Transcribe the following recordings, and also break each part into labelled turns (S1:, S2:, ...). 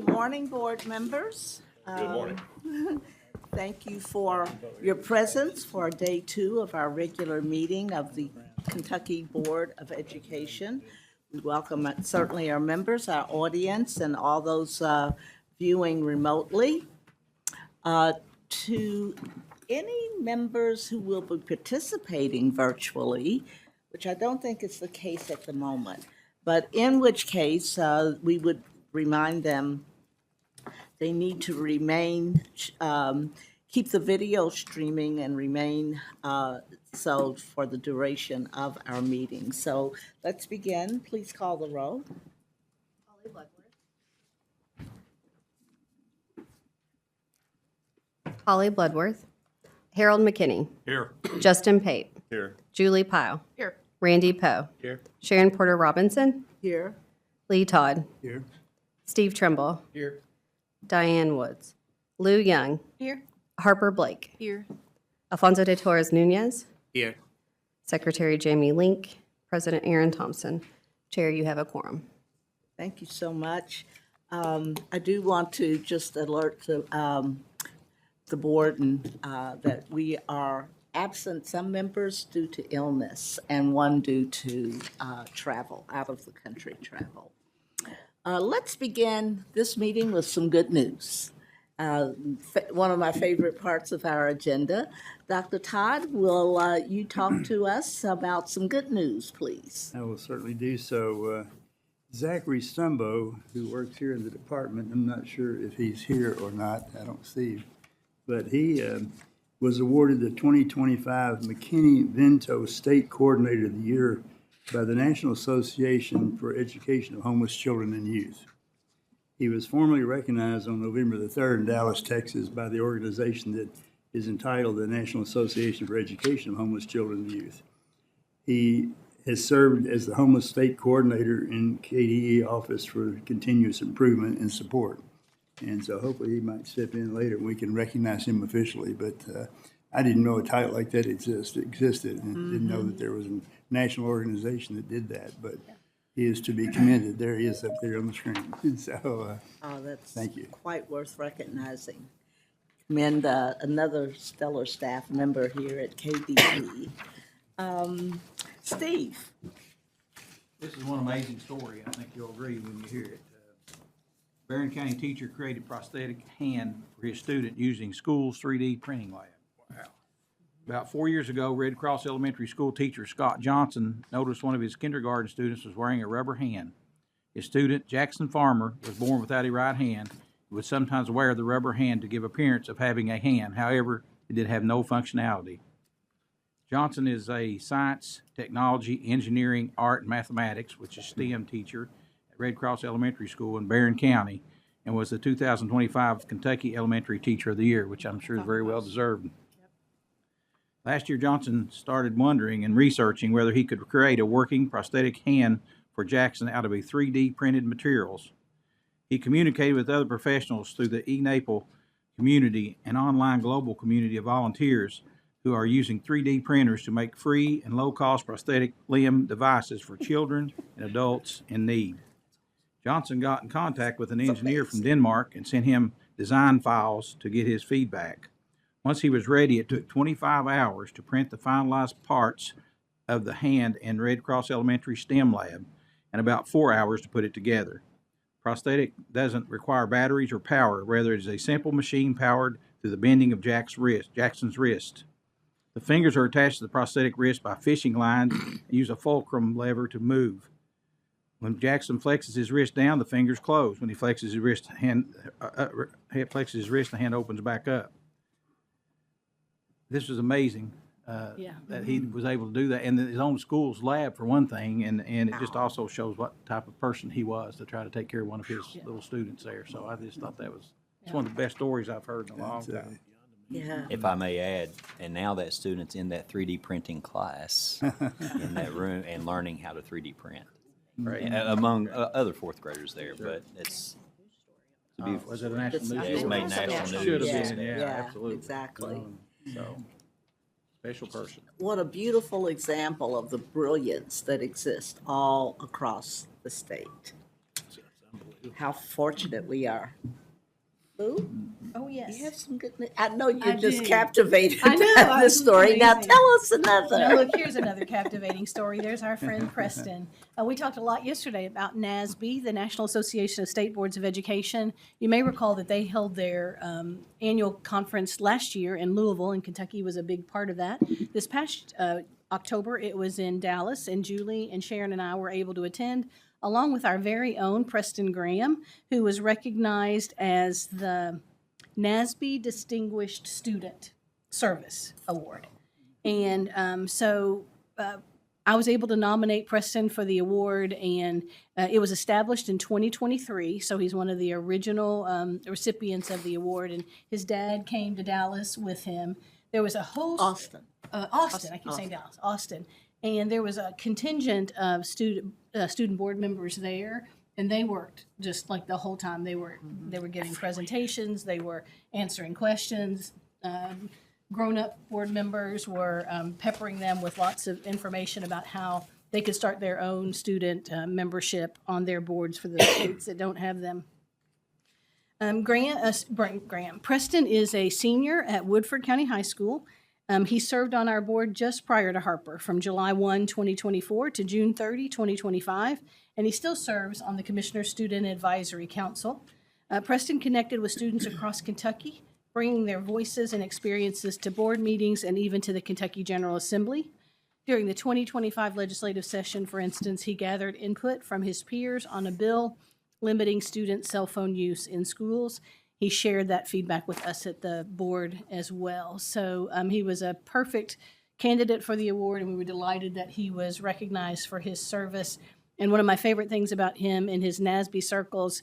S1: Good morning, board members.
S2: Good morning.
S1: Thank you for your presence for day 2 of our regular meeting of the Kentucky Board of Education. We welcome certainly our members, our audience, and all those viewing remotely. To any members who will be participating virtually, which I don't think is the case at the moment, but in which case we would remind them they need to remain, keep the video streaming and remain so for the duration of our meeting. So let's begin. Please call the roll.
S3: Holly Bloodworth, Harold McKinney,
S2: Here.
S3: Justin Pate,
S2: Here.
S3: Julie Pyle,
S1: Here.
S3: Randy Poe,
S2: Here.
S3: Sharon Porter Robinson,
S1: Here.
S3: Lee Todd,
S2: Here.
S3: Steve Trimble,
S2: Here.
S3: Diane Woods, Lou Young,
S1: Here.
S3: Harper Blake,
S1: Here.
S3: Alfonso de Torres Nunez,
S2: Here.
S3: Secretary Jamie Link, President Aaron Thompson. Chair, you have a quorum.
S1: Thank you so much. I do want to just alert the board and that we are absent some members due to illness and one due to travel, out of the country travel. Let's begin this meeting with some good news. One of my favorite parts of our agenda. Dr. Todd, will you talk to us about some good news, please?
S4: I will certainly do so. Zachary Stumbo, who works here in the department, I'm not sure if he's here or not, I don't see him, but he was awarded the 2025 McKinney-Vento State Coordinator of the Year by the National Association for Education of Homeless Children and Youth. He was formally recognized on November the 3rd in Dallas, Texas by the organization that is entitled the National Association for Education of Homeless Children and Youth. He has served as the Homeless State Coordinator in KBE office for continuous improvement and support. And so hopefully he might step in later and we can recognize him officially. But I didn't know a title like that existed and didn't know that there was a national organization that did that. But he is to be commended. There he is up there on the screen. So
S1: That's
S4: thank you.
S1: quite worth recognizing. Commend another stellar staff member here at KBE. Steve.
S5: This is one amazing story. I think you'll agree when you hear it. Barron County teacher created prosthetic hand for his student using school's 3D printing lab. Wow. About 4 years ago, Red Cross Elementary School teacher Scott Johnson noticed one of his kindergarten students was wearing a rubber hand. His student, Jackson Farmer, was born without a right hand. He would sometimes wear the rubber hand to give appearance of having a hand. However, it did have no functionality. Johnson is a science, technology, engineering, art, and mathematics, which is STEM teacher at Red Cross Elementary School in Barron County, and was the 2025 Kentucky Elementary Teacher of the Year, which I'm sure is very well deserved. Last year, Johnson started wondering and researching whether he could create a working prosthetic hand for Jackson out of a 3D printed materials. He communicated with other professionals through the eNaple community, an online global community of volunteers who are using 3D printers to make free and low-cost prosthetic limb devices for children and adults in need. Johnson got in contact with an engineer from Denmark and sent him design files to get his feedback. Once he was ready, it took 25 hours to print the finalized parts of the hand in Red Cross Elementary STEM lab, and about 4 hours to put it together. Prosthetic doesn't require batteries or power. Rather, it is a simple machine powered through the bending of Jackson's wrist. The fingers are attached to the prosthetic wrist by fishing lines and use a fulcrum lever to move. When Jackson flexes his wrist down, the fingers close. When he flexes his wrist, the hand opens back up. This was amazing that he was able to do that, and his own school's lab for one thing, and it just also shows what type of person he was to try to take care of one of his little students there. So I just thought it's one of the best stories I've heard in a long time.
S1: Yeah.
S6: If I may add, and now that student's in that 3D printing class in that room and learning how to 3D print.
S5: Right.
S6: Among other fourth graders there, but it's a beautiful
S5: Was it a
S6: story.
S5: national news?
S6: It's
S5: story?
S6: made national
S5: Should
S6: news.
S5: have been, yeah,
S1: Yeah,
S5: absolutely.
S1: exactly.
S5: So, special person.
S1: What a beautiful example of the brilliance that exists all across the state. how fortunate we are. Boo,
S2: Oh,
S1: you have
S2: yes.
S1: some good, I know you're
S2: I
S1: just
S2: do.
S1: captivated
S2: I know,
S1: by this
S2: it's
S1: story. Now
S2: amazing.
S1: tell us
S2: Now,
S1: another.
S2: look, here's another captivating story. There's our friend Preston. We talked a lot yesterday about NASB, the National Association of State Boards of Education. You may recall that they held their annual conference last year in Louisville, and Kentucky was a big part of that. This past October, it was in Dallas, and Julie and Sharon and I were able to attend, along with our very own Preston Graham, who was recognized as the NASB Distinguished Student Service Award. And I was able to nominate Preston for the award, and it was established in 2023. So he's one of the original recipients of the award, and his dad came to Dallas with him. There was a host. Austin. I keep saying Dallas. Austin. And there was a contingent of student board members there, and they worked just like the whole time. They were giving presentations, they were answering questions. Grown-up board members were peppering them with lots of information about how they could start their own student membership on their boards for the states that don't have them. Graham. Preston is a senior at Woodford County High School. He served on our board just prior to Harper, from July 1, 2024 to June 30, 2025, and he still serves on the Commissioner Student Advisory Council. Preston connected with students across Kentucky, bringing their voices and experiences to board meetings and even to the Kentucky General Assembly. During the 2025 legislative session, for instance, he gathered input from his peers on a bill limiting student cell phone use in schools. He shared that feedback with us at the board as well. So he was a perfect candidate for the award, and we were delighted that he was recognized for his service. And one of my favorite things about him in his NASB circles,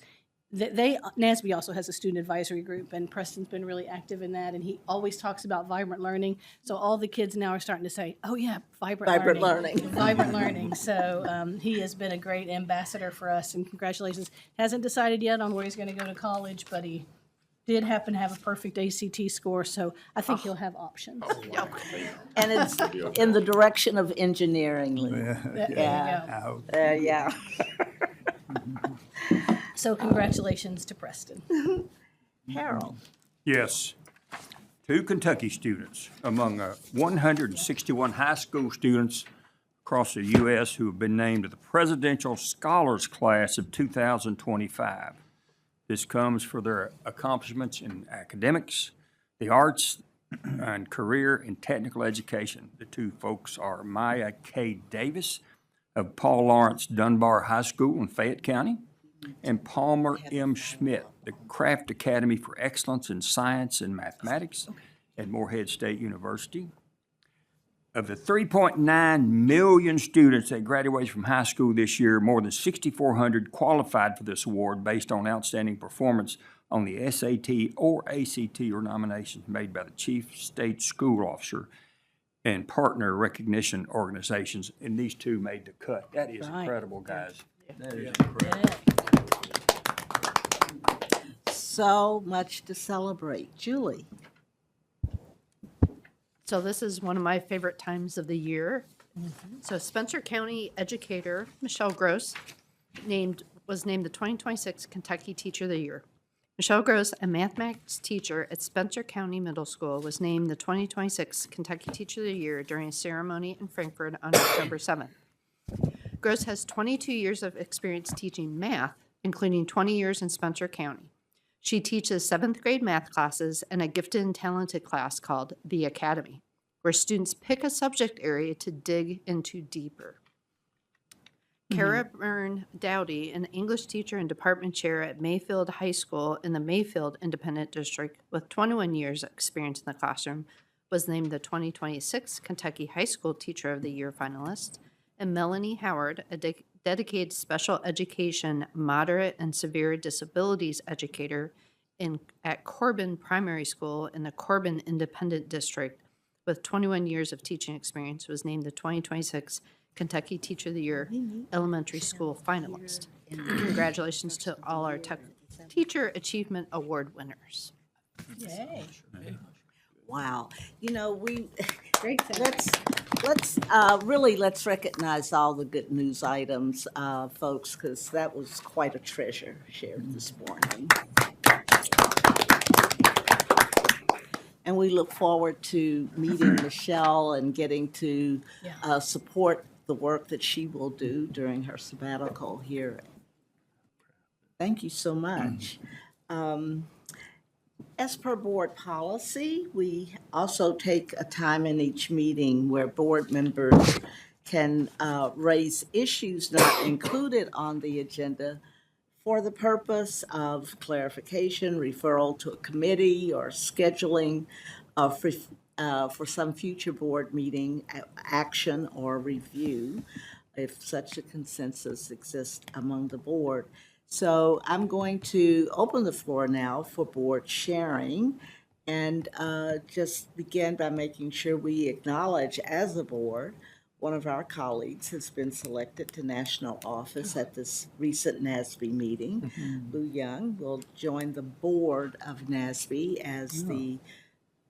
S2: NASB also has a student advisory group, and Preston's been really active in that, and he always talks about vibrant learning. So all the kids now are starting to say, oh yeah, vibrant learning. Vibrant learning. So he has been a great ambassador for us, and congratulations. Hasn't decided yet on where he's going to go to college, but he did happen to have a perfect ACT score, so I think he'll have options.
S1: And it's in the direction of engineering, Lee.
S2: There you
S1: Yeah.
S2: go.
S1: Yeah.
S2: So congratulations to Preston.
S1: Harold.
S7: Yes. 2 Kentucky students among 161 high school students across the U.S. who have been named to the Presidential Scholars Class of 2025. This comes for their accomplishments in academics, the arts, and career and technical education. The 2 folks are Maya K. Davis of Paul Lawrence Dunbar High School in Fayette County, and Palmer M. Schmidt, the Craft Academy for Excellence in Science and Mathematics at Morehead State University. Of the 3.9 million students that graduated from high school this year, more than 6,400 qualified for this award based on outstanding performance on the SAT or ACT or nominations made by the Chief State School Officer and partner recognition organizations, and these 2 made the cut. That is
S2: Right.
S7: incredible, guys.
S5: That is incredible.
S1: So much to celebrate. Julie.
S8: So this is one of my favorite times of the year. So Spencer County educator Michelle Gross was named the 2026 Kentucky Teacher of the Year. Michelle Gross, a mathematics teacher at Spencer County Middle School, was named the 2026 Kentucky Teacher of the Year during a ceremony in Frankfort on October 7th. Gross has 22 years of experience teaching math, including 20 years in Spencer County. She teaches 7th grade math classes and a gifted and talented class called The Academy, where students pick a subject area to dig into deeper. Kara Byrne Dowdy, an English teacher and department chair at Mayfield High School in the Mayfield Independent District with 21 years experience in the classroom, was named the 2026 Kentucky High School Teacher of the Year finalist. And Melanie Howard, a dedicated special education, moderate and severe disabilities educator at Corbin Primary School in the Corbin Independent District with 21 years of teaching experience, was named the 2026 Kentucky Teacher of the Year elementary school finalist. Congratulations to all our Teacher Achievement Award winners.
S2: Yay.
S1: Wow. You know,
S2: Great.
S1: Let's recognize all the good news items, folks, because that was quite a treasure shared this morning. And we look forward to meeting Michelle and getting to support the work that she will do during her sabbatical here. Thank you so much. As per board policy, we also take a time in each meeting where board members can raise issues not included on the agenda for the purpose of clarification, referral to a committee, or scheduling for some future board meeting action or review, if such a consensus exists among the board. So I'm going to open the floor now for board sharing and just begin by making sure we acknowledge as a board, one of our colleagues has been selected to national office at this recent NASB meeting. Lou Young will join the board of NASB as the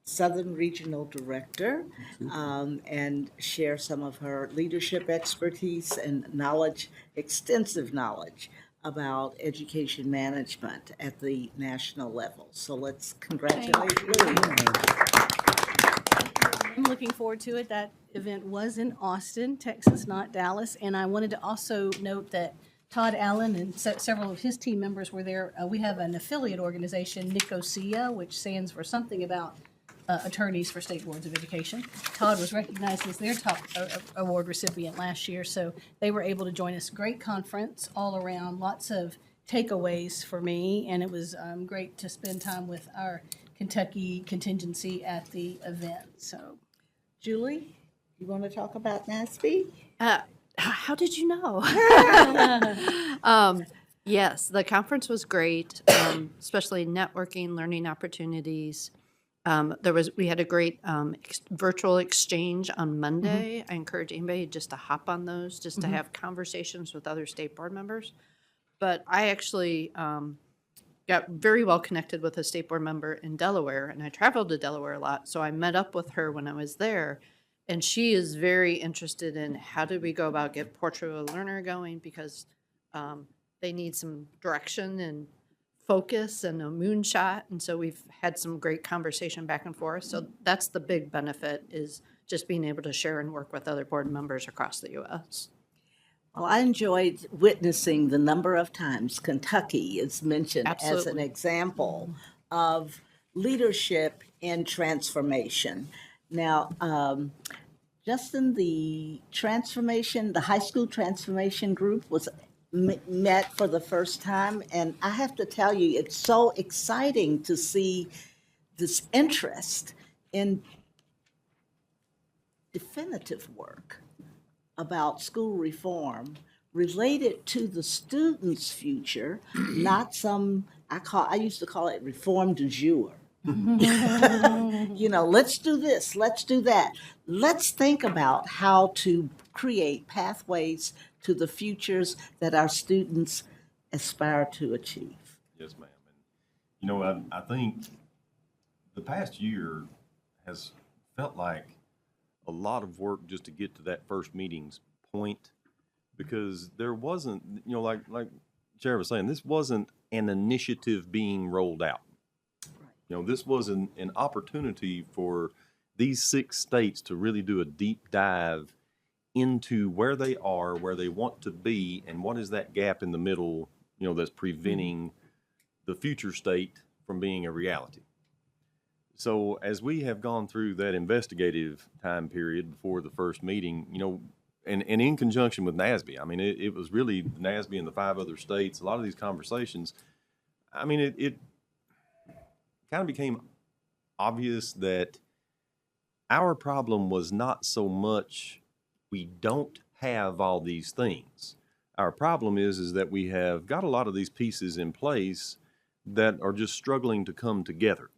S1: Southern Regional Director and share some of her leadership expertise and knowledge, extensive knowledge about education management at the national level. So let's congratulate Lou.
S2: I'm looking forward to it. That event was in Austin, Texas, not Dallas. And I wanted to also note that Todd Allen and several of his team members were there. We have an affiliate organization, Nicosia, which stands for something about attorneys for state boards of education. Todd was recognized as their top award recipient last year, so they were able to join us. Great conference all around, lots of takeaways for me, and it was great to spend time with our Kentucky contingency at the event. So,
S1: Julie, you want to talk about NASB?
S8: How did you know? Yes, the conference was great, especially networking, learning opportunities. We had a great virtual exchange on Monday. I encourage anybody just to hop on those, just to have conversations with other state board members. But I actually got very well connected with a state board member in Delaware, and I traveled to Delaware a lot. So I met up with her when I was there, and she is very interested in how do we go about get Portrait of a Learner going, because they need some direction and focus and a moonshot. And so we've had some great conversation back and forth. So that's the big benefit, is just being able to share and work with other board members across the U.S.
S1: Well, I enjoyed witnessing the number of times Kentucky is mentioned as an
S8: Absolutely.
S1: example of leadership in transformation. Now, Justin, the high school transformation group was met for the first time, and I have to tell you, it's so exciting to see this interest in definitive work about school reform related to the student's future, not some, I used to call it reform du jour. Let's do this, let's do that. Let's think about how to create pathways to the futures that our students aspire to achieve.
S9: Yes, ma'am. And, I think the past year has felt like a lot of work just to get to that first meeting's point, because there wasn't, like Chair was saying, this wasn't an initiative being rolled out. This was an opportunity for these 6 states to really do a deep dive into where they are, where they want to be, and what is that gap in the middle, that's preventing the future state from being a reality. So as we have gone through that investigative time period before the first meeting, and in conjunction with NASB, it was really NASB and the 5 other states, a lot of these conversations, it kind of became obvious that our problem was not so much we don't have all these things. Our problem is that we have got a lot of these pieces in place that are just struggling to come together.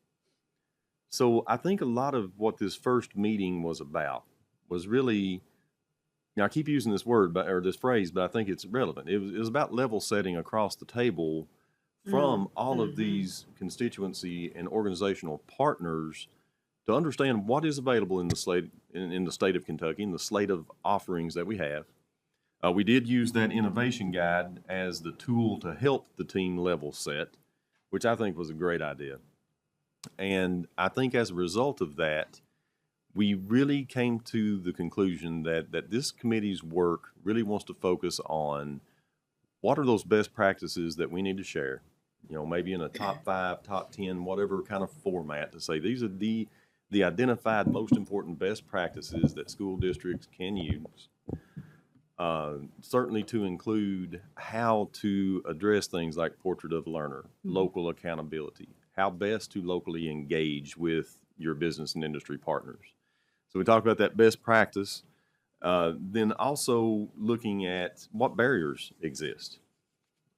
S9: So I think a lot of what this first meeting was about was really, I keep using this word, or this phrase, but I think it's relevant. It was about level setting across the table from all of these constituency and organizational partners to understand what is available in the slate, in the state of Kentucky, and the slate of offerings that we have. We did use that innovation guide as the tool to help the team level set, which I think was a great idea. And I think as a result of that, we really came to the conclusion that this committee's work really wants to focus on what are those best practices that we need to share, you know, maybe in a top 5, top 10, whatever kind of format, to say these are the identified most important best practices that school districts can use. Certainly to include how to address things like portrait of a learner, local accountability, how best to locally engage with your business and industry partners. So we talk about that best practice, then also looking at what barriers exist,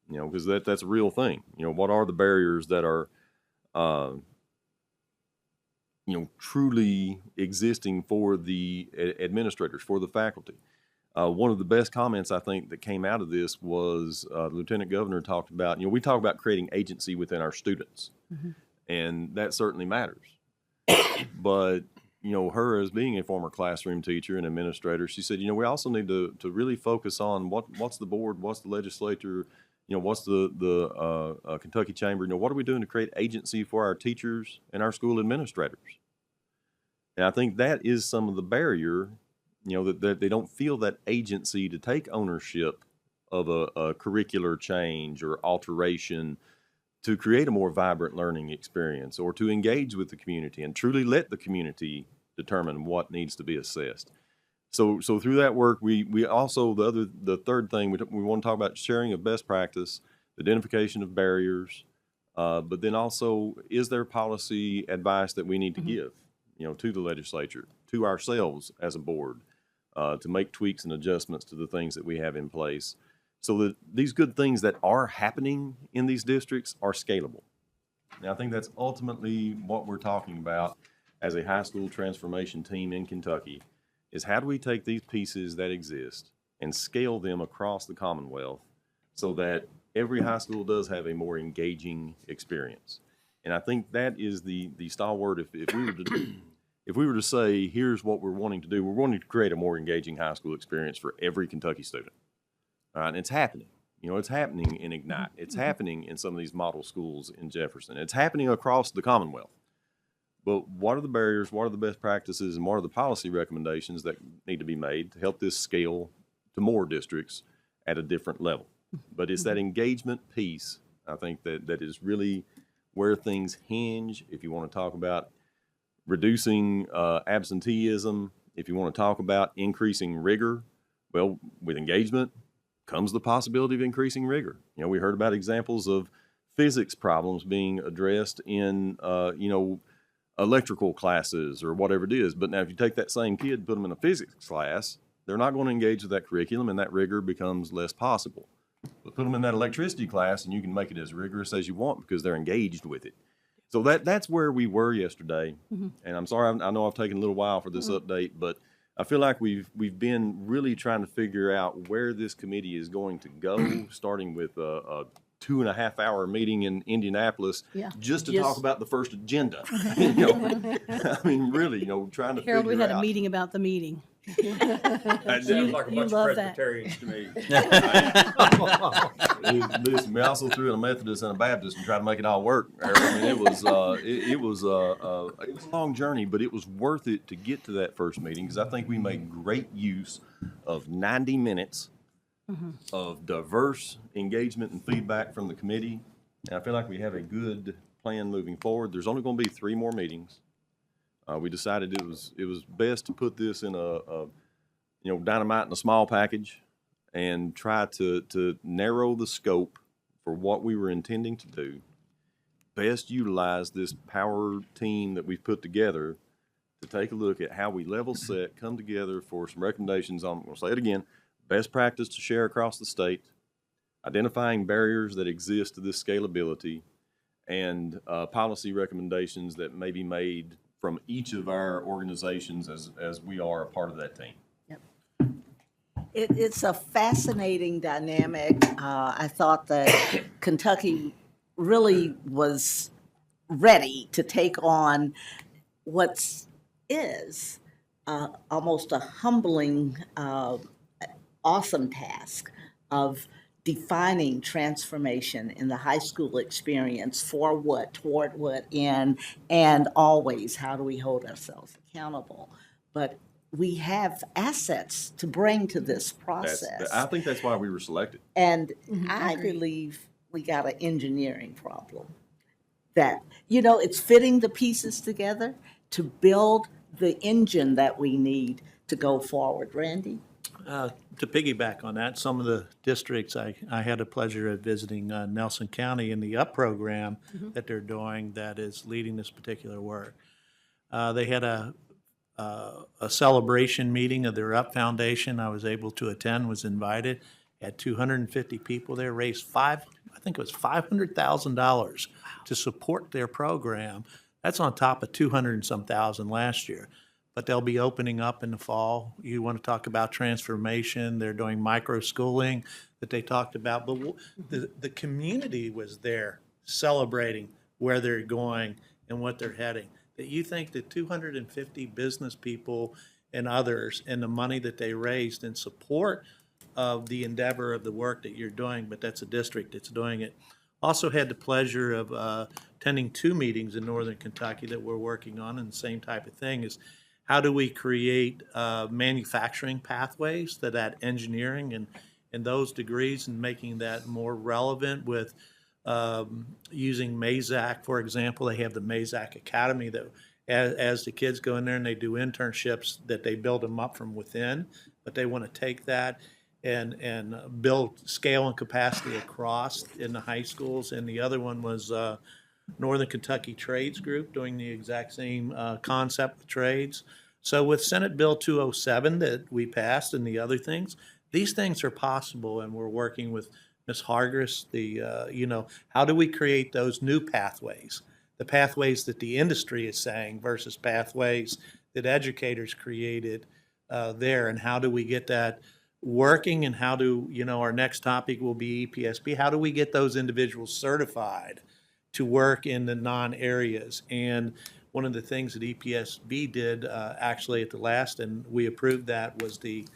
S9: you know, because that's a real thing. You know, what are the barriers that are, you know, truly existing for the administrators, for the faculty? One of the best comments I think that came out of this was the Lieutenant Governor talked about, you know, we talk about creating agency within our students, and that certainly matters. But, you know, her as being a former classroom teacher and administrator, she said, you know, we also need to really focus on what's the board, what's the legislature, you know, what's the Kentucky Chamber, you know, what are we doing to create agency for our teachers and our school administrators? And I think that is some of the barrier, you know, that they don't feel that agency to take ownership of a curricular change or alteration to create a more vibrant learning experience, or to engage with the community and truly let the community determine what needs to be assessed. So through that work, we also, the third thing, we want to talk about sharing of best practice, identification of barriers, but then also, is there policy advice that we need to give, you know, to the legislature, to ourselves as a board, to make tweaks and adjustments to the things that we have in place, so that these good things that are happening in these districts are scalable. Now, I think that's ultimately what we're talking about as a high school transformation team in Kentucky, is how do we take these pieces that exist and scale them across the Commonwealth so that every high school does have a more engaging experience. And I think that is the stalwart. If we were to say, here's what we're wanting to do, we're wanting to create a more engaging high school experience for every Kentucky student. All right, and it's happening. You know, it's happening in Ignite. It's happening in some of these model schools in Jefferson. It's happening across the Commonwealth. But what are the barriers, what are the best practices, and what are the policy recommendations that need to be made to help this scale to more districts at a different level? But it's that engagement piece, I think, that is really where things hinge. If you want to talk about reducing absenteeism, if you want to talk about increasing rigor, well, with engagement comes the possibility of increasing rigor. You know, we heard about examples of physics problems being addressed in, you know, electrical classes or whatever it is. But now if you take that same kid, put them in a physics class, they're not going to engage with that curriculum, and that rigor becomes less possible. But put them in that electricity class and you can make it as rigorous as you want because they're engaged with it. So that's where we were yesterday. And I'm sorry, I know I've taken a little while for this update, but I feel like we've been really trying to figure out where this committee is going to go, starting with a 2.5-hour meeting in Indianapolis, just to talk about the first agenda. You know, I mean, really, you know, trying to
S2: Harold, we
S9: figure
S2: had
S9: out.
S2: a meeting about the meeting.
S7: That sounds like a
S2: you
S7: bunch of
S2: love that.
S7: Presbyterians to me.
S9: Listen, we also threw in a Methodist and a Baptist and tried to make it all work. I mean, it was a long journey, but it was worth it to get to that first meeting, because I think we made great use of 90 minutes of diverse engagement and feedback from the committee. And I feel like we have a good plan moving forward. There's only going to be 3 more meetings. We decided it was best to put this in a you know, dynamite in a small package and try to narrow the scope for what we were intending to do. Best utilize this power team that we've put together to take a look at how we level set, come together for some recommendations on, I'm going to say it again, best practice to share across the state, identifying barriers that exist to this scalability, and policy recommendations that may be made from each of our organizations as we are a part of that team.
S1: It's a fascinating dynamic. I thought that Kentucky really was ready to take on what's is almost a humbling, awesome task of defining transformation in the high school experience for what, toward what, and always how do we hold ourselves accountable. But we have assets to bring to this process.
S9: I think that's why we were selected.
S1: And
S2: I
S1: I
S2: agree.
S1: believe we got an engineering problem. That, you know, it's fitting the pieces together to build the engine that we need to go forward. Randy?
S10: To piggyback on that, some of the districts, I had the pleasure of visiting Nelson County in the UP program that they're doing that is leading this particular work. They had a celebration meeting of their UP Foundation. I was able to attend, was invited. Had 250 people there, raised I think it was $500,000 to support their program. That's on top of 200 and some thousand last year. But they'll be opening up in the fall. You want to talk about transformation, they're doing micro schooling that they talked about. But the community was there celebrating where they're going and what they're heading. That you think that 250 business people and others and the money that they raised in support of the endeavor of the work that you're doing, but that's a district that's doing it. Also had the pleasure of attending 2 meetings in Northern Kentucky that we're working on, and the same type of thing is how do we create manufacturing pathways to that engineering and those degrees, and making that more relevant with using Mazak, for example. They have the Mazak Academy that as the kids go in there and they do internships, that they build them up from within, but they want to take that and build scale and capacity across in the high schools. And the other one was Northern Kentucky Trades Group doing the exact same concept with trades. So with Senate Bill 207 that we passed and the other things, these things are possible, and we're working with Ms. Hargis, how do we create those new pathways? The pathways that the industry is saying versus pathways that educators created there, and how do we get that working, and how do, our next topic will be EPSB, how do we get those individuals certified to work in the non-areas? And one of the things that EPSB did actually at the last, and we approved that, was the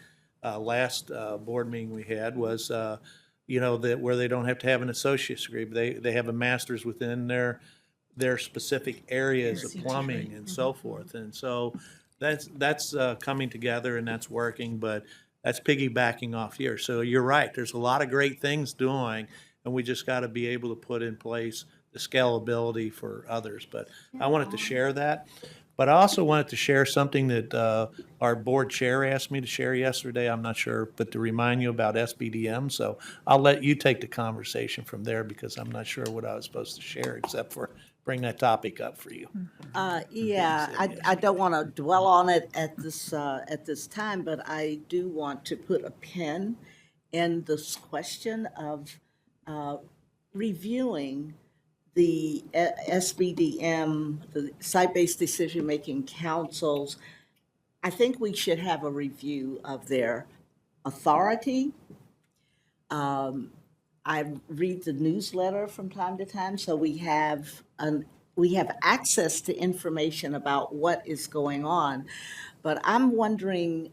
S10: last board meeting we had was, that where they don't have to have an associate's degree, but they have a master's within their specific areas of plumbing and so forth. And so that's coming together and that's working, but that's piggybacking off here. So you're right, there's a lot of great things doing, and we just got to be able to put in place the scalability for others. But I wanted to share that. But I also wanted to share something that our board chair asked me to share yesterday. I'm not sure, but to remind you about SBDM. So I'll let you take the conversation from there, because I'm not sure what I was supposed to share except for bring that topic up for you.
S1: Yeah, I don't want to dwell on it at this time, but I do want to put a pin in this question of reviewing the SBDM, the site-based decision-making councils. I think we should have a review of their authority. I read the newsletter from time to time, so we have access to information about what is going on. But I'm wondering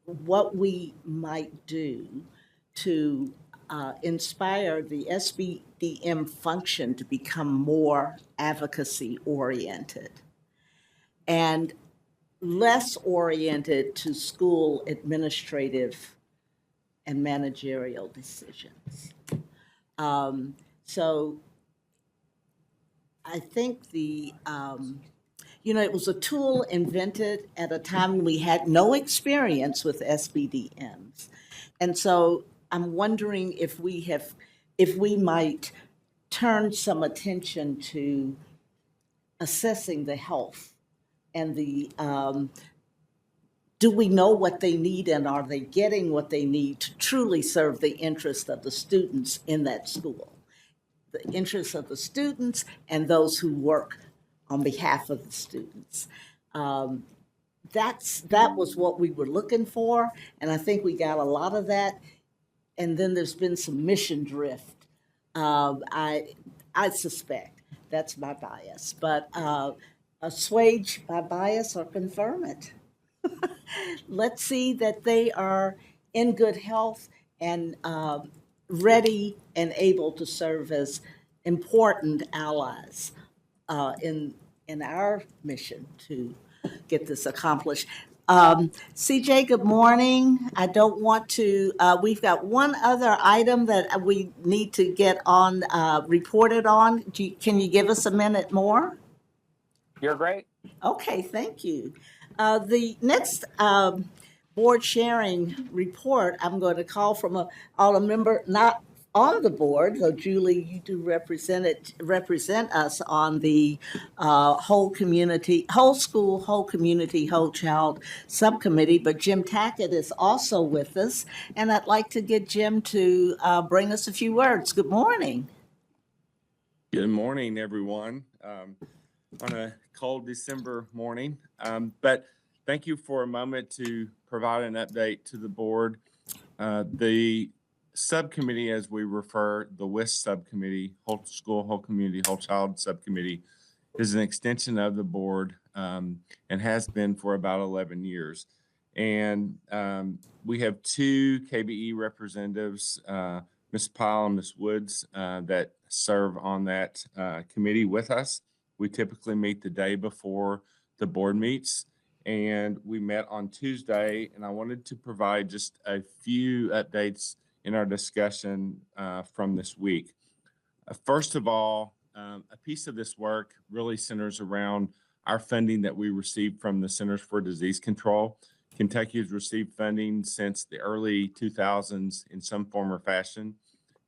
S1: what we might do to inspire the SBDM function to become more advocacy-oriented and less oriented to school administrative and managerial decisions. So I think it was a tool invented at a time when we had no experience with SBDMs. And so I'm wondering if we might turn some attention to assessing the health and the do we know what they need, and are they getting what they need to truly serve the interest of the students in that school? The interests of the students and those who work on behalf of the students. That was what we were looking for, and I think we got a lot of that. And then there's been some mission drift. I suspect that's my bias, but assuage my bias or confirm it. Let's see that they are in good health and ready and able to serve as important allies in our mission to get this accomplished. CJ, good morning. I don't want to, we've got one other item that we need to get on, reported on. Can you give us a minute more?
S11: You're great.
S1: Okay, thank you. The next board sharing report, I'm going to call from a member not on the board, though Julie, you do represent us on the whole community, whole school, whole community, whole child subcommittee. But Jim Tackett is also with us, and I'd like to get Jim to bring us a few words. Good morning.
S12: Good morning, everyone, on a cold December morning. But thank you for a moment to provide an update to the board. The subcommittee, as we refer, the WIS subcommittee, Whole School, Whole Community, Whole Child Subcommittee, is an extension of the board and has been for about 11 years. And we have two KBE representatives, Ms. Powell and Ms. Woods, that serve on that committee with us. We typically meet the day before the board meets, and we met on Tuesday, and I wanted to provide just a few updates in our discussion from this week. First of all, a piece of this work really centers around our funding that we received from the Centers for Disease Control. Kentucky has received funding since the early 2000s in some form or fashion.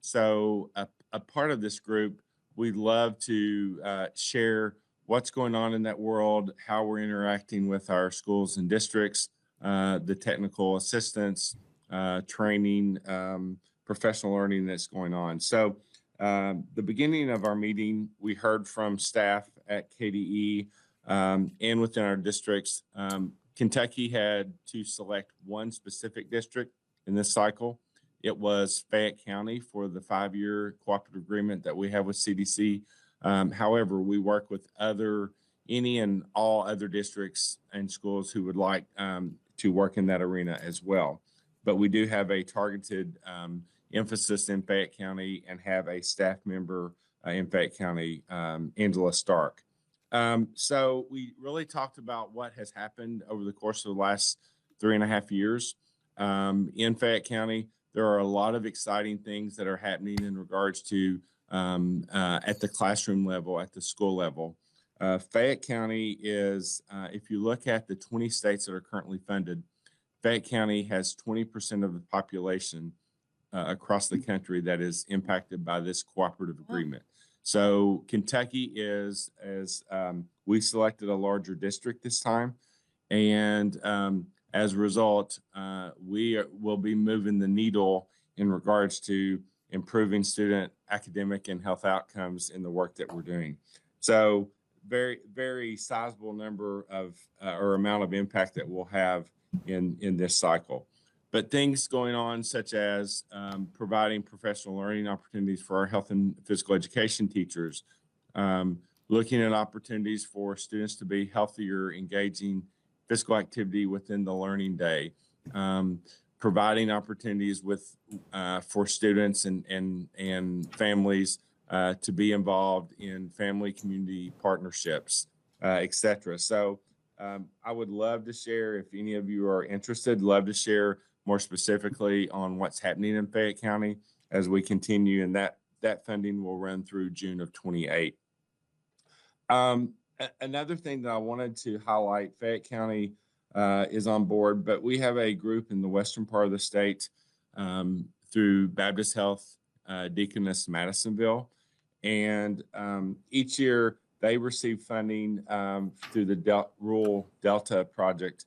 S12: So a part of this group, we'd love to share what's going on in that world, how we're interacting with our schools and districts, the technical assistance, training, professional learning that's going on. So the beginning of our meeting, we heard from staff at KDE and within our districts. Kentucky had to select one specific district in this cycle. It was Fayette County for the 5-year cooperative agreement that we have with CDC. However, we work with any and all other districts and schools who would like to work in that arena as well. But we do have a targeted emphasis in Fayette County and have a staff member in Fayette County, Angela Stark. So we really talked about what has happened over the course of the last 3.5 years in Fayette County. There are a lot of exciting things that are happening in regards to at the classroom level, at the school level. Fayette County is, if you look at the 20 states that are currently funded, Fayette County has 20% of the population across the country that is impacted by this cooperative agreement. So Kentucky is, as we selected a larger district this time, and as a result, we will be moving the needle in regards to improving student academic and health outcomes in the work that we're doing. So very, very sizable number of or amount of impact that we'll have in this cycle. But things going on such as providing professional learning opportunities for our health and physical education teachers, looking at opportunities for students to be healthier, engaging physical activity within the learning day, providing opportunities for students and families to be involved in family community partnerships, et cetera. So I would love to share, if any of you are interested, love to share more specifically on what's happening in Fayette County as we continue, and that funding will run through June of 28. Another thing that I wanted to highlight, Fayette County is on board, but we have a group in the western part of the state through Baptist Health Deaconess Madisonville, and each year they receive funding through the Rural Delta Project,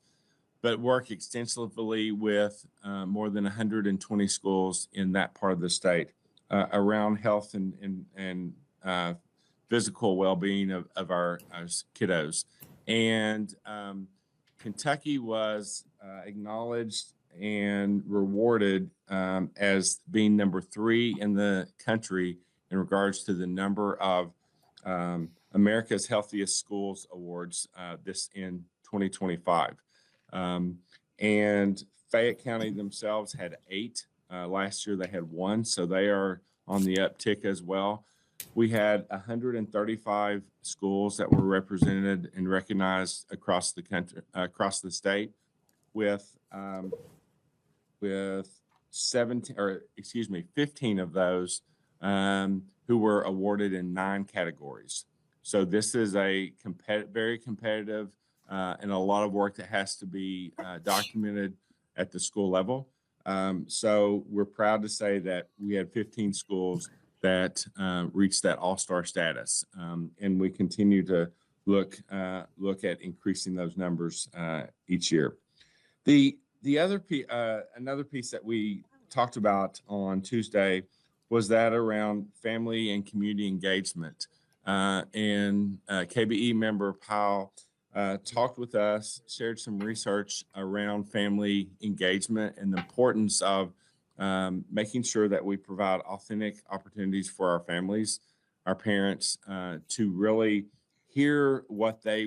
S12: but work extensively with more than 120 schools in that part of the state around health and physical well-being of our kiddos. And Kentucky was acknowledged and rewarded as being number 3 in the country in regards to the number of America's Healthiest Schools Awards this in 2025. And Fayette County themselves had 8. Last year they had 1, so they are on the uptick as well. We had 135 schools that were represented and recognized across the country, across the state, with 15 of those who were awarded in 9 categories. So this is a very competitive and a lot of work that has to be documented at the school level. So we're proud to say that we had 15 schools that reached that all-star status, and we continue to look at increasing those numbers each year. Another piece that we talked about on Tuesday was that around family and community engagement. And KBE member Powell talked with us, shared some research around family engagement and the importance of making sure that we provide authentic opportunities for our families, our parents, to really hear what they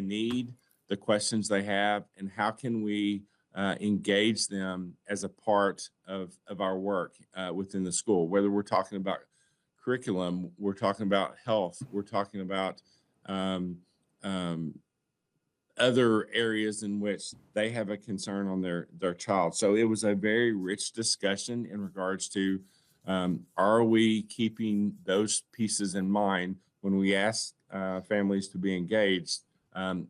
S12: need, the questions they have, and how can we engage them as a part of our work within the school, whether we're talking about curriculum, we're talking about health, we're talking about other areas in which they have a concern on their child. So it was a very rich discussion in regards to, are we keeping those pieces in mind when we ask families to be engaged?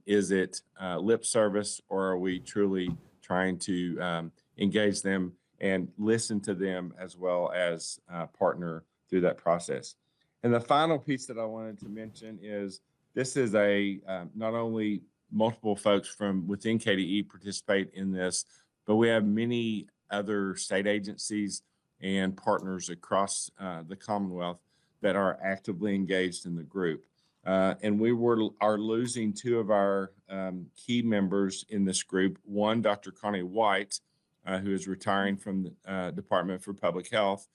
S12: Is it lip service, or are we truly trying to engage them and listen to them as well as partner through that process? And the final piece that I wanted to mention is this is not only multiple folks from within KDE participate in this, but we have many other state agencies and partners across the Commonwealth that are actively engaged in the group. And we are losing 2 of our key members in this group. One, Dr. Connie White, who is retiring from the Department for Public Health.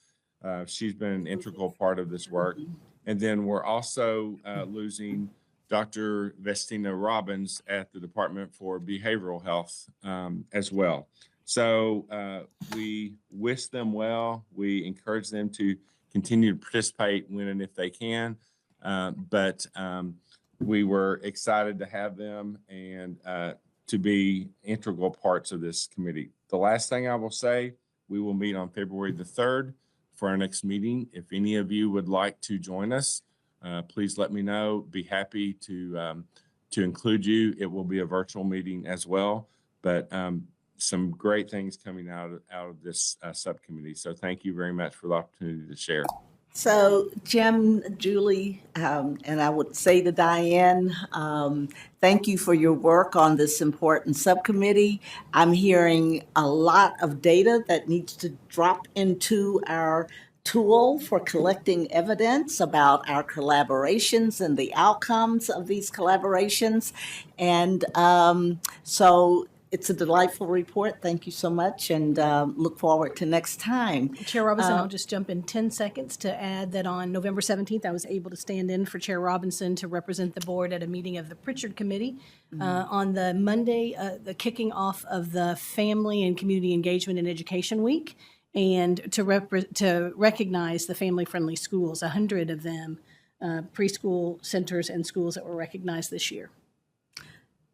S12: She's been an integral part of this work. And then we're also losing Dr. Vestina Robbins at the Department for Behavioral Health as well. So we wish them well. We encourage them to continue to participate when and if they can. But we were excited to have them and to be integral parts of this committee. The last thing I will say, we will meet on February the 3rd for our next meeting. If any of you would like to join us, please let me know. Be happy to include you. It will be a virtual meeting as well, but some great things coming out of this subcommittee. So thank you very much for the opportunity to share.
S1: So Jim, Julie, and I would say to Diane, thank you for your work on this important subcommittee. I'm hearing a lot of data that needs to drop into our tool for collecting evidence about our collaborations and the outcomes of these collaborations. And so it's a delightful report. Thank you so much, and look forward to next time.
S2: Chair Robinson, I'll just jump in 10 seconds to add that on November 17th, I was able to stand in for Chair Robinson to represent the board at a meeting of the Pritchard Committee. On the Monday, the kicking off of the Family and Community Engagement and Education Week, and to recognize the family-friendly schools, 100 of them, preschool centers and schools that were recognized this year.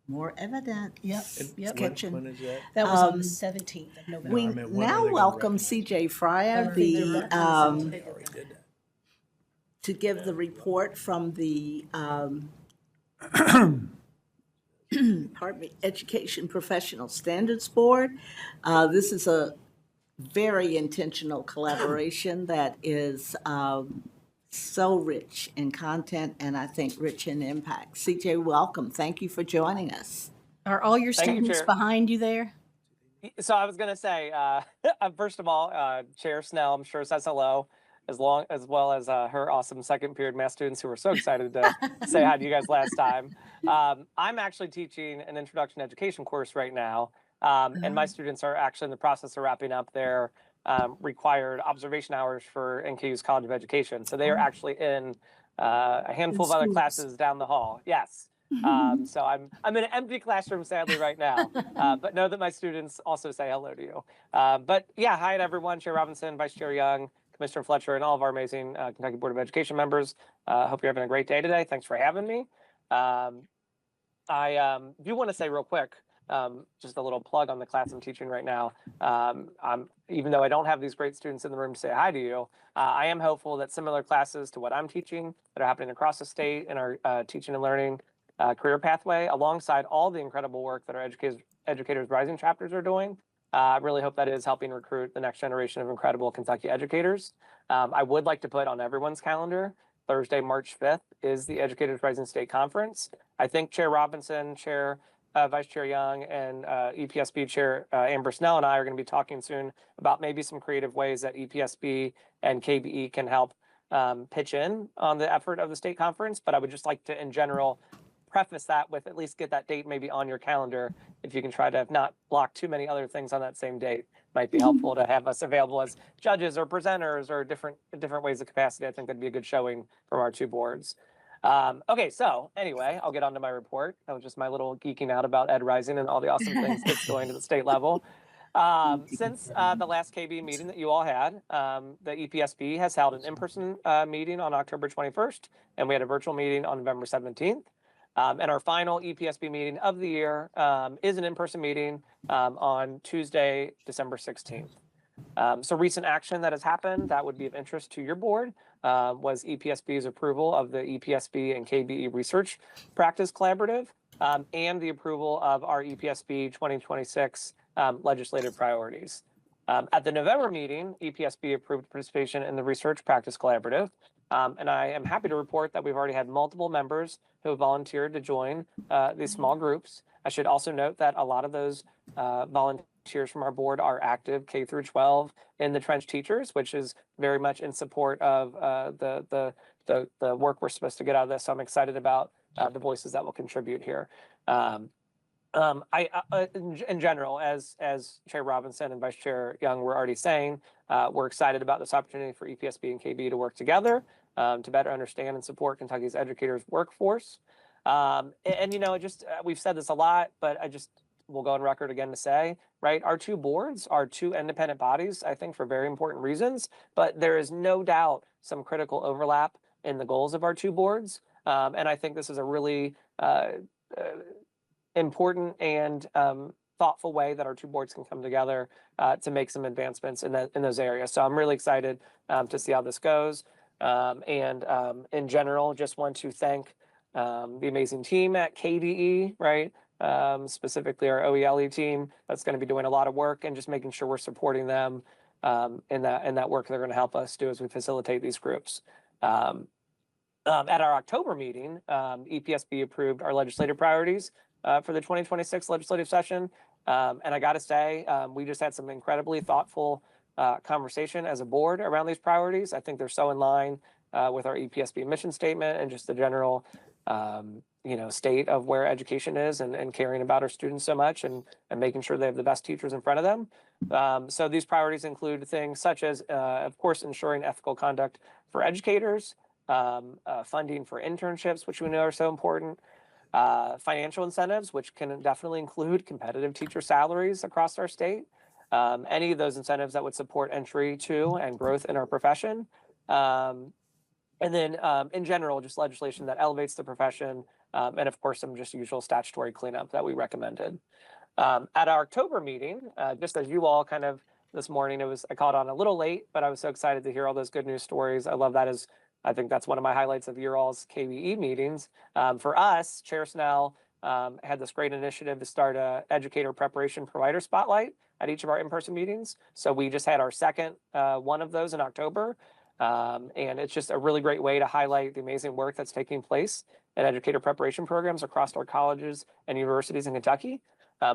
S1: More evidence.
S2: Yep.
S10: When is that?
S2: That was on the 17th of November.
S1: We
S10: I meant, when are
S1: now
S10: they gonna
S1: welcome
S10: recognize
S1: CJ Fryer,
S10: They already did that.
S1: to give the report from the pardon me, Education Professional Standards Board. This is a very intentional collaboration that is so rich in content and I think rich in impact. CJ, welcome. Thank you for joining us.
S2: Are all your
S11: Thank you,
S2: students
S11: Chair.
S2: behind you there?
S11: So I was going to say, first of all, Chair Snell, I'm sure says hello, as well as her awesome second period math students who were so excited to say hi to you guys last time. I'm actually teaching an introduction to education course right now, and my students are actually in the process of wrapping up their required observation hours for NKU's College of Education. So they are actually in a handful of other
S2: schools.
S11: classes down the hall. Yes. So I'm in an empty classroom, sadly, right now, but know that my students also say hello to you. But yeah, hi to everyone, Chair Robinson, Vice Chair Young, Commissioner Fletcher, and all of our amazing Kentucky Board of Education members. Hope you're having a great day today. Thanks for having me. I do want to say real quick, just a little plug on the class I'm teaching right now. Even though I don't have these great students in the room to say hi to you, I am hopeful that similar classes to what I'm teaching that are happening across the state in our teaching and learning career pathway, alongside all the incredible work that our Educators Rising chapters are doing. I really hope that is helping recruit the next generation of incredible Kentucky educators. I would like to put on everyone's calendar, Thursday, March 5th is the Educators Rising State Conference. I think Chair Robinson, Vice Chair Young, and EPSB Chair Amber Snell and I are going to be talking soon about maybe some creative ways that EPSB and KBE can help pitch in on the effort of the state conference. But I would just like to, in general, preface that with at least get that date maybe on your calendar. If you can try to not block too many other things on that same date, might be helpful to have us available as judges or presenters or different ways of capacity. I think that'd be a good showing from our two boards. Okay, so anyway, I'll get on to my report. That was just my little geeking out about Ed Rising and all the awesome things that's going to the state level. Since the last KBE meeting that you all had, the EPSB has held an in-person meeting on October 21st, and we had a virtual meeting on November 17th. And our final EPSB meeting of the year is an in-person meeting on Tuesday, December 16th. So recent action that has happened that would be of interest to your board was EPSB's approval of the EPSB and KBE Research Practice Collaborative and the approval of our EPSB 2026 legislative priorities. At the November meeting, EPSB approved participation in the Research Practice Collaborative. And I am happy to report that we've already had multiple members who have volunteered to join these small groups. I should also note that a lot of those volunteers from our board are active K through 12 in the trench teachers, which is very much in support of the work we're supposed to get out of this. So I'm excited about the voices that will contribute here. In general, as Chair Robinson and Vice Chair Young were already saying, we're excited about this opportunity for EPSB and KBE to work together to better understand and support Kentucky's educators workforce. And you know, we've said this a lot, but we'll go on record again to say, right, our two boards are two independent bodies, I think, for very important reasons, but there is no doubt some critical overlap in the goals of our two boards. And I think this is a really important and thoughtful way that our two boards can come together to make some advancements in those areas. So I'm really excited to see how this goes. And in general, just want to thank the amazing team at KDE, right? Specifically our OELE team that's going to be doing a lot of work and just making sure we're supporting them in that work they're going to help us do as we facilitate these groups. At our October meeting, EPSB approved our legislative priorities for the 2026 legislative session. And I got to say, we just had some incredibly thoughtful conversation as a board around these priorities. I think they're so in line with our EPSB mission statement and just the general state of where education is and caring about our students so much and making sure they have the best teachers in front of them. So these priorities include things such as, of course, ensuring ethical conduct for educators, funding for internships, which we know are so important, financial incentives, which can definitely include competitive teacher salaries across our state, any of those incentives that would support entry to and growth in our profession. And then in general, just legislation that elevates the profession, and of course, some just usual statutory cleanup that we recommended. At our October meeting, just as you all kind of this morning, I caught on a little late, but I was so excited to hear all those good news stories. I love that I think that's one of my highlights of your all's KBE meetings. For us, Chair Snell had this great initiative to start a educator preparation provider spotlight at each of our in-person meetings. So we just had our second one of those in October. And it's just a really great way to highlight the amazing work that's taking place in educator preparation programs across our colleges and universities in Kentucky.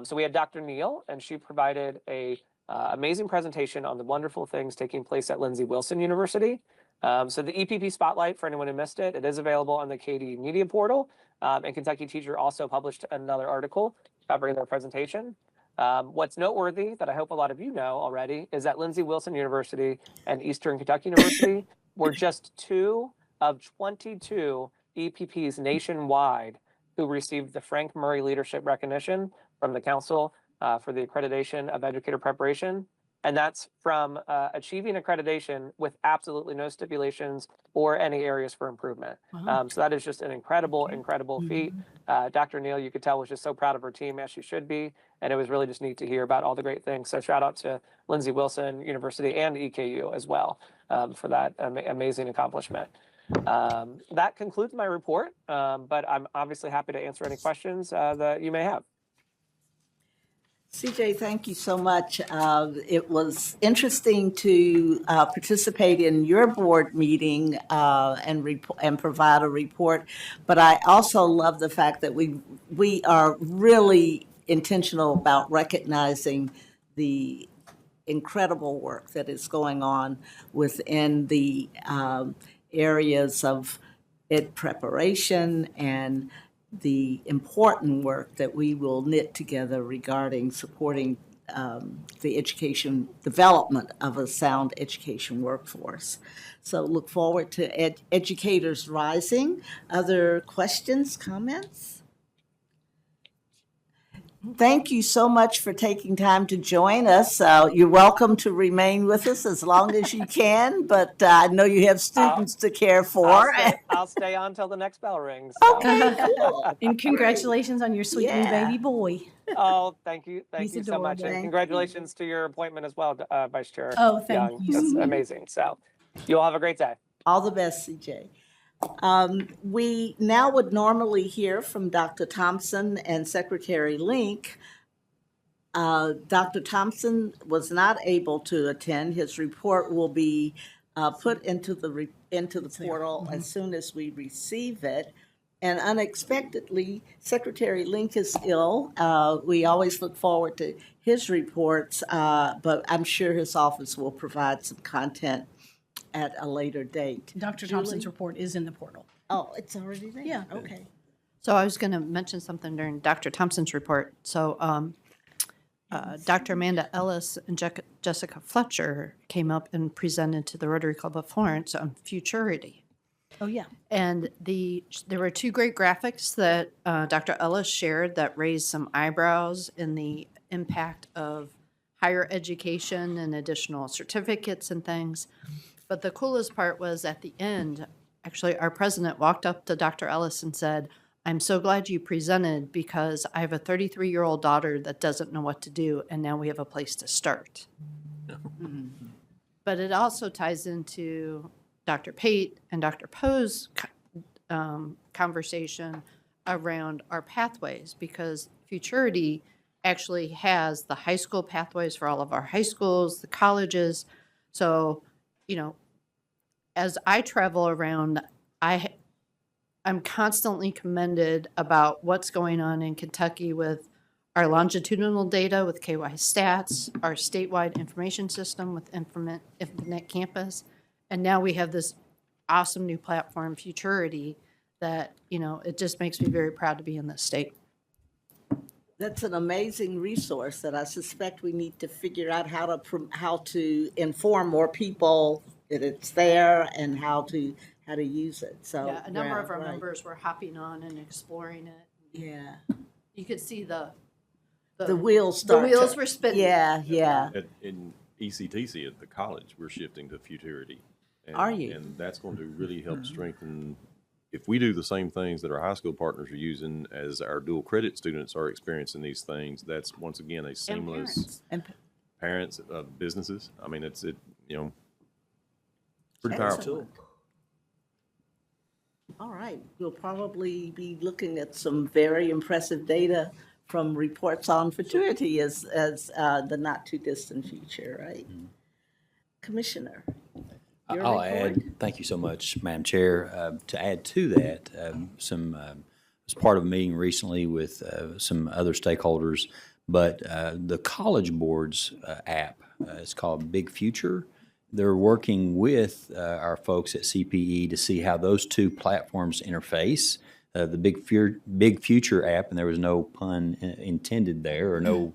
S11: So we had Dr. Neal, and she provided a amazing presentation on the wonderful things taking place at Lindsey Wilson University. So the EPP Spotlight, for anyone who missed it, it is available on the KDE Media Portal. And Kentucky Teacher also published another article covering their presentation. What's noteworthy that I hope a lot of you know already is that Lindsey Wilson University and Eastern Kentucky University were just two of 22 EPPs nationwide who received the Frank Murray Leadership Recognition from the Council for the Accreditation of Educator Preparation. And that's from achieving accreditation with absolutely no stipulations or any areas for improvement. So that is just an incredible, incredible feat. Dr. Neal, you could tell, was just so proud of her team, as she should be. And it was really just neat to hear about all the great things. So shout out to Lindsey Wilson University and EKU as well for that amazing accomplishment. That concludes my report, but I'm obviously happy to answer any questions that you may have.
S1: CJ, thank you so much. It was interesting to participate in your board meeting and provide a report. But I also love the fact that we are really intentional about recognizing the incredible work that is going on within the areas of ed preparation and the important work that we will knit together regarding supporting the education development of a sound education workforce. So look forward to Educators Rising. Other questions, comments? Thank you so much for taking time to join us. You're welcome to remain with us as long as you can, but I know you have students to care for.
S11: I'll stay on till the next bell rings. So.
S1: Okay, cool.
S2: And congratulations on your sweet new
S1: Yeah.
S2: baby boy.
S11: Oh, thank you. Thank
S2: He's
S11: you so much.
S2: adorable.
S11: And congratulations to your appointment as well, Vice Chair
S2: Oh, thank
S11: Young.
S2: you.
S11: That's amazing. So you all have a great day.
S1: All the best, CJ. We now would normally hear from Dr. Thompson and Secretary Link. Dr. Thompson was not able to attend. His report will be put into the portal as soon as we receive it. And unexpectedly, Secretary Link is ill. We always look forward to his reports, but I'm sure his office will provide some content at a later date.
S2: Dr. Thompson's report is in the portal.
S1: Oh, it's already there?
S2: Yeah.
S1: Okay.
S8: So I was going to mention something during Dr. Thompson's report. So Dr. Amanda Ellis and Jessica Fletcher came up and presented to the Rotary Club of Florence on futurity.
S2: Oh, yeah.
S8: And there were two great graphics that Dr. Ellis shared that raised some eyebrows in the impact of higher education and additional certificates and things. But the coolest part was at the end, actually, our president walked up to Dr. Ellis and said, "I'm so glad you presented because I have a 33-year-old daughter that doesn't know what to do, and now we have a place to start." But it also ties into Dr. Pate and Dr. Poe's conversation around our pathways, because Futurity actually has the high school pathways for all of our high schools, the colleges. So, you know, as I travel around, I'm constantly commended about what's going on in Kentucky with our longitudinal data with KY Stats, our statewide information system with Infinite Campus, and now we have this awesome new platform, Futurity, that, you know, it just makes me very proud to be in this state.
S1: That's an amazing resource that I suspect we need to figure out how to inform more people that it's there and how to use it. So
S8: Yeah, a number of our members were hopping on and exploring it.
S1: Yeah.
S8: You could see the
S1: wheels
S8: the
S1: start.
S8: wheels were spinning.
S1: Yeah.
S9: In ECTC at the college, we're shifting to Futurity. And,
S1: Are you?
S9: And that's going to really help strengthen, if we do the same things that our high school partners are using as our dual credit students are experiencing these things, that's once again a seamless, parents of businesses. I mean, it's pretty powerful.
S1: All right, we'll probably be looking at some very impressive data from reports on futurity as the not too distant future, right? Commissioner. your
S6: I'll
S1: report?
S6: add, thank you so much, Madam Chair. To add to that, as part of a meeting recently with some other stakeholders, but the College Board's app, it's called Big Future. They're working with our folks at CPE to see how those two platforms interface. The Big Future app, and there was no pun intended there, or no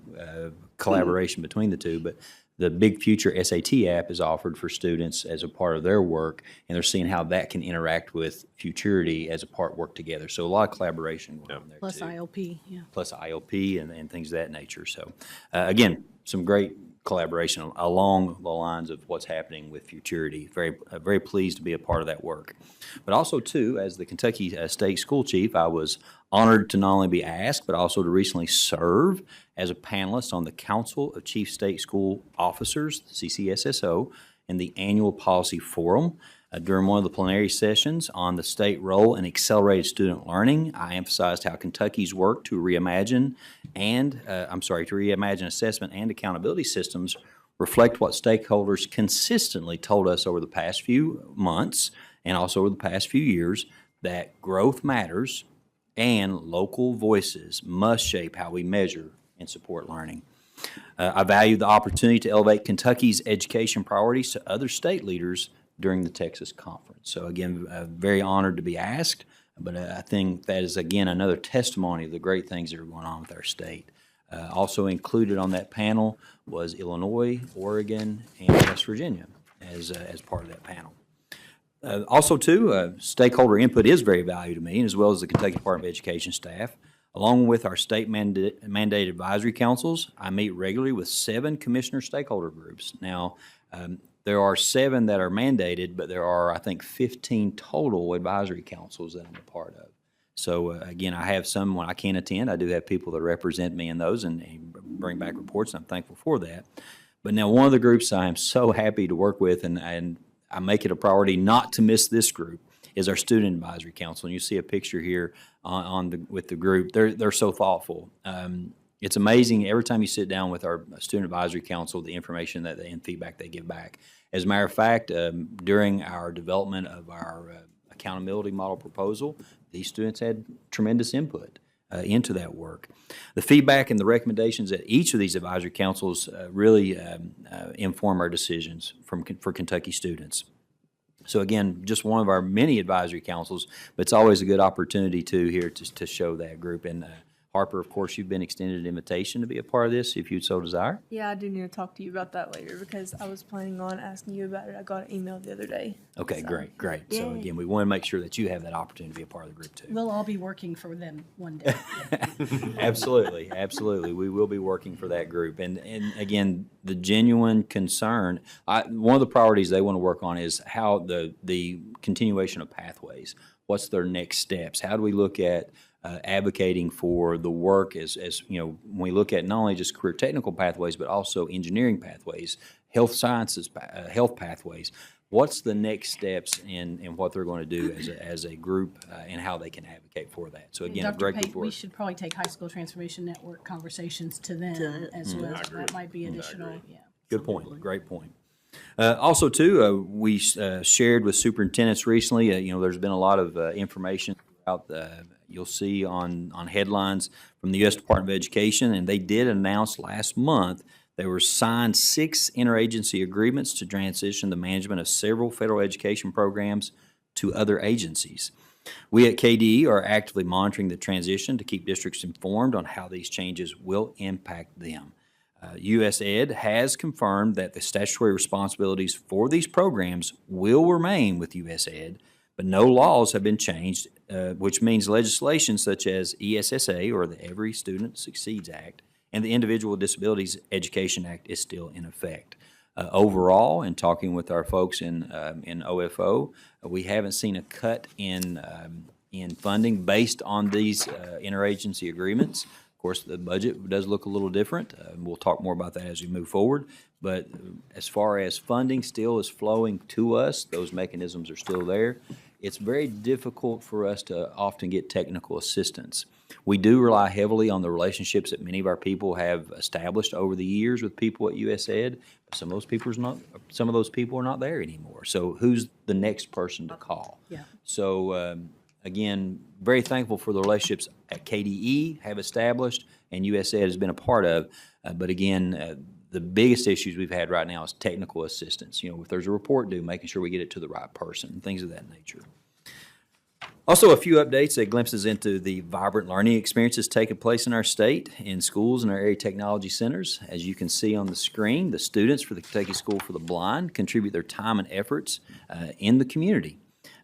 S6: collaboration between the two, but the Big Future SAT app is offered for students as a part of their work, and they're seeing how that can interact with Futurity as a part work together. So a lot of collaboration going on there
S2: Plus
S6: too.
S2: ILP, yeah.
S6: Plus IOP and things of that nature. So, again, some great collaboration along the lines of what's happening with Futurity. Very pleased to be a part of that work. But also, too, as the Kentucky State School Chief, I was honored to not only be asked, but also to recently serve as a panelist on the Council of Chief State School Officers, CCSSO, and the Annual Policy Forum. During one of the plenary sessions on the state role in accelerated student learning, I emphasized how Kentucky's work to reimagine assessment and accountability systems reflect what stakeholders consistently told us over the past few months and also over the past few years, that growth matters and local voices must shape how we measure and support learning. I value the opportunity to elevate Kentucky's education priorities to other state leaders during the Texas conference. So again, very honored to be asked, but I think that is, again, another testimony of the great things that are going on with our state. Also included on that panel was Illinois, Oregon, and West Virginia as part of that panel. Also, too, stakeholder input is very valuable to me, as well as the Kentucky Department of Education staff. Along with our state mandated advisory councils, I meet regularly with 7 commissioner stakeholder groups. Now, there are 7 that are mandated, but there are, I think, 15 total advisory councils that I'm a part of. So, again, I have some when I can't attend. I do have people that represent me in those and bring back reports, and I'm thankful for that. But now one of the groups I am so happy to work with, and I make it a priority not to miss this group, is our Student Advisory Council. And you see a picture here with the group. They're so thoughtful. It's amazing every time you sit down with our Student Advisory Council, the information and feedback they give back. As a matter of fact, during our development of our accountability model proposal, these students had tremendous input into that work. The feedback and the recommendations at each of these advisory councils really inform our decisions for Kentucky students. So again, just one of our many advisory councils, but it's always a good opportunity to show that group. And Harper, of course, you've been extended an invitation to be a part of this if you so desire.
S13: Yeah, I do need to talk to you about that later because I was planning on asking you about it. I got an email the other day.
S6: Okay,
S13: So,
S6: great.
S13: yay.
S6: So again, we want to make sure that you have that opportunity to be a part of the group too.
S2: We'll all be working for them one day.
S6: Absolutely. We will be working for that group. And again, the genuine concern, one of the priorities they want to work on is how the continuation of pathways. What's their next steps? How do we look at advocating for the work as you know, when we look at not only just career technical pathways, but also engineering pathways, health sciences, health pathways. What's the next steps in what they're going to do as a group and how they can advocate for that? So again, a
S2: Dr.
S6: great
S2: Pate,
S6: report.
S2: we should probably take High School Transformation Network conversations to them as well. So that might be additional, yeah.
S6: Good point. Great point. Also, too, we shared with superintendents recently. There's been a lot of information out. You'll see on headlines from the U.S. Department of Education, and they did announce last month they were signed 6 interagency agreements to transition the management of several federal education programs to other agencies. We at KDE are actively monitoring the transition to keep districts informed on how these changes will impact them. USAID has confirmed that the statutory responsibilities for these programs will remain with USAID, but no laws have been changed, which means legislation such as ESSA, or the Every Student Succeeds Act, and the Individual Disabilities Education Act is still in effect. Overall, in talking with our folks in OFO, we haven't seen a cut in funding based on these interagency agreements. Of course, the budget does look a little different. We'll talk more about that as we move forward. But as far as funding still is flowing to us, those mechanisms are still there. It's very difficult for us to often get technical assistance. We do rely heavily on the relationships that many of our people have established over the years with people at USAID. But some of those people are not there anymore. So who's the next person to call?
S2: Yeah.
S6: So again, very thankful for the relationships at KDE have established and USAID has been a part of. But again, the biggest issues we've had right now is technical assistance. If there's a report due, making sure we get it to the right person, things of that nature. Also, a few updates that glimpses into the vibrant learning experiences taking place in our state, in schools and our area technology centers. As you can see on the screen, the students for the Kentucky School for the Blind contribute their time and efforts in the community.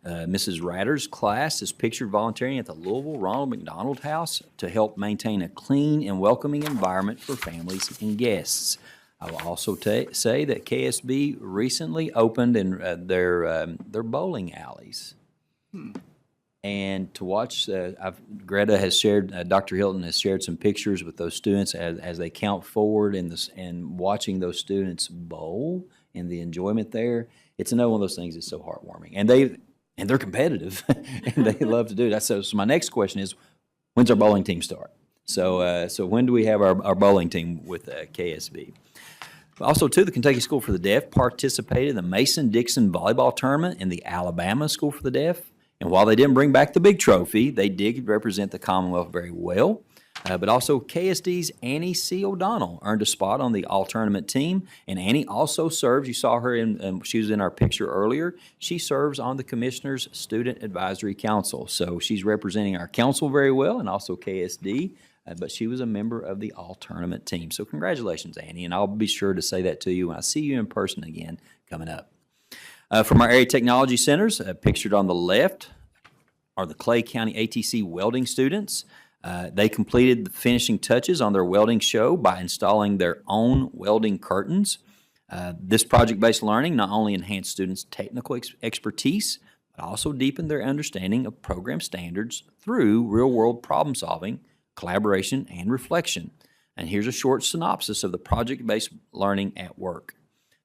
S6: Mrs. Ratter's class is pictured volunteering at the Louisville Ronald McDonald House to help maintain a clean and welcoming environment for families and guests. I will also say that KSB recently opened in their bowling alleys. And to watch, Greta has shared, Dr. Hilton has shared some pictures with those students as they count forward and watching those students bowl and the enjoyment there. It's another one of those things that's so heartwarming. And they're competitive and they love to do that. So my next question is, when's our bowling team start? So when do we have our bowling team with KSB? Also, too, the Kentucky School for the Deaf participated in the Mason-Dixon volleyball tournament in the Alabama School for the Deaf. And while they didn't bring back the big trophy, they did represent the Commonwealth very well. But also, KSD's Annie C. O'Donnell earned a spot on the all-tournament team. And Annie also serves, you saw her she was in our picture earlier, she serves on the Commissioner's Student Advisory Council. So she's representing our council very well and also KSD. But she was a member of the all-tournament team. So congratulations, Annie, and I'll be sure to say that to you when I see you in person again coming up. From our area technology centers, pictured on the left are the Clay County ATC welding students. They completed the finishing touches on their welding show by installing their own welding curtains. This project-based learning not only enhanced students' technical expertise, but also deepened their understanding of program standards through real-world problem-solving, collaboration, and reflection. And here's a short synopsis of the project-based learning at work.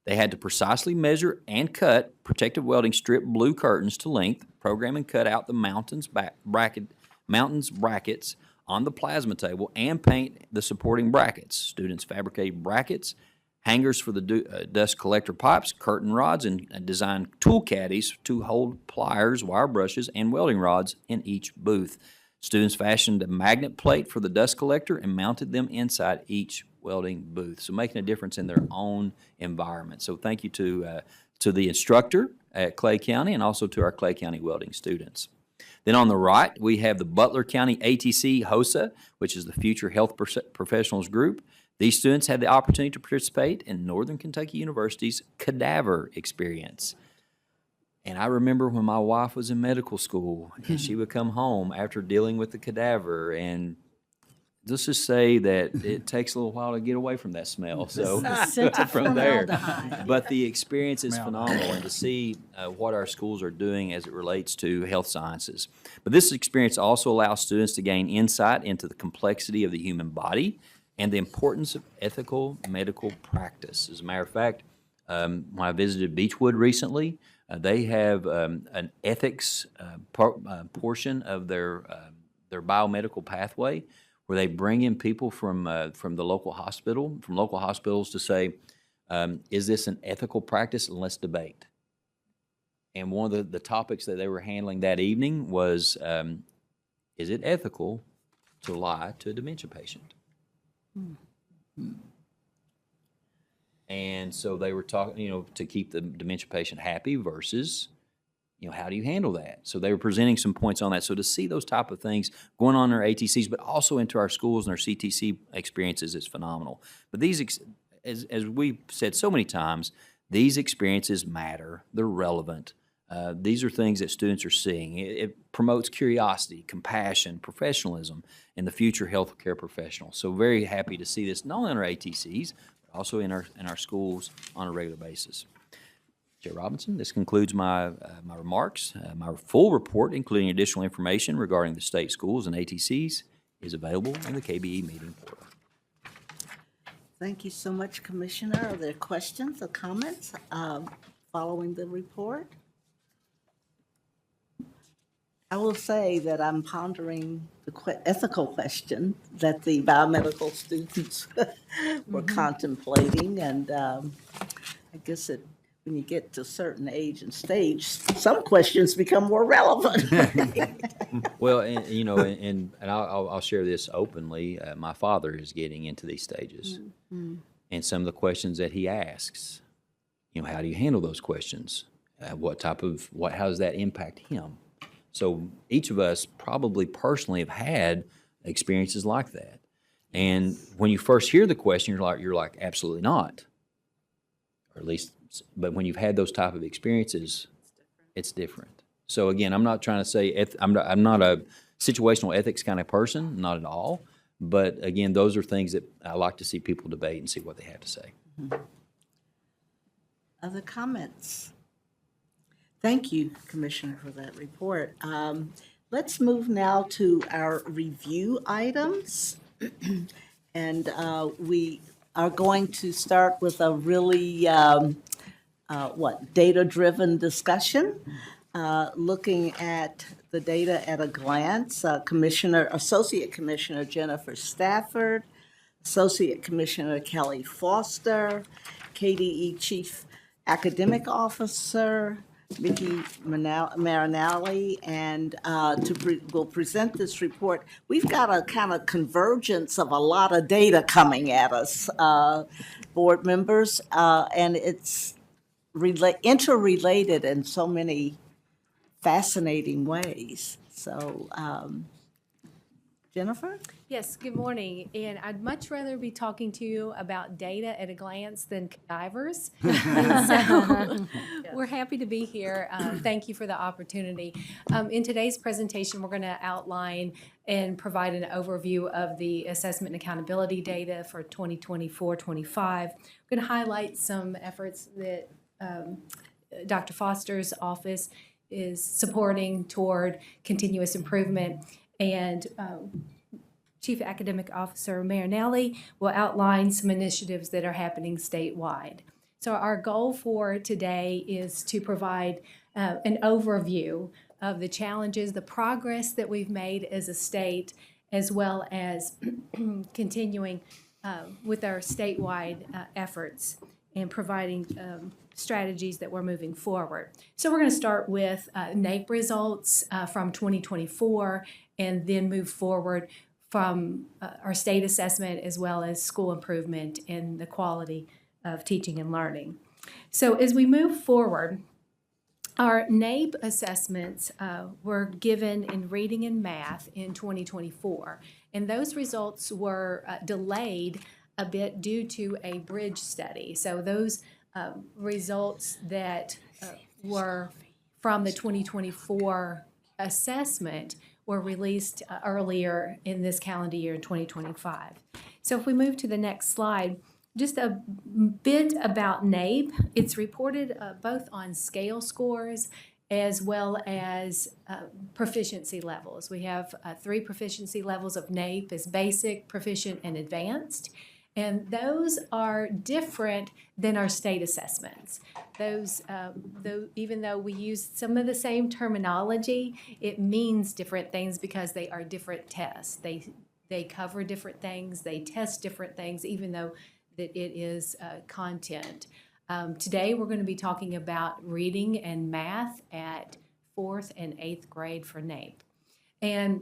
S6: They had to precisely measure and cut protective welding strip blue curtains to length, program and cut out the mountains brackets on the plasma table, and paint the supporting brackets. Students fabricated brackets, hangers for the dust collector pipes, curtain rods, and designed tool caddies to hold pliers, wire brushes, and welding rods in each booth. Students fashioned a magnet plate for the dust collector and mounted them inside each welding booth, so making a difference in their own environment. So thank you to the instructor at Clay County and also to our Clay County welding students. Then on the right, we have the Butler County ATC HOSA, which is the Future Health Professionals Group. These students had the opportunity to participate in Northern Kentucky University's cadaver experience. And I remember when my wife was in medical school and she would come home after dealing with the cadaver, and let's just say that it takes a little while to get away from that smell. So from there, but the experience is phenomenal, and to see what our schools are doing as it relates to health sciences. But this experience also allows students to gain insight into the complexity of the human body and the importance of ethical medical practice. As a matter of fact, when I visited Beechwood recently, they have an ethics portion of their biomedical pathway, where they bring in people from the local hospital, from local hospitals to say, is this an ethical practice, and let's debate. And one of the topics that they were handling that evening was, is it ethical to lie to a dementia patient? And so they were talking, to keep the dementia patient happy versus, how do you handle that? So they were presenting some points on that. So to see those type of things going on in our ATCs, but also into our schools and our CTC experiences is phenomenal. But these, as we've said so many times, these experiences matter. They're relevant. These are things that students are seeing. It promotes curiosity, compassion, professionalism, and the future healthcare professional. So very happy to see this, not only in our ATCs, but also in our schools on a regular basis. Jay Robinson, this concludes my remarks. My full report, including additional information regarding the state schools and ATCs, is available in the KBE Meeting portal.
S1: Thank you so much, Commissioner. Are there questions or comments following the report? I will say that I'm pondering the ethical question that the biomedical students were contemplating, and I guess when you get to a certain age and stage, some questions become more relevant.
S6: Well, and I'll share this openly. My father is getting into these stages, and some of the questions that he asks, how do you handle those questions? How does that impact him? So each of us probably personally have had experiences like that. And when you first hear the question, you're like, absolutely not. Or at least, but when you've had those type of experiences, it's different. So again, I'm not trying to say, I'm not a situational ethics kind of person, not at all. But again, those are things that I like to see people debate and see what they have to say.
S1: Other comments? Thank you, Commissioner, for that report. Let's move now to our review items. And we are going to start with a really, data-driven discussion, looking at the data at a glance. Associate Commissioner Jennifer Stafford, Associate Commissioner Kelly Foster, KDE Chief Academic Officer Vicki Marinelli, and will present this report. We've got a kind of convergence of a lot of data coming at us, board members, and it's interrelated in so many fascinating ways. So, Jennifer?
S14: Yes, good morning. And I'd much rather be talking to you about data at a glance than cadavers. And so we're happy to be here. Thank you for the opportunity. In today's presentation, we're going to outline and provide an overview of the assessment and accountability data for 2024-25. We're going to highlight some efforts that Dr. Foster's office is supporting toward continuous improvement, and Chief Academic Officer Marinelli will outline some initiatives that are happening statewide. So our goal for today is to provide an overview of the challenges, the progress that we've made as a state, as well as continuing with our statewide efforts and providing strategies that we're moving forward. So we're going to start with NAEP results from 2024 and then move forward from our state assessment as well as school improvement and the quality of teaching and learning. So as we move forward, our NAEP assessments were given in reading and math in 2024, and those results were delayed a bit due to a bridge study. So those results that were from the 2024 assessment were released earlier in this calendar year in 2025. So if we move to the next slide, just a bit about NAEP. It's reported both on scale scores as well as proficiency levels. We have 3 proficiency levels of NAEP as basic, proficient, and advanced. And those are different than our state assessments. Those, even though we use some of the same terminology, it means different things because they are different tests. They cover different things, they test different things, even though that it is content. Today we're going to be talking about reading and math at 4th and 8th grade for NAEP. And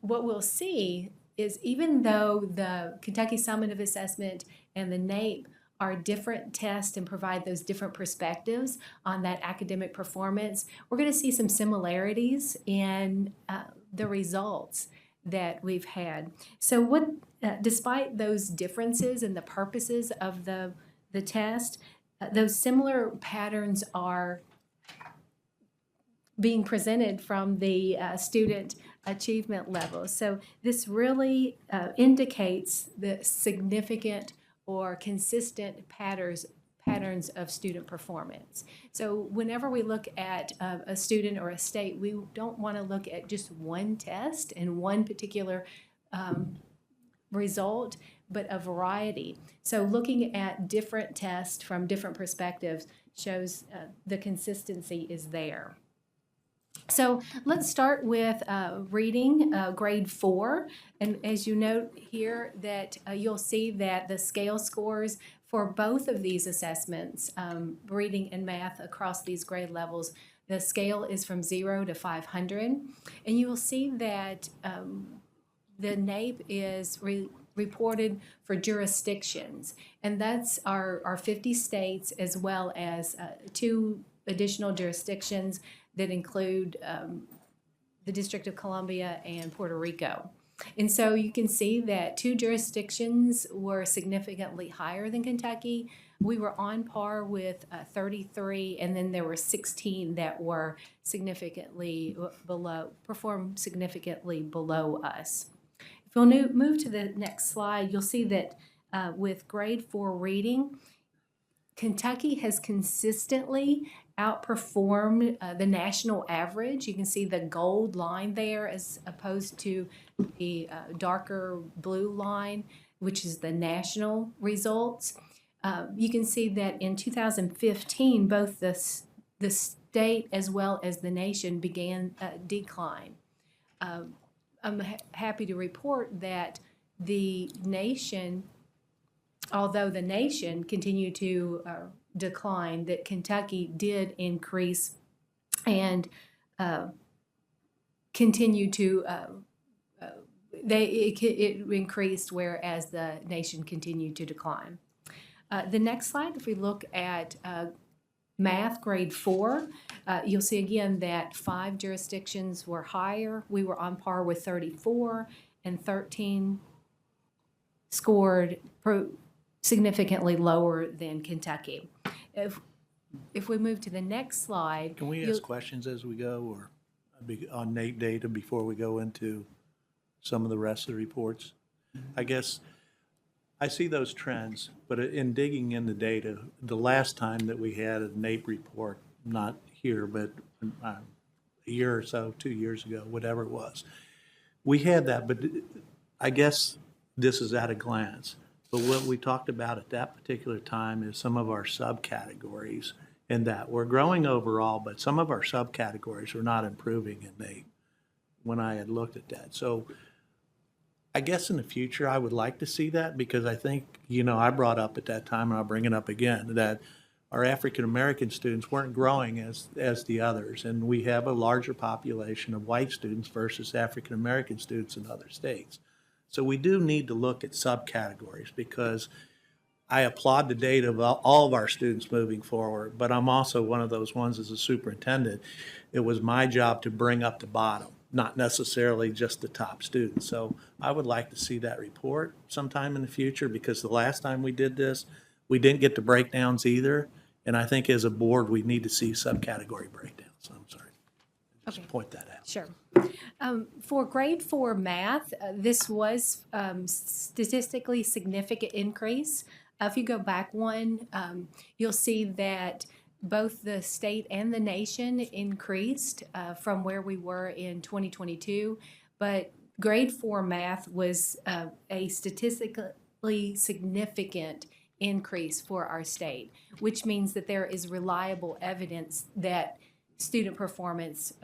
S14: what we'll see is even though the Kentucky Summative Assessment and the NAEP are different tests and provide those different perspectives on that academic performance, we're going to see some similarities in the results that we've had. So despite those differences in the purposes of the test, those similar patterns are being presented from the student achievement levels. So this really indicates the significant or consistent patterns of student performance. So whenever we look at a student or a state, we don't want to look at just one test and one particular result, but a variety. So looking at different tests from different perspectives shows the consistency is there. So let's start with reading, grade 4. And as you note here that you'll see that the scale scores for both of these assessments, reading and math across these grade levels, the scale is from 0 to 500. And you will see that the NAEP is reported for jurisdictions. And that's our 50 states as well as 2 additional jurisdictions that include the District of Columbia, and Puerto Rico. And so you can see that 2 jurisdictions were significantly higher than Kentucky. We were on par with 33, and then there were 16 that were significantly below, performed significantly below us. If you'll move to the next slide, you'll see that with grade 4 reading, Kentucky has consistently outperformed the national average. You can see the gold line there as opposed to the darker blue line, which is the national results. You can see that in 2015, both the state as well as the nation began decline. I'm happy to report that the nation, although the nation continued to decline, that Kentucky did increase and continue to, it increased, whereas the nation continued to decline. The next slide, if we look at math grade 4, you'll see again that 5 jurisdictions were higher. We were on par with 34, and 13 scored significantly lower than Kentucky. If we move to the next slide.
S10: Can we ask questions as we go, or on NAEP data before we go into some of the rest of the reports? I guess I see those trends, but in digging in the data, the last time that we had a NAEP report, not here, but a year or so, 2 years ago, whatever it was, we had that, but I guess this is at a glance. But what we talked about at that particular time is some of our subcategories, and that we're growing overall, but some of our subcategories are not improving in NAEP when I had looked at that. So I guess in the future, I would like to see that, because I think, I brought up at that time, and I'll bring it up again, that our African-American students weren't growing as the others. And we have a larger population of white students versus African-American students in other states. So we do need to look at subcategories, because I applaud the data of all of our students moving forward, but I'm also one of those ones as a superintendent. It was my job to bring up the bottom, not necessarily just the top students. So I would like to see that report sometime in the future, because the last time we did this, we didn't get the breakdowns either. And I think as a board, we need to see subcategory breakdowns. So I'm sorry. Just point that out.
S14: Sure. For grade 4 math, this was statistically significant increase. If you go back one, you'll see that both the state and the nation increased from where we were in 2022, but grade 4 math was a statistically significant increase for our state, which means that there is reliable evidence that student performance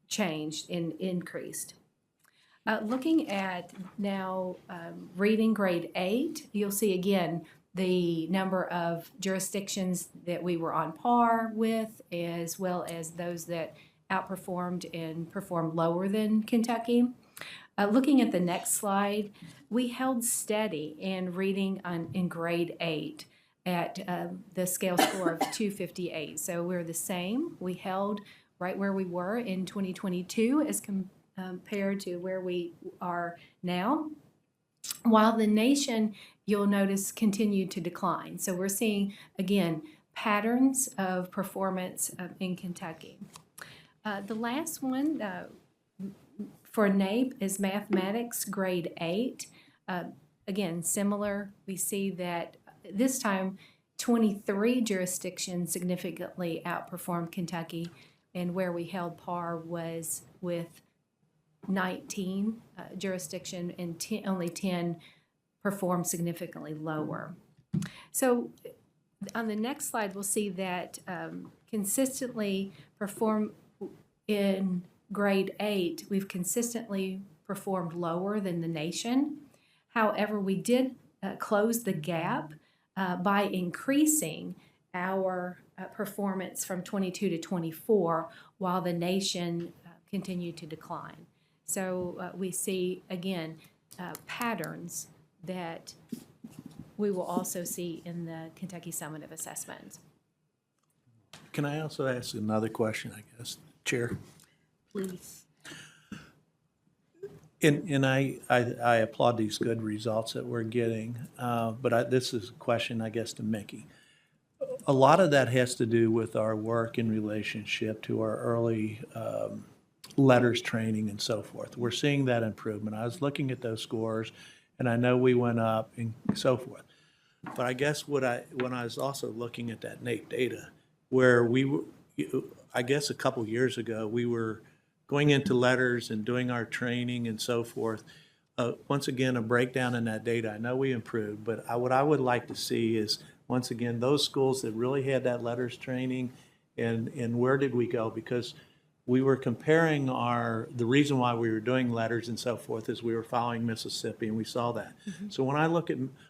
S14: changed and increased. Looking at now reading grade 8, you'll see again the number of jurisdictions that we were on par with, as well as those that outperformed and performed lower than Kentucky. Looking at the next slide, we held steady in reading in grade 8 at the scale score of 258. So we're the same. We held right where we were in 2022 as compared to where we are now, while the nation, you'll notice, continued to decline. So we're seeing, again, patterns of performance in Kentucky. The last one for NAEP is mathematics, grade 8. Again, similar. We see that this time 23 jurisdictions significantly outperformed Kentucky, and where we held par was with 19 jurisdiction, and only 10 performed significantly lower. So on the next slide, we'll see that consistently perform in grade 8, we've consistently performed lower than the nation. However, we did close the gap by increasing our performance from 22 to 24, while the nation continued to decline. So we see, again, patterns that we will also see in the Kentucky Summative Assessment.
S10: Can I also ask another question, I guess, Chair?
S1: Please.
S10: And I applaud these good results that we're getting, but this is a question, I guess, to Mickey. A lot of that has to do with our work in relationship to our early letters training and so forth. We're seeing that improvement. I was looking at those scores, and I know we went up and so forth. But I guess when I was also looking at that NAEP data, where we were, I guess a couple years ago, we were going into letters and doing our training and so forth. Once again, a breakdown in that data. I know we improved, but what I would like to see is, once again, those schools that really had that letters training, and where did we go? Because we were comparing the reason why we were doing letters and so forth is we were following Mississippi, and we saw that. So when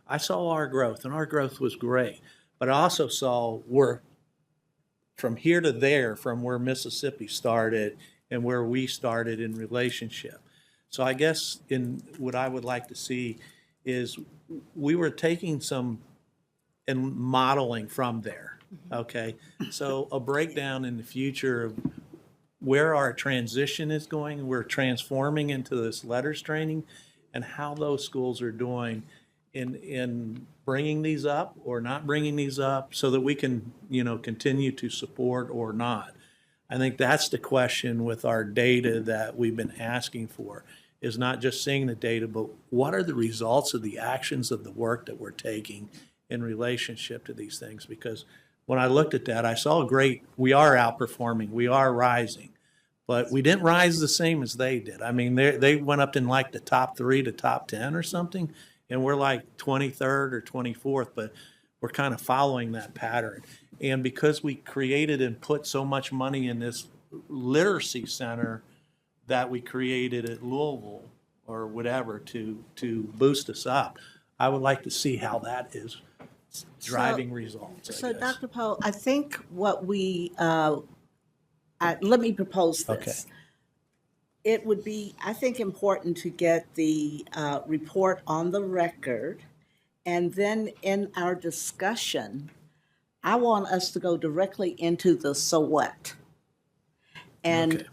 S10: I saw our growth, and our growth was great, but I also saw from here to there, from where Mississippi started and where we started in relationship. So I guess what I would like to see is we were taking some and modeling from there, okay? So a breakdown in the future of where our transition is going, we're transforming into this letters training, and how those schools are doing in bringing these up or not bringing these up, so that we can, continue to support or not. I think that's the question with our data that we've been asking for, is not just seeing the data, but what are the results of the actions of the work that we're taking in relationship to these things? Because when I looked at that, I saw we are outperforming, we are rising, but we didn't rise the same as they did. I mean, they went up in like the top 3 to top 10 or something, and we're like 23rd or 24th, but we're kind of following that pattern. And because we created and put so much money in this literacy center that we created at Louisville or whatever to boost us up, I would like to see how that is driving results.
S1: So, Dr. Poe, I think what let me propose this.
S10: Okay.
S1: It would be, I think, important to get the report on the record, and then in our discussion, I want us to go directly into the so what, and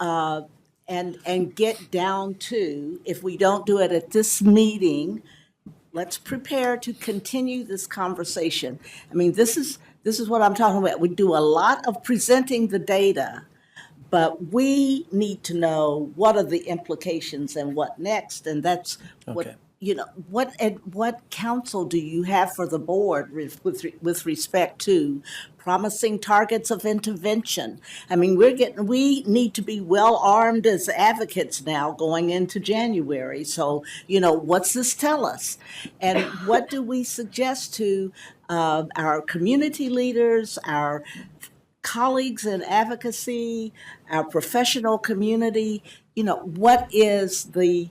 S1: and get down to, if we don't do it at this meeting, let's prepare to continue this conversation. I mean, this is what I'm talking about. We do a lot of presenting the data, but we need to know what are the implications and what next, and that's what, what counsel do you have for the board with respect to promising targets of intervention? I mean, we need to be well armed as advocates now going into January. So, what's this tell us? And what do we suggest to our community leaders, our colleagues in advocacy, our professional community? What is the,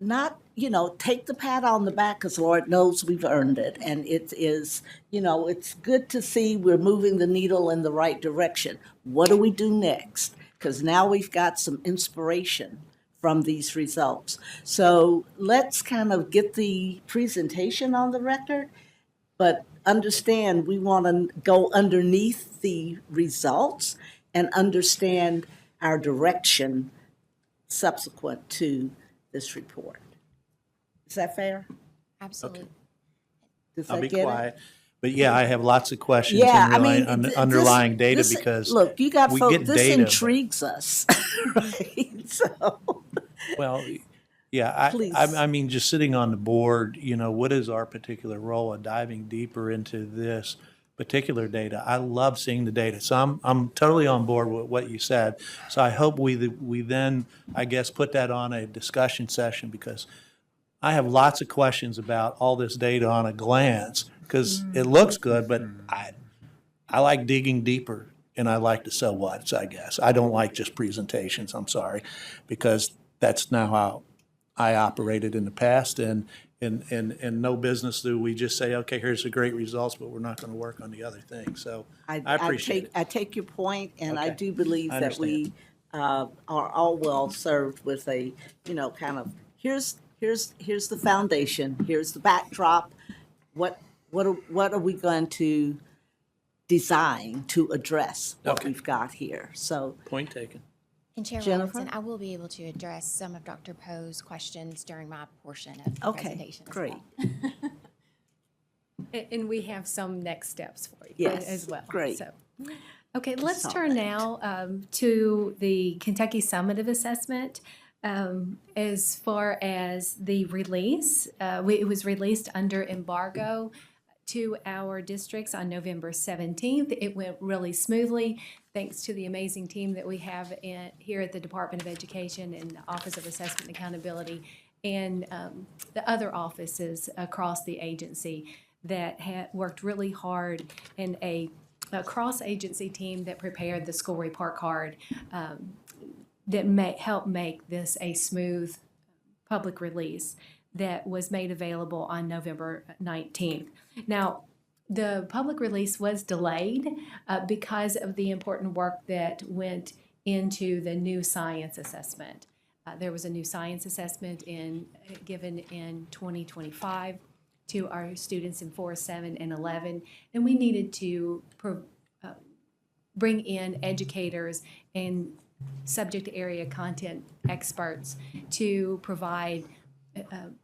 S1: not, take the pat on the back, because Lord knows we've earned it. And it is, it's good to see we're moving the needle in the right direction. What do we do next? Because now we've got some inspiration from these results. So let's kind of get the presentation on the record, but understand we want to go underneath the results and understand our direction subsequent to this report. Is that fair?
S14: Absolutely.
S1: Does
S10: I'll
S1: that
S10: be
S1: get it?
S10: quiet. But yeah, I have lots of questions
S1: Yeah, I
S10: in
S1: mean,
S10: underlying data,
S1: this,
S10: because
S1: look, you got
S10: we
S1: folks,
S10: get
S1: this
S10: data, but-
S1: intrigues us, right? So,
S10: Well, yeah,
S1: Please.
S10: I mean, just sitting on the board, what is our particular role in diving deeper into this particular data? I love seeing the data. So I'm totally on board with what you said. So I hope we then, I guess, put that on a discussion session, because I have lots of questions about all this data on a glance, because it looks good, but I like digging deeper, and I like the so whats, I guess. I don't like just presentations, I'm sorry, because that's not how I operated in the past, and no business do we just say, okay, here's the great results, but we're not going to work on the other things. So I appreciate it.
S1: I take your point, and I
S10: Okay.
S1: do believe
S10: I
S1: that we are all well served with a, kind of, here's the foundation, here's the backdrop. What are we going to design to address what
S10: Okay.
S1: we've got here? So,
S10: Point taken.
S15: And Chair
S1: Jennifer?
S15: Robinson, I will be able to address some of Dr. Poe's questions during my portion of the
S1: Okay,
S15: presentation as
S1: great.
S15: well.
S14: And we have some next steps for you
S1: Yes,
S14: as well.
S1: great.
S14: So, okay, let's
S1: saw
S14: turn
S1: that.
S14: now to the Kentucky Summative Assessment. As far as the release, it was released under embargo to our districts on November 17th. It went really smoothly, thanks to the amazing team that we have here at the Department of Education and the Office of Assessment and Accountability, and the other offices across the agency that worked really hard in a cross-agency team that prepared the school report card that helped make this a smooth public release that was made available on November 19th. Now, the public release was delayed because of the important work that went into the new science assessment. There was a new science assessment given in 2025 to our students in 4, 7, and 11, and we needed to bring in educators and subject area content experts to provide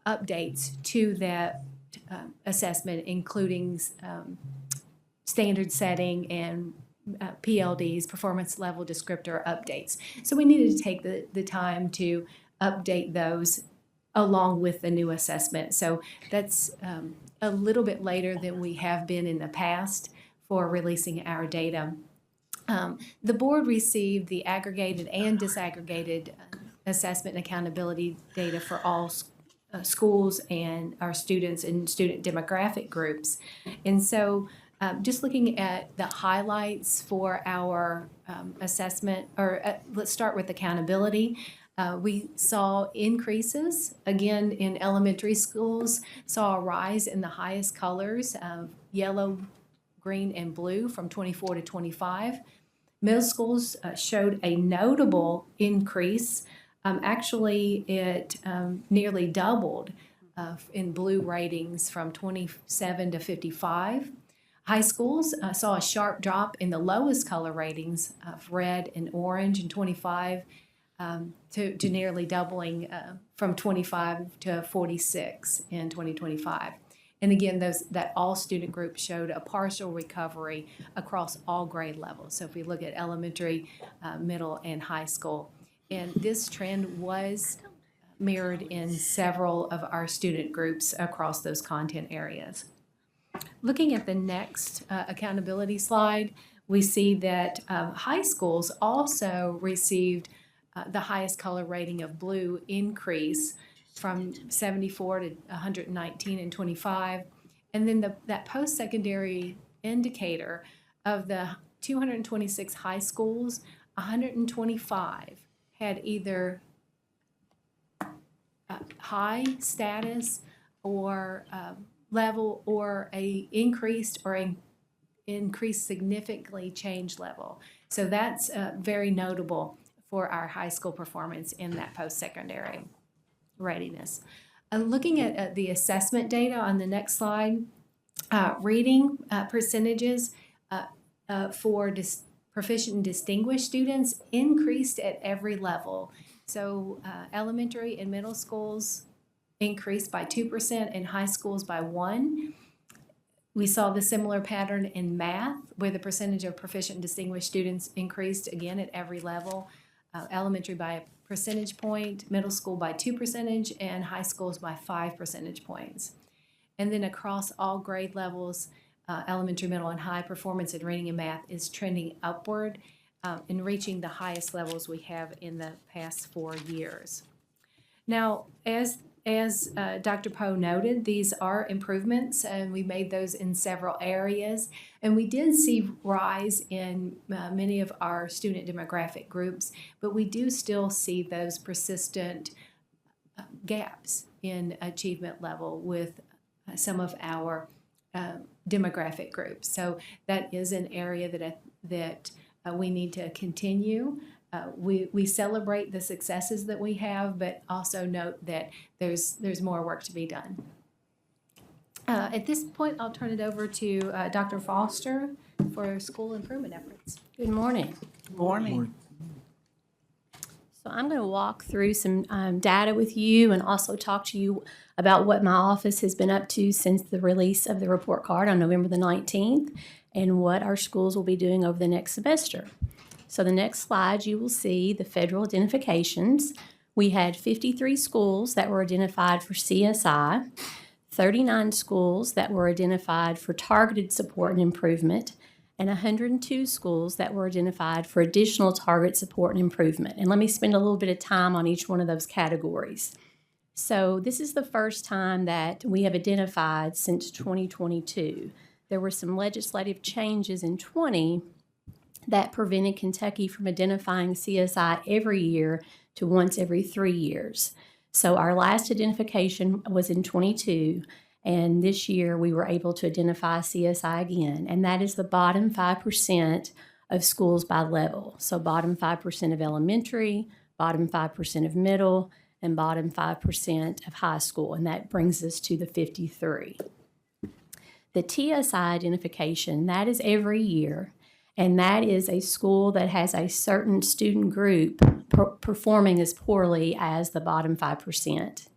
S14: updates to that assessment, including standard setting and PLDs, performance level descriptor updates. So we needed to take the time to update those along with the new assessment. So that's a little bit later than we have been in the past for releasing our data. The board received the aggregated and disaggregated assessment and accountability data for all schools and our students and student demographic groups. And so just looking at the highlights for our assessment, or let's start with accountability. We saw increases, again, in elementary schools, saw a rise in the highest colors of yellow, green, and blue from 24 to 25. Middle schools showed a notable increase. Actually, it nearly doubled in blue ratings from 27 to 55. High schools saw a sharp drop in the lowest color ratings of red and orange in 25 to nearly doubling from 25 to 46 in 2025. And again, that all student group showed a partial recovery across all grade levels. So if we look at elementary, middle, and high school, and this trend was mirrored in several of our student groups across those content areas. Looking at the next accountability slide, we see that high schools also received the highest color rating of blue increase from 74 to 119 and 25. And then that post-secondary indicator of the 226 high schools, 125 had either high status or level, or a increased or increased significantly change level. So that's very notable for our high school performance in that post-secondary readiness. Looking at the assessment data on the next slide, reading percentages for proficient and distinguished students increased at every level. So elementary and middle schools increased by 2% and high schools by 1%. We saw the similar pattern in math, where the percentage of proficient and distinguished students increased again at every level. Elementary by a percentage point, middle school by 2%, and high schools by 5 percentage points. And then across all grade levels, elementary, middle, and high, performance in reading and math is trending upward and reaching the highest levels we have in the past 4 years. Now, as Dr. Poe noted, these are improvements, and we made those in several areas. And we did see rise in many of our student demographic groups, but we do still see those persistent gaps in achievement level with some of our demographic groups. So that is an area that we need to continue. We celebrate the successes that we have, but also note that there's more work to be done. At this point, I'll turn it over to Dr. Foster for school improvement efforts.
S1: Good morning. Morning.
S14: So I'm going to walk through some data with you and also talk to you about what my office has been up to since the release of the report card on November the 19th and what our schools will be doing over the next semester. So the next slide, you will see the federal identifications. We had 53 schools that were identified for CSI, 39 schools that were identified for targeted support and improvement, and 102 schools that were identified for additional target support and improvement. And let me spend a little bit of time on each one of those categories. So this is the first time that we have identified since 2022. There were some legislative changes in 20 that prevented Kentucky from identifying CSI every year to once every 3 years. So our last identification was in 22, and this year we were able to identify CSI again, and that is the bottom 5% of schools by level. So bottom 5% of elementary, bottom 5% of middle, and bottom 5% of high school, and that brings us to the 53. The TSI identification, that is every year, and that is a school that has a certain student group performing as poorly as the bottom 5%.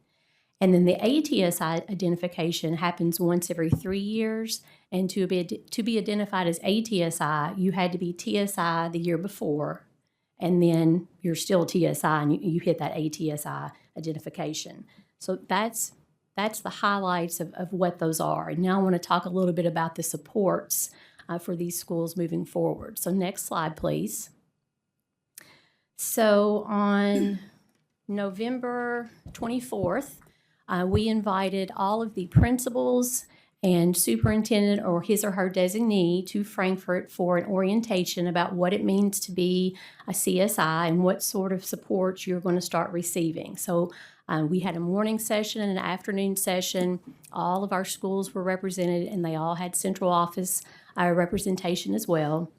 S14: And then the ATSI identification happens once every 3 years, and to be identified as ATSI, you had to be TSI the year before, and then you're still TSI and you hit that ATSI identification. So that's the highlights of what those are. And now I want to talk a little bit about the supports for these schools moving forward. So next slide, please. So on November 24th, we invited all of the principals and superintendent or his or her designee to Frankfurt for an orientation about what it means to be a CSI and what sort of support you're going to start receiving. So we had a morning session and an afternoon session. All of our schools were represented, and they all had central office representation as well.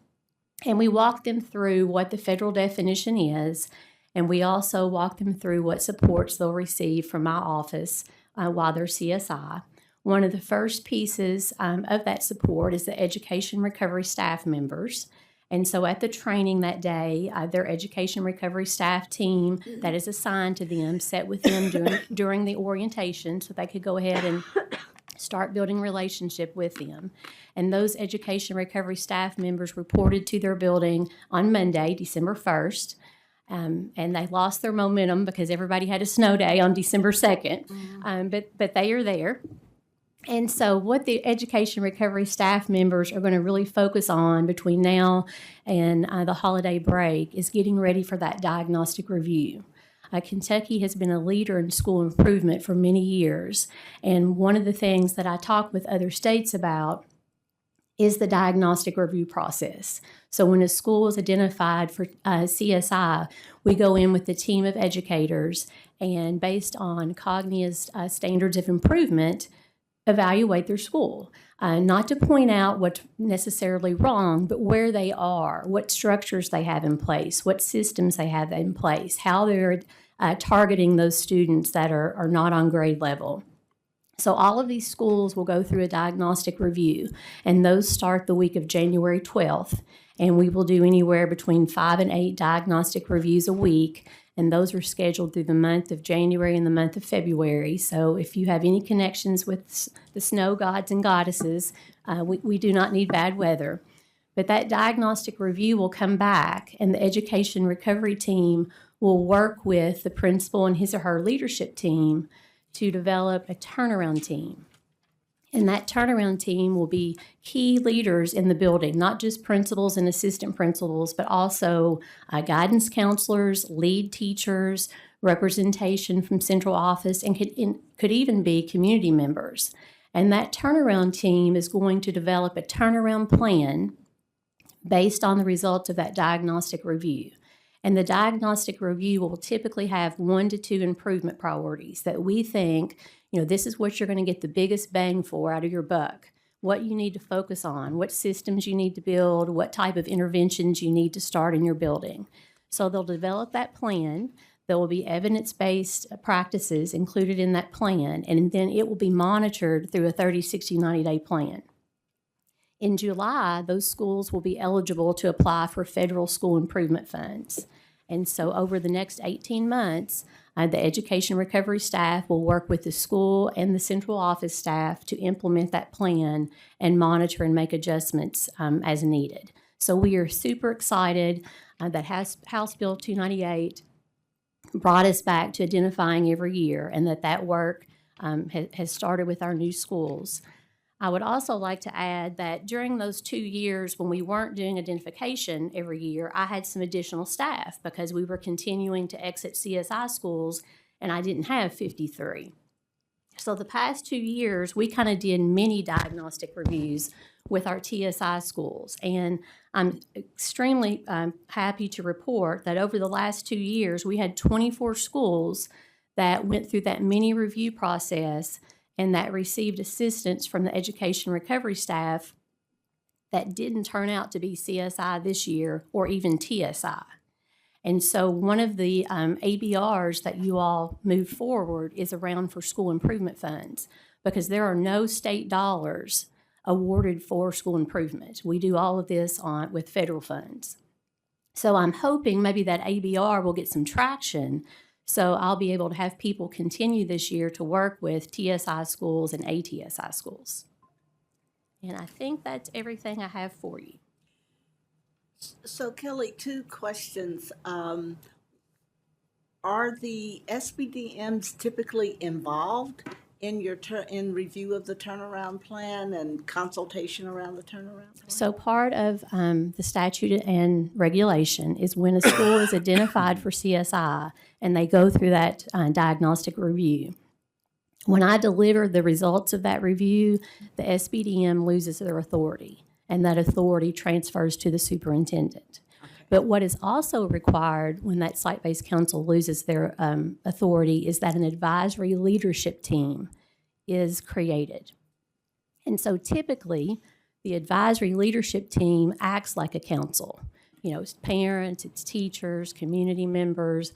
S14: And we walked them through what the federal definition is, and we also walked them through what supports they'll receive from my office while they're CSI. One of the first pieces of that support is the education recovery staff members. And so at the training that day, their education recovery staff team that is assigned to them sat with them during the orientation so they could go ahead and start building relationship with them. And those education recovery staff members reported to their building on Monday, December 1st. And they lost their momentum because everybody had a snow day on December 2nd. But they are there. And so what the education recovery staff members are going to really focus on between now and the holiday break is getting ready for that diagnostic review. Kentucky has been a leader in school improvement for many years. And one of the things that I talk with other states about is the diagnostic review process. So when a school is identified for CSI, we go in with the team of educators and based on Cognia's standards of improvement, evaluate their school. Not to point out what's necessarily wrong, but where they are, what structures they have in place, what systems they have in place, how they're targeting those students that are not on grade level. So all of these schools will go through a diagnostic review, and those start the week of January 12th. And we will do anywhere between 5 and 8 diagnostic reviews a week, and those are scheduled through the month of January and the month of February. So if you have any connections with the snow gods and goddesses, we do not need bad weather. But that diagnostic review will come back, and the education recovery team will work with the principal and his or her leadership team to develop a turnaround team. And that turnaround team will be key leaders in the building, not just principals and assistant principals, but also guidance counselors, lead teachers, representation from central office, and could even be community members. And that turnaround team is going to develop a turnaround plan based on the results of that diagnostic review. And the diagnostic review will typically have 1 to 2 improvement priorities that we think, this is what you're going to get the biggest bang for out of your buck, what you need to focus on, what systems you need to build, what type of interventions you need to start in your building. So they'll develop that plan. There will be evidence-based practices included in that plan, and then it will be monitored through a 30, 60, 90-day plan. In July, those schools will be eligible to apply for federal school improvement funds.
S16: And so over the next 18 months, the education recovery staff will work with the school and the central office staff to implement that plan and monitor and make adjustments as needed. So we are super excited that House Bill 298 brought us back to identifying every year, and that work has started with our new schools. I would also like to add that during those 2 years when we weren't doing identification every year, I had some additional staff because we were continuing to exit CSI schools and I didn't have 53. So the past 2 years, we kind of did mini diagnostic reviews with our TSI schools. And I'm extremely happy to report that over the last 2 years, we had 24 schools that went through that mini review process and that received assistance from the education recovery staff that didn't turn out to be CSI this year or even TSI. And so one of the ABRs that you all move forward is around for school improvement funds, because there are no state dollars awarded for school improvement. We do all of this with federal funds. So I'm hoping maybe that ABR will get some traction, so I'll be able to have people continue this year to work with TSI schools and ATSI schools. And I think that's everything I have for you.
S1: So Kelly, 2 questions. Are the SBDMs typically involved in your in review of the turnaround plan and consultation around the turnaround plan?
S16: So part of the statute and regulation is when a school is identified for CSI and they go through that diagnostic review. When I deliver the results of that review, the SBDM loses their authority, and that authority transfers to the superintendent. Okay. But what is also required when that site-based council loses their authority is that an advisory leadership team is created. And so typically, the advisory leadership team acts like a council. You know, it's parents, it's teachers, community members,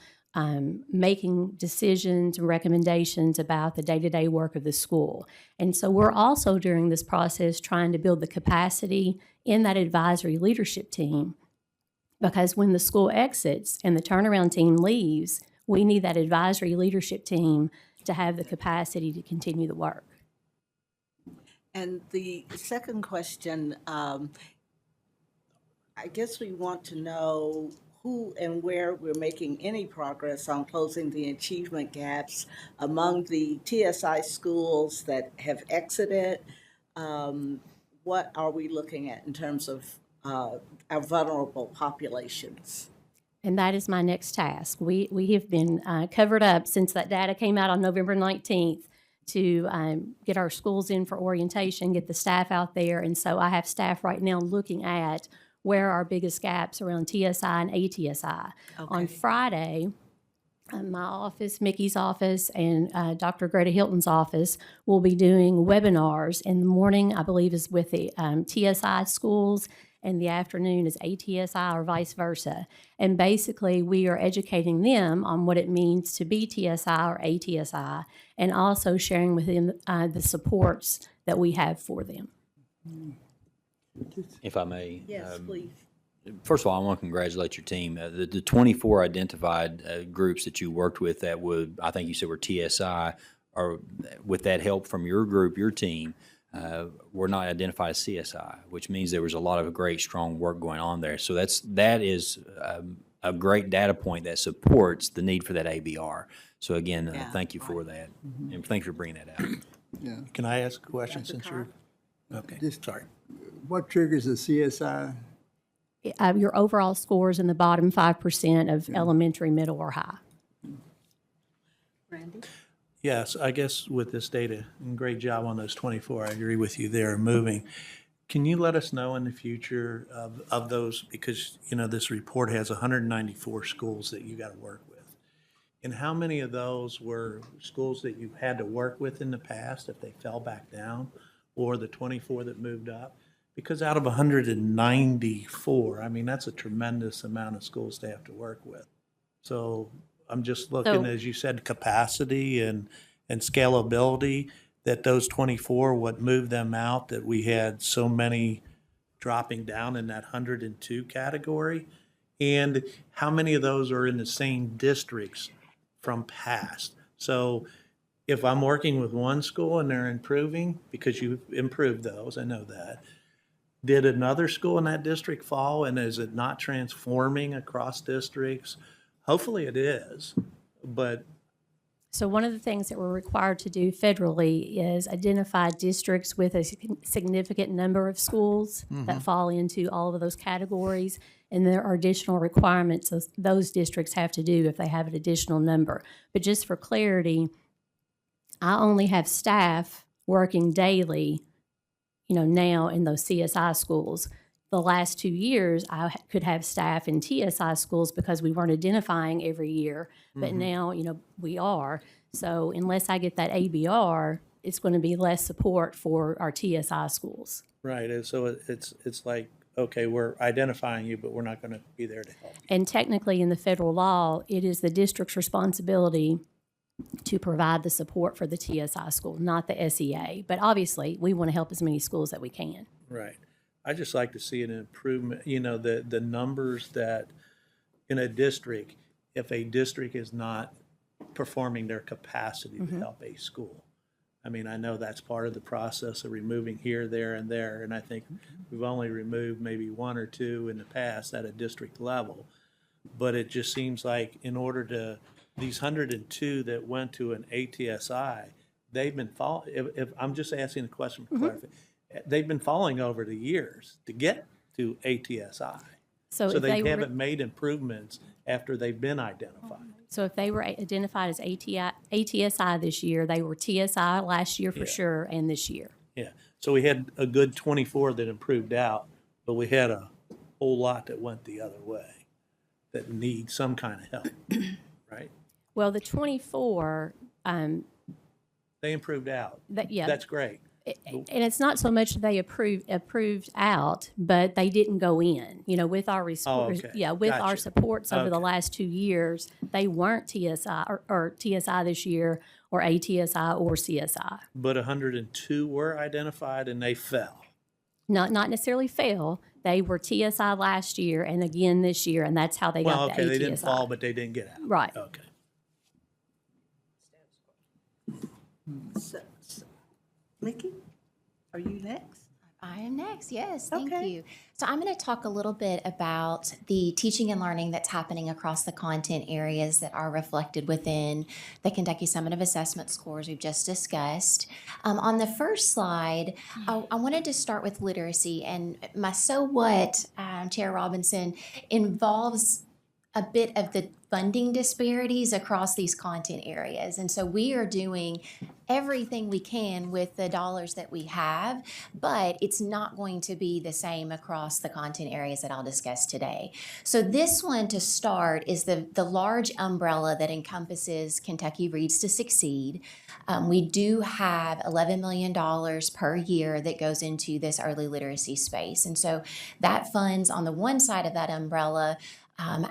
S16: making decisions and recommendations about the day-to-day work of the school. And so we're also, during this process, trying to build the capacity in that advisory leadership team, because when the school exits and the turnaround team leaves, we need that advisory leadership team to have the capacity to continue the work.
S1: And the second question, I guess we want to know who and where we're making any progress on closing the achievement gaps among the TSI schools that have exited. What are we looking at in terms of our vulnerable populations?
S16: And that is my next task. We have been covered up since that data came out on November 19th to get our schools in for orientation, get the staff out there. And so I have staff right now looking at where are our biggest gaps around TSI and ATSI. Okay. On Friday, my office, Mickey's office, and Dr. Greta Hilton's office will be doing webinars. In the morning, I believe, is with the TSI schools, and the afternoon is ATSI or vice versa. And basically, we are educating them on what it means to be TSI or ATSI, and also sharing with them the supports that we have for them.
S6: If I may.
S1: Yes, please.
S6: First of all, I want to congratulate your team. The 24 identified groups that you worked with that would, I think you said, were TSI, or with that help from your group, your team, were not identified as CSI, which means there was a lot of great, strong work going on there. So that is a great data point that supports the need for that ABR. So again, thank you for that, and thank you for bringing that out.
S4: Yeah.
S10: Can I ask a question since you're, okay, sorry.
S4: What triggers a CSI?
S16: Your overall scores in the bottom 5% of elementary, middle, or high.
S1: Randy?
S10: Yes, I guess with this data, and great job on those 24, I agree with you, they're moving. Can you let us know in the future of those, because, you know, this report has 194 schools that you got to work with. And how many of those were schools that you've had to work with in the past if they fell back down, or the 24 that moved up? Because out of 194, I mean, that's a tremendous amount of schools to have to work with. So I'm just looking, as you said, capacity and scalability, that those 24, what moved them out, that we had so many dropping down in that 102 category. And how many of those are in the same districts from past? So if I'm working with one school and they're improving, because you've improved those, I know that, did another school in that district fall, and is it not transforming across districts? Hopefully it is, but
S16: So one of the things that we're required to do federally is identify districts with a significant number of schools that fall into all of those categories. And there are additional requirements those districts have to do if they have an additional number. But just for clarity, I only have staff working daily, now in those CSI schools. The last 2 years, I could have staff in TSI schools because we weren't identifying every year. But now, we are. So unless I get that ABR, it's going to be less support for our TSI schools.
S10: right, and so it's like, okay, we're identifying you, but we're not going to be there to help.
S16: And technically, in the federal law, it is the district's responsibility to provide the support for the TSI school, not the SEA. But obviously, we want to help as many schools that we can.
S10: Right. I just like to see an improvement, the numbers that in a district, if a district is not performing their capacity to help a school. I mean, I know that's part of the process of removing here, there, and there, and I think we've only removed maybe 1 or 2 in the past at a district level. But it just seems like in order to, these 102 that went to an ATSI, they've been if I'm just asking a question for clarification, they've been falling over the years to get to ATSI.
S16: So if
S10: they
S16: they
S10: haven't made improvements after they've been identified.
S16: So if they were identified as ATSI this year, they were TSI last year for sure, and this year.
S10: Yeah, so we had a good 24 that improved out, but we had a whole lot that went the other way that need some kind of help, right?
S16: Well, the 24,
S10: They improved out.
S16: yeah.
S10: That's great.
S16: And it's not so much they approved out, but they didn't go in. With our
S10: okay.
S16: with our
S10: Gotcha.
S16: supports over the
S10: Okay.
S16: last 2 years, they weren't TSI or TSI this year, or ATSI or CSI.
S10: But 102 were identified and they fell.
S16: Not necessarily fail. They were TSI last year and again this year, and that's how they
S10: Well,
S16: got
S10: okay,
S16: the
S10: they
S16: ATSI.
S10: didn't fall, but they didn't get out.
S16: Right.
S10: Okay.
S1: Nikki, are you next?
S15: I am next, yes, thank
S1: Okay.
S15: you. So I'm going to talk a little bit about the teaching and learning that's happening across the content areas that are reflected within the Kentucky Summit of Assessment scores we've just discussed. On the first slide, I wanted to start with literacy, and my so what, Chair Robinson, involves a bit of the funding disparities across these content areas. And so we are doing everything we can with the dollars that we have, but it's not going to be the same across the content areas that I'll discuss today. So this one to start is the large umbrella that encompasses Kentucky Reads to Succeed. We do have $11 million per year that goes into this early literacy space. And so that funds on the one side of that umbrella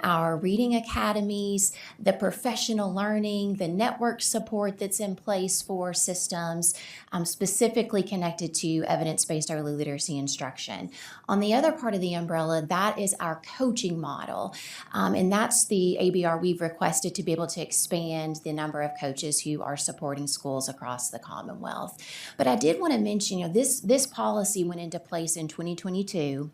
S15: our reading academies, the professional learning, the network support that's in place for systems specifically connected to evidence-based early literacy instruction. On the other part of the umbrella, that is our coaching model, and that's the ABR we've requested to be able to expand the number of coaches who are supporting schools across the Commonwealth. But I did want to mention, this policy went into place in 2022,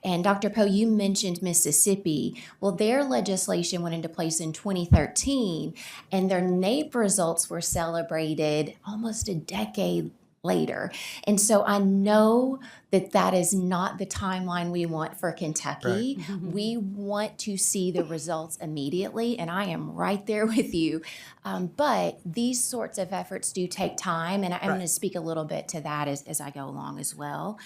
S15: and Dr. Poe, you mentioned Mississippi. Well, their legislation went into place in 2013, and their NAEP results were celebrated almost a decade later. And so I know that that is not the timeline we want for Kentucky.
S10: Right.
S15: We want to see the results immediately, and I am right there with you. But these sorts of efforts do take time, and I'm going to speak a little bit to that as I go along as well.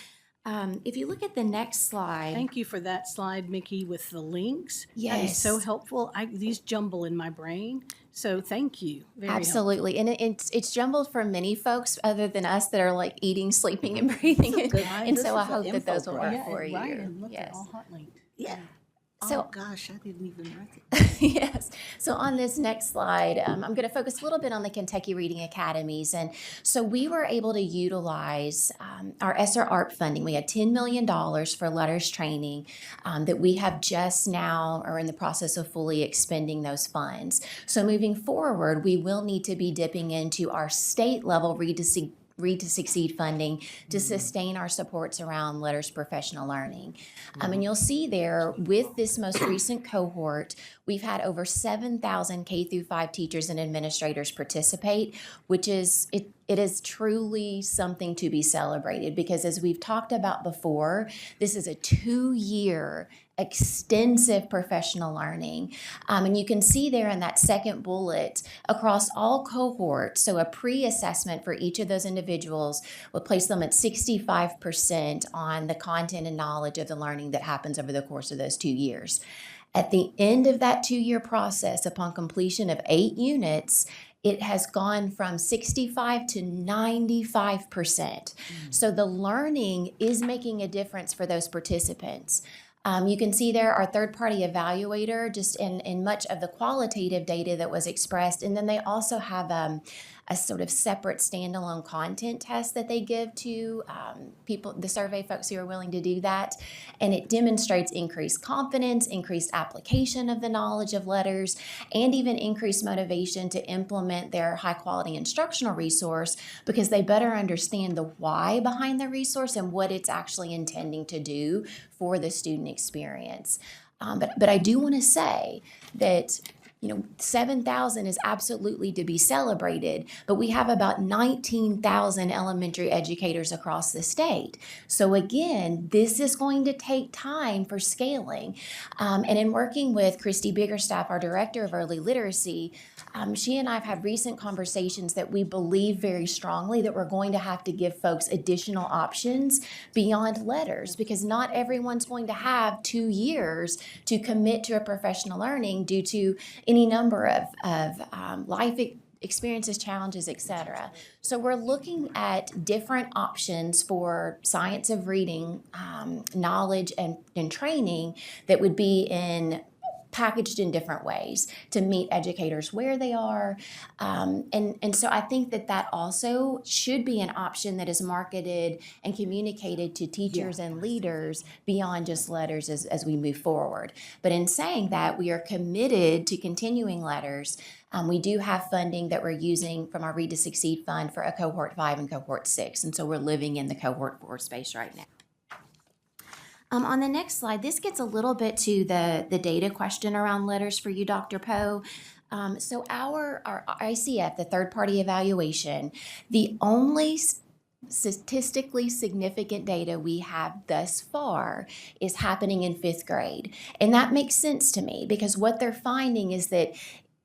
S15: If you look at the next slide.
S2: Thank you for that slide, Mickey, with the links.
S15: Yes.
S2: That is so helpful. These jumble in my brain, so thank you. Very
S15: Absolutely. And it's jumbled for many folks other than us that are like eating, sleeping, and breathing. And so I hope that those will work for you.
S2: Right, and look,
S15: Yes.
S2: they're all hot linked.
S15: Yeah. So-
S1: Oh, gosh, I didn't even recognize.
S15: Yes. So on this next slide, I'm going to focus a little bit on the Kentucky Reading Academies. And so we were able to utilize our ESSER ARP funding. We had $10 million for letters training that we have just now are in the process of fully expending those funds. So moving forward, we will need to be dipping into our state level Read to Succeed funding to sustain our supports around letters professional learning. And you'll see there with this most recent cohort, we've had over 7,000 K through 5 teachers and administrators participate, which is, it is truly something to be celebrated because as we've talked about before, this is a 2-year extensive professional learning. And you can see there in that second bullet across all cohorts, so a pre-assessment for each of those individuals would place them at 65% on the content and knowledge of the learning that happens over the course of those 2 years. At the end of that 2-year process, upon completion of 8 units, it has gone from 65 to 95%. So the learning is making a difference for those participants. You can see there our third-party evaluator just in much of the qualitative data that was expressed. And then they also have a sort of separate standalone content test that they give to people, the survey folks who are willing to do that. And it demonstrates increased confidence, increased application of the knowledge of letters, and even increased motivation to implement their high-quality instructional resource because they better understand the why behind the resource and what it's actually intending to do for the student experience. But I do want to say that 7,000 is absolutely to be celebrated, but we have about 19,000 elementary educators across the state. So again, this is going to take time for scaling. And in working with Christy Biggerstaff, our Director of Early Literacy, she and I have had recent conversations that we believe very strongly that we're going to have to give folks additional options beyond letters because not everyone's going to have 2 years to commit to a professional learning due to any number of life experiences, challenges, etc. So we're looking at different options for science of reading, knowledge, and training that would be packaged in different ways to meet educators where they are. And so I think that also should be an option that is marketed and communicated to teachers and leaders beyond just letters as we move forward. But in saying that, we are committed to continuing letters. We do have funding that we're using from our Read to Succeed fund for a cohort 5 and cohort 6. And so we're living in the cohort 4 space right now. On the next slide, this gets a little bit to the data question around letters for you, Dr. Poe. So our ICF, the third-party evaluation, the only statistically significant data we have thus far is happening in 5th grade. And that makes sense to me because what they're finding is that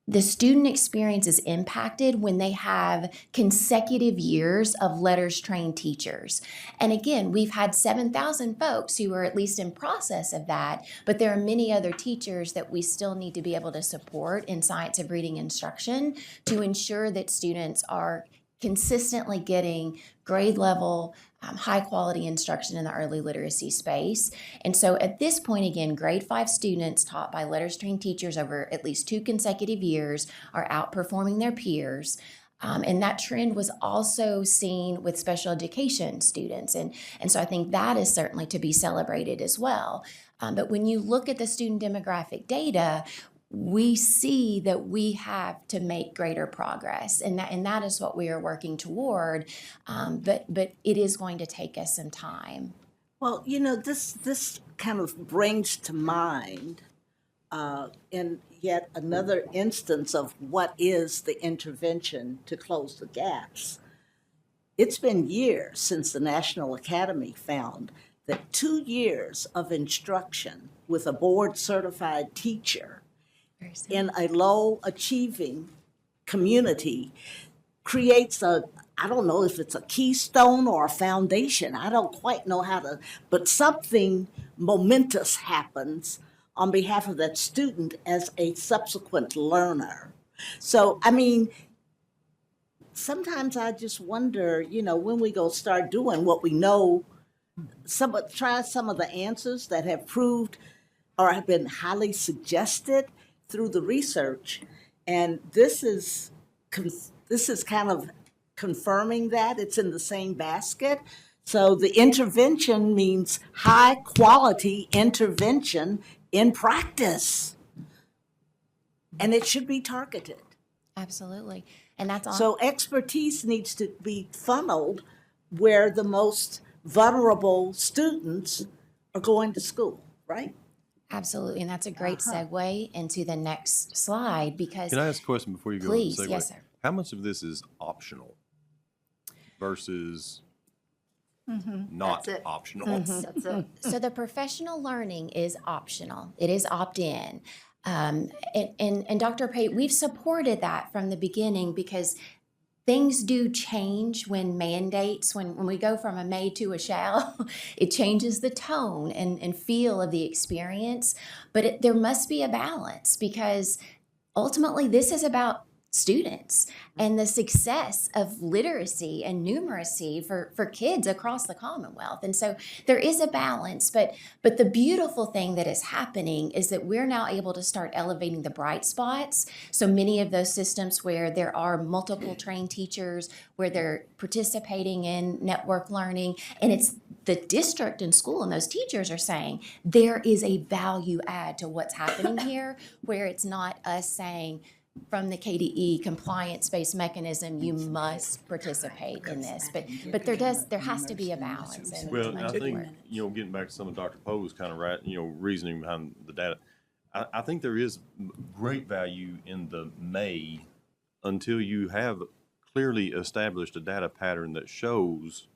S15: the student experience is impacted when they have consecutive years of letters trained teachers. And again, we've had 7,000 folks who are at least in process of that, but there are many other teachers that we still need to be able to support in science of reading instruction to ensure that students are consistently getting grade level, high quality instruction in the early literacy space. And so at this point, again, grade 5 students taught by letters trained teachers over at least 2 consecutive years are outperforming their peers. And that trend was also seen with special education students. And so I think that is certainly to be celebrated as well. But when you look at the student demographic data, we see that we have to make greater progress, and that is what we are working toward. But it is going to take us some time.
S1: Well, this kind of brings to mind in yet another instance of what is the intervention to close the gaps. It's been years since the National Academy found that 2 years of instruction with a board-certified teacher in a low-achieving community creates I don't know if it's a keystone or a foundation. I don't quite know but something momentous happens on behalf of that student as a subsequent learner. So, sometimes I just wonder, when we go start doing what we know, try some of the answers that have proved or have been highly suggested through the research. And this is kind of confirming that it's in the same basket. So the intervention means high quality intervention in practice. And it should be targeted.
S15: Absolutely. And that's on.
S1: So expertise needs to be funneled where the most vulnerable students are going to school, right?
S15: Absolutely. And that's a great segue into the next slide because.
S9: Can I ask a question before you go?
S15: Please,
S9: to the segue?
S15: yes, sir.
S9: How much of this is optional versus not optional?
S15: So the professional learning is optional. It is opt-in. And Dr. Pate, we've supported that from the beginning because things do change when mandates, when we go from a may to a shall, it changes the tone and feel of the experience. But there must be a balance because ultimately this is about students and the success of literacy and numeracy for kids across the Commonwealth. And so there is a balance, but the beautiful thing that is happening is that we're now able to start elevating the bright spots. So many of those systems where there are multiple trained teachers, where they're participating in network learning, and it's the district and school and those teachers are saying there is a value add to what's happening here, where it's not us saying, from the KDE compliance-based mechanism, you must participate in this. But there has to be a balance. And
S9: Well, I think, getting back to some of Dr. Poe's kind of reasoning behind the data, I think there is great value in the may until you have clearly established a data pattern that shows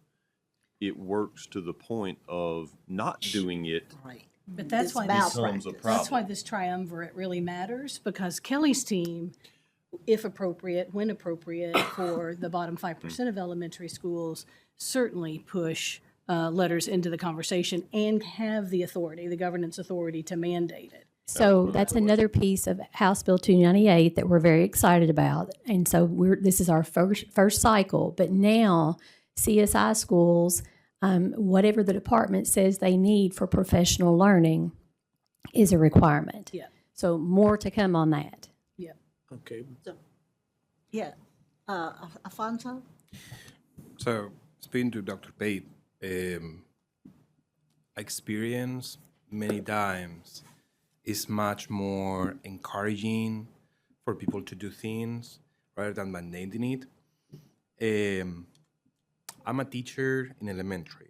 S9: it works to the point of not doing it.
S1: Right.
S2: But that's
S1: It's
S2: why
S9: becomes a problem.
S2: that's why this triumvirate really matters, because Kelly's team, if appropriate, when appropriate, for the bottom 5% of elementary schools, certainly push letters into the conversation and have the authority, the governance authority, to mandate it.
S16: So that's another piece of House Bill 298 that we're very excited about. And so this is our first cycle, but now CSI schools, whatever the department says they need for professional learning is a requirement.
S2: Yeah.
S16: So more to come on that.
S2: Yeah.
S10: Okay.
S1: So, yeah. Alfonso?
S17: So, speaking to Dr. Pate, experience many times is much more encouraging for people to do things rather than mandating it. I'm a teacher in elementary,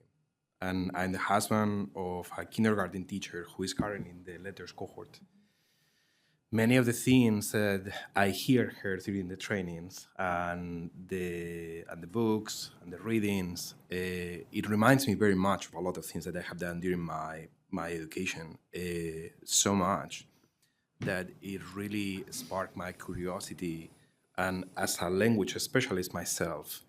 S17: and I'm the husband of a kindergarten teacher who is currently in the letters cohort. Many of the things that I hear her during the trainings and the books and the readings, it reminds me very much of a lot of things that I have done during my education, so much that it really sparked my curiosity. And as a language specialist myself,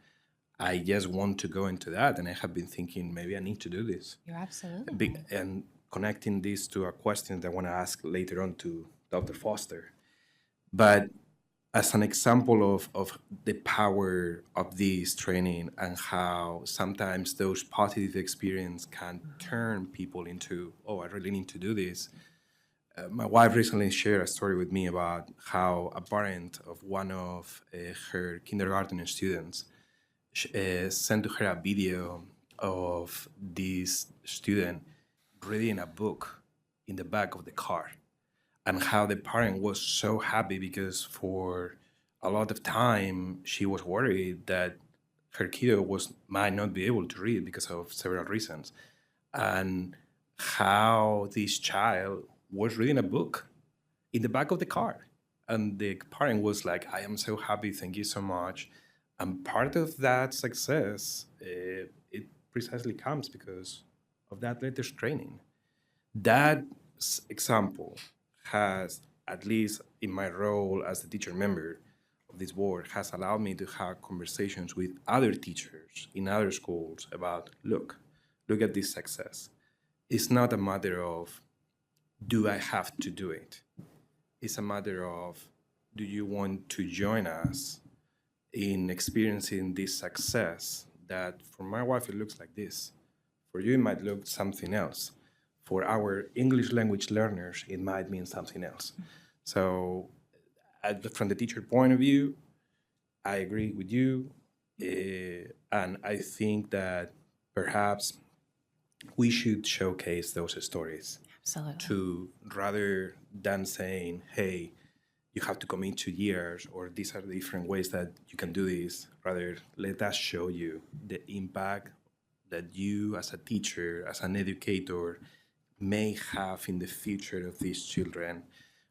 S17: I just want to go into that, and I have been thinking maybe I need to do this.
S15: You're absolutely.
S17: And connecting this to a question that I want to ask later on to Dr. Foster. But as an example of the power of this training and how sometimes those positive experiences can turn people into, oh, I really need to do this. My wife recently shared a story with me about how a parent of one of her kindergarten students sent to her a video of this student reading a book in the back of the car, and how the parent was so happy because for a lot of time she was worried that her kiddo might not be able to read because of several reasons, and how this child was reading a book in the back of the car, and the parent was like, I am so happy, thank you so much. And part of that success, it precisely comes because of that letters training. That example has, at least in my role as the teacher member of this board, has allowed me to have conversations with other teachers in other schools about, look at this success. It's not a matter of, do I have to do it? It's a matter of, do you want to join us in experiencing this success that for my wife, it looks like this. For you, it might look something else. For our English language learners, it might mean something else. So from the teacher point of view, I agree with you. And I think that perhaps we should showcase those stories.
S15: Absolutely.
S17: To rather than saying, hey, you have to commit 2 years, or these are the different ways that you can do this. Rather, let us show you the impact that you as a teacher, as an educator, may have in the future of these children,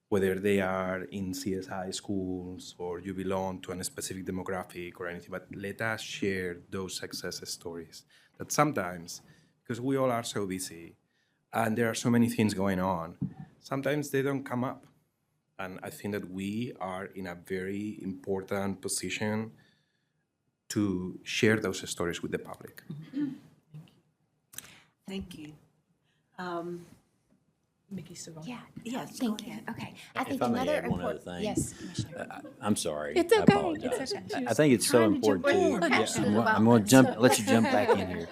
S17: whether they are in CSI schools or you belong to a specific demographic or anything, but let us share those success stories that sometimes, because we all are so busy and there are so many things going on, sometimes they don't come up. And I think that we are in a very important position to share those stories with the public.
S1: Thank you.
S2: Mickey Savon.
S15: Yeah.
S1: Yes,
S15: Thank
S1: go
S15: you.
S1: ahead.
S15: Okay. I
S6: If
S15: think
S6: I may
S15: another
S6: add one other
S15: important.
S6: thing.
S15: Yes, Commissioner.
S6: I'm sorry.
S14: It's
S6: I
S14: okay.
S6: apologize.
S14: It's okay.
S6: I think it's so
S2: Trying to jump
S6: important
S2: in.
S6: too.
S8: Passionate
S6: I'm
S8: about
S6: going to
S8: this.
S6: jump, let you jump back in here.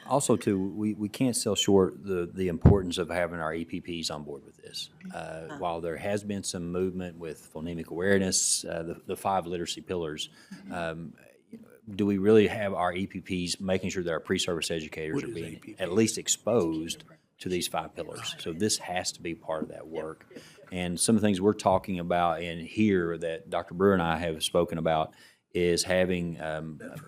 S6: Also, too, we can't sell short the importance of having our EPPs on board with this. While there has been some movement with phonemic awareness, the 5 literacy pillars, do we really have our EPPs making sure that our pre-service educators
S10: What
S6: are
S10: is
S6: being
S10: APP?
S6: at least exposed to these 5 pillars? So this has to be part of that work. And some of the things we're talking about in here that Dr. Brewer and I have spoken about is having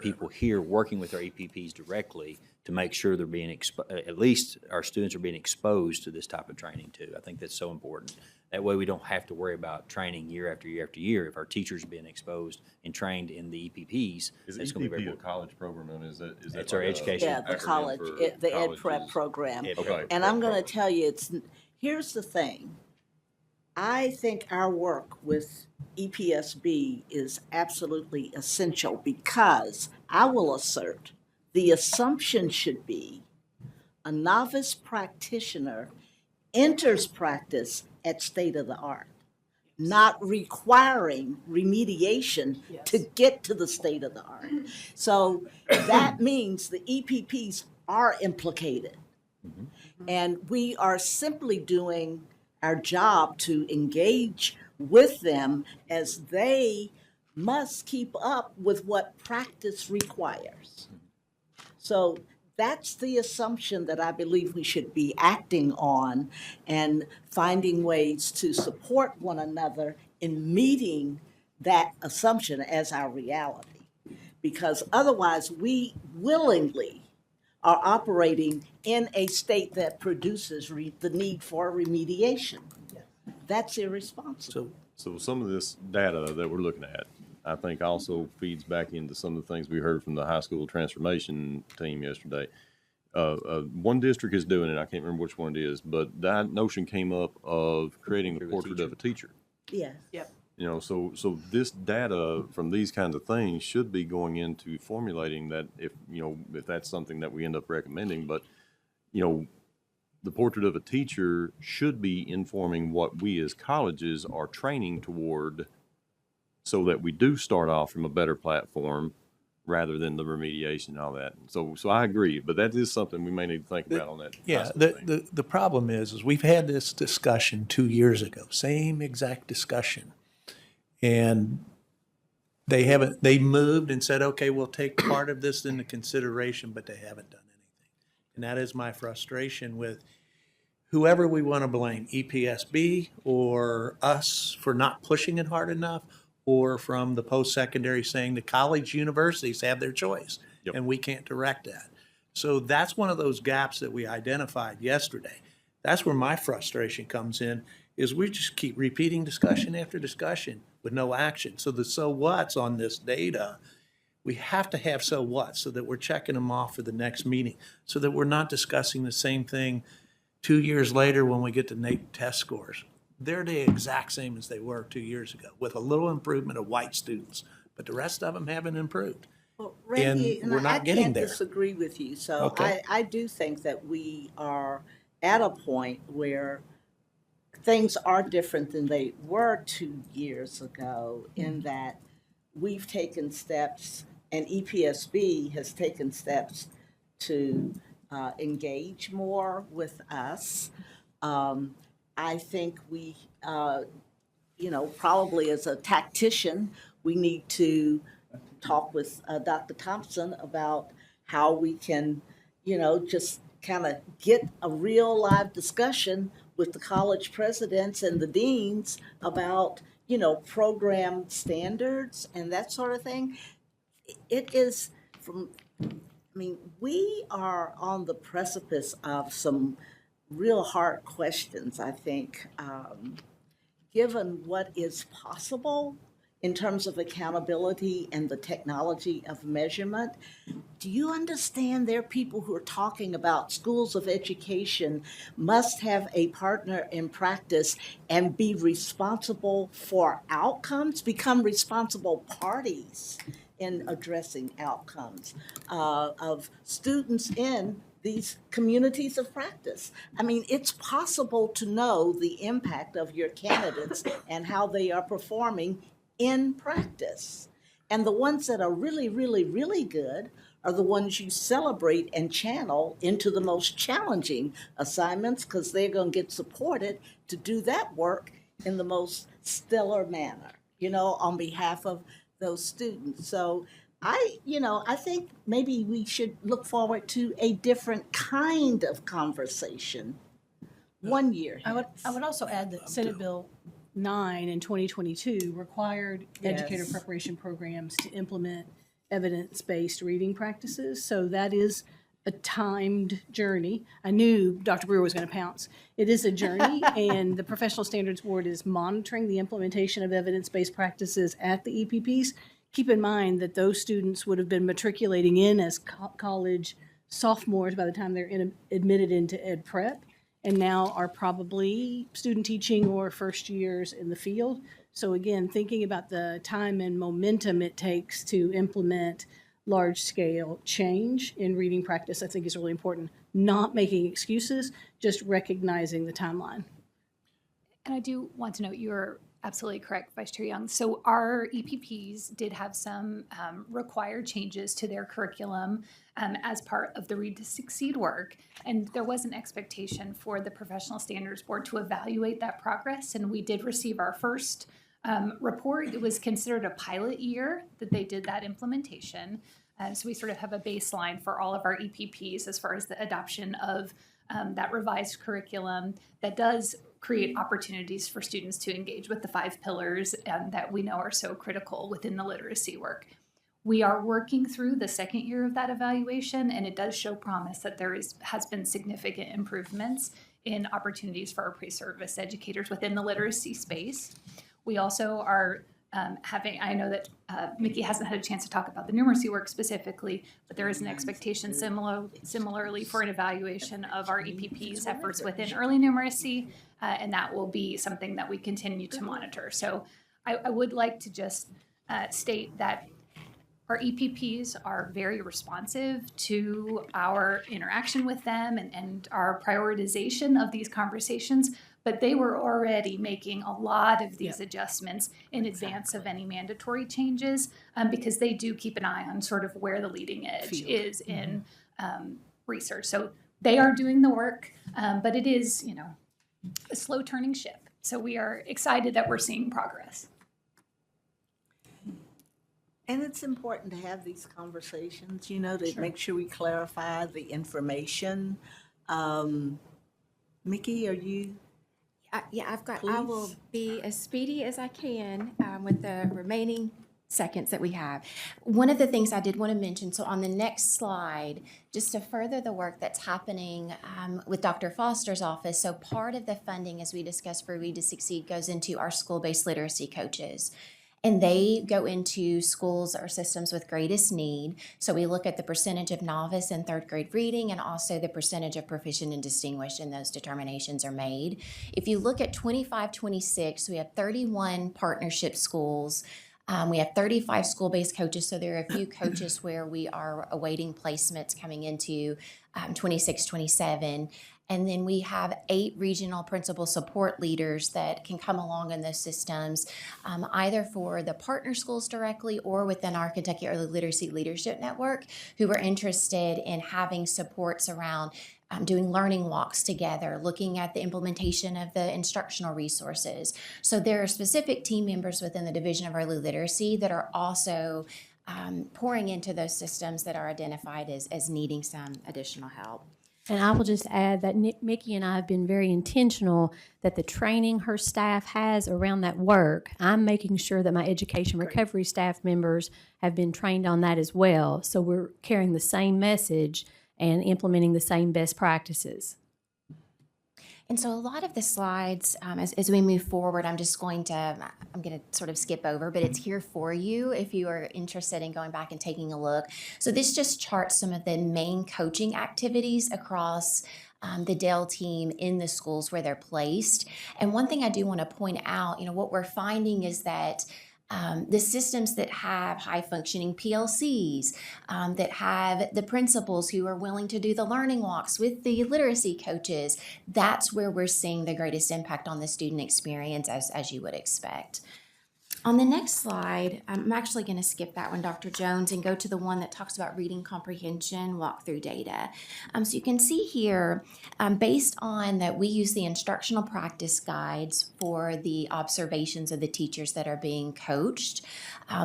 S6: people here working with our EPPs directly to make sure they're being at least our students are being exposed to this type of training too. I think that's so important. That way we don't have to worry about training year after year after year. If our teachers are being exposed and trained in the EPPs,
S9: Is
S6: that's going to be very
S9: EPP a
S6: important.
S9: college program, and is that
S6: It's our
S9: like a
S6: education.
S1: Yeah, the
S9: acronym
S1: college,
S9: for
S1: the Ed Prep
S9: colleges?
S1: program.
S6: Ed
S9: Okay.
S6: Prep.
S1: And
S9: Prep
S1: I'm going to
S9: program.
S1: tell you, here's the thing. I think our work with EPSB is absolutely essential because I will assert the assumption should be a novice practitioner enters practice at state of the art, not requiring remediation to get to the state of the art. So that means the EPPs are implicated. And we are simply doing our job to engage with them as they must keep up with what practice requires. So that's the assumption that I believe we should be acting on and finding ways to support one another in meeting that assumption as our reality. Because otherwise, we willingly are operating in a state that produces the need for remediation. That's irresponsible.
S9: So some of this data that we're looking at, I think also feeds back into some of the things we heard from the high school transformation team yesterday. One district is doing it, I can't remember which one it is, but that notion came up of creating a portrait of a teacher.
S1: Yes.
S2: Yep.
S9: You know, so this data from these kinds of things should be going into formulating that if that's something that we end up recommending, but, the portrait of a teacher should be informing what we as colleges are training toward so that we do start off from a better platform rather than the remediation and all that. So I agree, but that is something we may need to think about on that.
S10: Yeah, the problem is we've had this discussion 2 years ago, same exact discussion. And they moved and said, okay, we'll take part of this into consideration, but they haven't done anything. And that is my frustration with whoever we want to blame, EPSB or us for not pushing it hard enough, or from the post-secondary saying the college universities have their choice and we can't direct that. So that's one of those gaps that we identified yesterday. That's where my frustration comes in, is we just keep repeating discussion after discussion with no action. So the so what's on this data, we have to have so what so that we're checking them off for the next meeting, so that we're not discussing the same thing 2 years later when we get to NAEP test scores. They're the exact same as they were 2 years ago, with a little improvement of white students, but the rest of them haven't improved.
S1: Well, Randy,
S10: And we're not getting
S1: I can't
S10: there.
S1: disagree with you. So
S10: Okay.
S1: I do think that we are at a point where things are different than they were 2 years ago, in that we've taken steps and EPSB has taken steps to engage more with us. I think we, probably as a tactician, we need to talk with Dr. Thompson about how we can, just kind of get a real live discussion with the college presidents and the deans about, program standards and that sort of thing. It is we are on the precipice of some real hard questions, I think, given what is possible in terms of accountability and the technology of measurement. Do you understand there are people who are talking about schools of education must have a partner in practice and be responsible for outcomes, become responsible parties in addressing outcomes of students in these communities of practice? I mean, it's possible to know the impact of your candidates and how they are performing in practice. And the ones that are really, really, really good are the ones you celebrate and channel into the most challenging assignments, because they're going to get supported to do that work in the most stellar manner, on behalf of those students. So I think maybe we should look forward to a different kind of conversation one year.
S2: I would also add that Senate Bill 9 in 2022 required educator
S1: Yes.
S2: preparation programs to implement evidence-based reading practices. So that is a timed journey. I knew Dr. Brewer was going to pounce. It is a journey, and the Professional Standards Board is monitoring the implementation of evidence-based practices at the EPPs. Keep in mind that those students would have been matriculating in as college sophomores by the time they're admitted into ed prep, and now are probably student teaching or first years in the field. So again, thinking about the time and momentum it takes to implement large-scale change in reading practice, I think is really important. Not making excuses, just recognizing the timeline.
S18: And I do want to note, you're absolutely correct, Vice Chair Young. So our EPPs did have some required changes to their curriculum as part of the Read to Succeed work. And there was an expectation for the Professional Standards Board to evaluate that progress. And we did receive our first report. It was considered a pilot year that they did that implementation. So we sort of have a baseline for all of our EPPs as far as the adoption of that revised curriculum that does create opportunities for students to engage with the 5 pillars that we know are so critical within the literacy work. We are working through the second year of that evaluation, and it does show promise that there has been significant improvements in opportunities for our pre-service educators within the literacy space. We also are I know that Mickey hasn't had a chance to talk about the numeracy work specifically, but there is an expectation similarly for an evaluation of our EPP's efforts within early numeracy, and that will be something that we continue to monitor. So I would like to just state that our EPPs are very responsive to our interaction with them and our prioritization of these conversations, but they were already making a lot of these adjustments in advance of any mandatory changes, because they do keep an eye on sort of where the leading edge is in research. So they are doing the work, but it is, a slow turning ship. So we are excited that we're seeing progress.
S1: And it's important to have these conversations, to make sure we clarify the information. Mickey, are you?
S19: I
S1: Please.
S19: will be as speedy as I can with the remaining seconds that we have.
S15: One of the things I did want to mention, so on the next slide, just to further the work that's happening with Dr. Foster's office, so part of the funding, as we discussed for Read to Succeed, goes into our school-based literacy coaches. And they go into schools or systems with greatest need. So we look at the percentage of novice and third grade reading and also the percentage of proficient and distinguished, and those determinations are made. If you look at 25-26, we have 31 partnership schools. We have 35 school-based coaches, so there are a few coaches where we are awaiting placements coming into 26-27. And then we have 8 regional principal support leaders that can come along in those systems, either for the partner schools directly or within our Kentucky Early Literacy Leadership Network, who are interested in having supports around doing learning walks together, looking at the implementation of the instructional resources. So there are specific team members within the Division of Early Literacy that are also pouring into those systems that are identified as needing some additional help.
S16: And I will just add that Mickey and I have been very intentional that the training her staff has around that work, I'm making sure that my education recovery staff members have been trained on that as well. So we're carrying the same message and implementing the same best practices.
S15: And so a lot of the slides, as we move forward, I'm going to sort of skip over, but it's here for you if you are interested in going back and taking a look. So this just charts some of the main coaching activities across the Dell team in the schools where they're placed. And one thing I do want to point out, what we're finding is that the systems that have high-functioning PLCs, that have the principals who are willing to do the learning walks with the literacy coaches, that's where we're seeing the greatest impact on the student experience, as you would expect. On the next slide, I'm actually going to skip that one, Dr. Jones, and go to the one that talks about reading comprehension, walkthrough data. So you can see here, based on that, we use the instructional practice guides for the observations of the teachers that are being coached,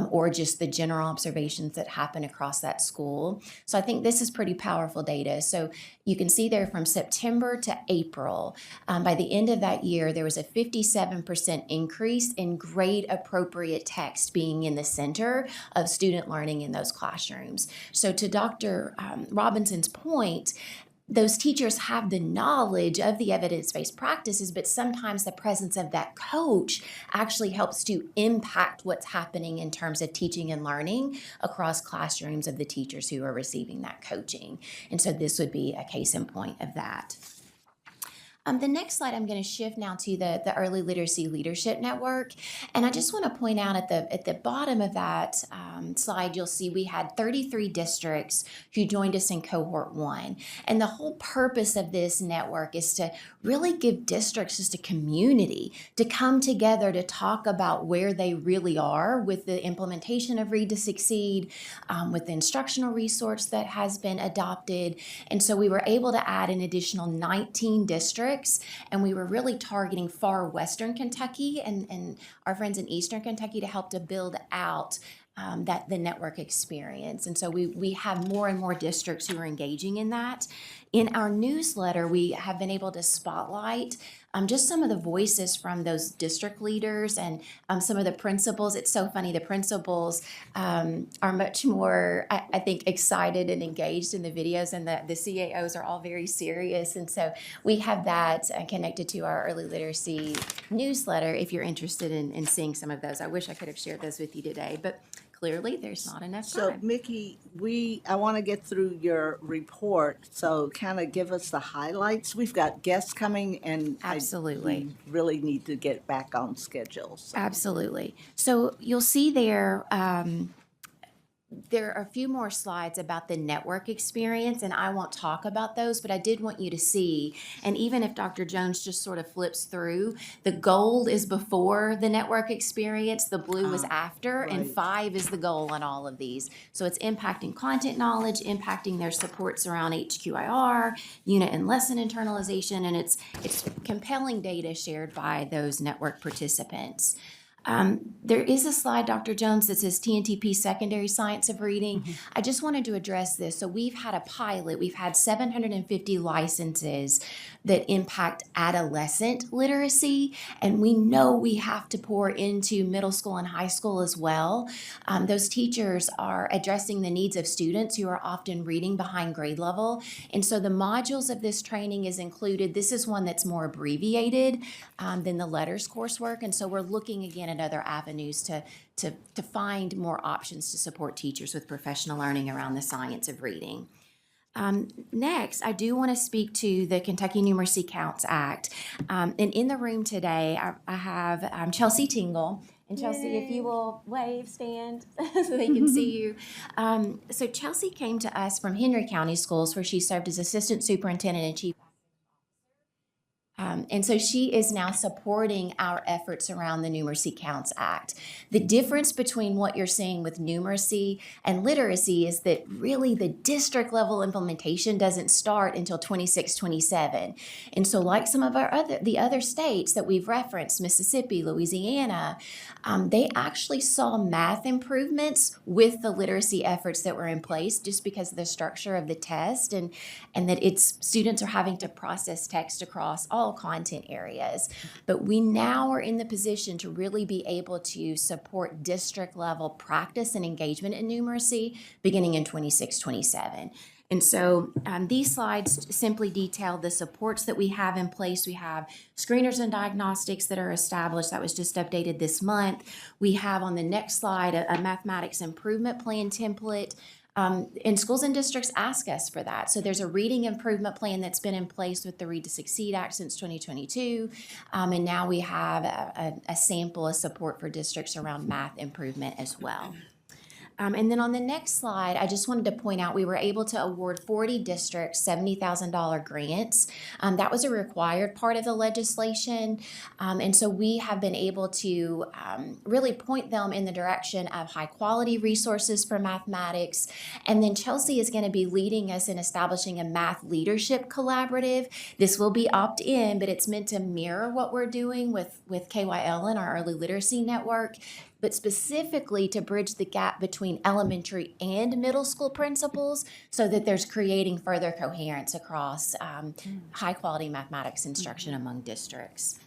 S15: or just the general observations that happen across that school. So I think this is pretty powerful data. So you can see there from September to April, by the end of that year, there was a 57% increase in grade appropriate text being in the center of student learning in those classrooms. So to Dr. Robinson's point, those teachers have the knowledge of the evidence-based practices, but sometimes the presence of that coach actually helps to impact what's happening in terms of teaching and learning across classrooms of the teachers who are receiving that coaching. And so this would be a case in point of that. The next slide, I'm going to shift now to the Early Literacy Leadership Network. And I just want to point out at the bottom of that slide, you'll see we had 33 districts who joined us in Cohort 1. And the whole purpose of this network is to really give districts just a community to come together to talk about where they really are with the implementation of Read to Succeed, with the instructional resource that has been adopted. And so we were able to add an additional 19 districts, and we were really targeting far western Kentucky and our friends in eastern Kentucky to help to build out the network experience. And so we have more and more districts who are engaging in that. In our newsletter, we have been able to spotlight just some of the voices from those district leaders and some of the principals. It's so funny, the principals are much more, I think, excited and engaged in the videos, and the CAOs are all very serious. And so we have that connected to our early literacy newsletter if you're interested in seeing some of those. I wish I could have shared those with you today, but clearly there's not enough
S1: So,
S15: time.
S1: Mickey, I want to get through your report, so kind of give us the highlights. We've got guests coming, and
S15: Absolutely.
S1: we really need to get back on schedule. So.
S15: Absolutely. So you'll see there are a few more slides about the network experience, and I won't talk about those, but I did want you to see, and even if Dr. Jones just sort of flips through, the gold is before the network experience, the blue is after, and 5 is the goal on all of these. So it's impacting content knowledge, impacting their supports around HQIR, unit and lesson internalization, and it's compelling data shared by those network participants. There is a slide, Dr. Jones, that says TNTP Secondary Science of Reading. I just wanted to address this. So we've had a pilot. We've had 750 licenses that impact adolescent literacy, and we know we have to pour into middle school and high school as well. Those teachers are addressing the needs of students who are often reading behind grade level, and so the modules of this training is included. This is one that's more abbreviated than the letters coursework, and so we're looking again at other avenues to find more options to support teachers with professional learning around the science of reading. Next, I do want to speak to the Kentucky Numeracy Counts Act. And in the room today, I have Chelsea Tingle. And Chelsea, if you will wave, stand, so they can see you. So Chelsea came to us from Henry County Schools, where she served as Assistant Superintendent and Chief And so she is now supporting our efforts around the Numeracy Counts Act. The difference between what you're seeing with numeracy and literacy is that really the district level implementation doesn't start until 26, 27. And so like some of the other states that we've referenced, Mississippi, Louisiana, they actually saw math improvements with the literacy efforts that were in place just because of the structure of the test and that its students are having to process text across all content areas. But we now are in the position to really be able to support district level practice and engagement in numeracy beginning in 26, 27. And so these slides simply detail the supports that we have in place. We have screeners and diagnostics that are established. That was just updated this month. We have on the next slide a mathematics improvement plan template. And schools and districts ask us for that. So there's a reading improvement plan that's been in place with the Read to Succeed Act since 2022. And now we have a sample of support for districts around math improvement as well. And then on the next slide, I just wanted to point out we were able to award 40 districts $70,000 grants. That was a required part of the legislation. And so we have been able to really point them in the direction of high quality resources for mathematics. And then Chelsea is going to be leading us in establishing a math leadership collaborative. This will be opt-in, but it's meant to mirror what we're doing with KYL and our early literacy network, but specifically to bridge the gap between elementary and middle school principals so that there's creating further coherence across high quality mathematics instruction among districts.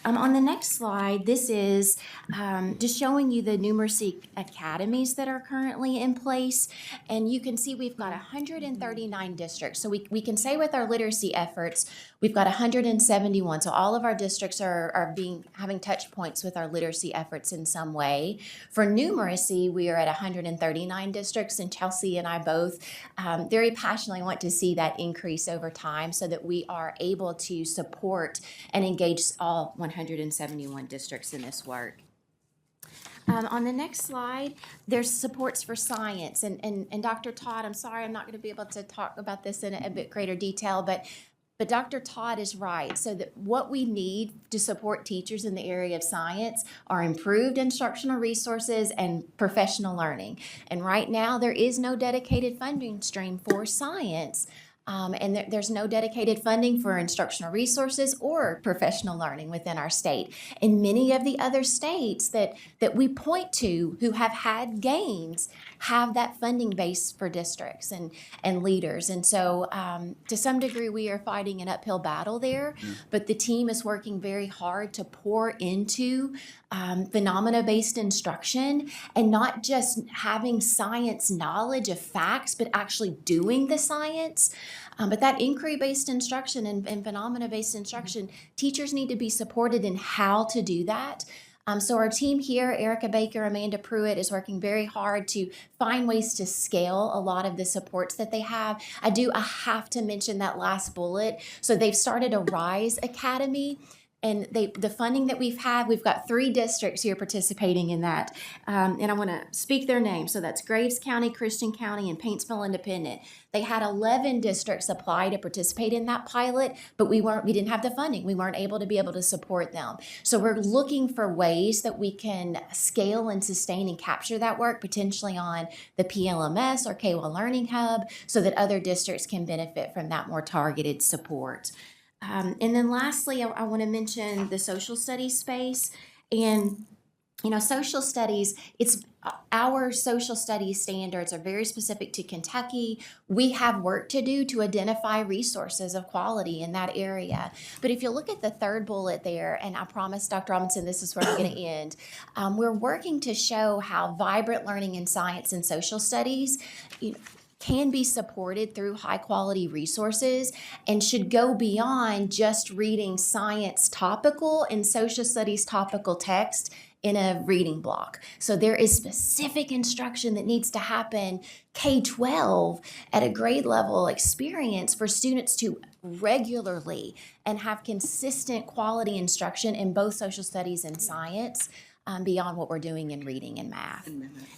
S15: On the next slide, this is just showing you the numeracy academies that are currently in place. And you can see we've got 139 districts. So we can say with our literacy efforts, we've got 171. So all of our districts are having touch points with our literacy efforts in some way. For numeracy, we are at 139 districts, and Chelsea and I both very passionately want to see that increase over time so that we are able to support and engage all 171 districts in this work. On the next slide, there's supports for science. And Dr. Todd, I'm sorry I'm not going to be able to talk about this in a bit greater detail, but Dr. Todd is right. So that what we need to support teachers in the area of science are improved instructional resources and professional learning. And right now, there is no dedicated funding stream for science. And there's no dedicated funding for instructional resources or professional learning within our state. And many of the other states that we point to who have had gains have that funding base for districts and leaders. And so to some degree, we are fighting an uphill battle there, but the team is working very hard to pour into phenomena-based instruction and not just having science knowledge of facts, but actually doing the science. But that inquiry-based instruction and phenomena-based instruction, teachers need to be supported in how to do that. So our team here, Erica Baker, Amanda Pruitt, is working very hard to find ways to scale a lot of the supports that they have. I have to mention that last bullet. So they've started a RISE Academy. And the funding that we've got 3 districts here participating in that. And I want to speak their names. So that's Graves County, Christian County, and Paintsville Independent. They had 11 districts apply to participate in that pilot, but we didn't have the funding. We weren't able to support them. So we're looking for ways that we can scale and sustain and capture that work, potentially on the PLMS or KWEL Learning Hub, so that other districts can benefit from that more targeted support. And then lastly, I want to mention the social studies space. And, social studies, our social studies standards are very specific to Kentucky. We have work to do to identify resources of quality in that area. But if you look at the third bullet there, and I promise, Dr. Robinson, this is where I'm going to end, we're working to show how vibrant learning in science and social studies can be supported through high quality resources and should go beyond just reading science topical and social studies topical text in a reading block. So there is specific instruction that needs to happen K-12 at a grade level experience for students to regularly and have consistent quality instruction in both social studies and science. beyond what we're doing in reading and math.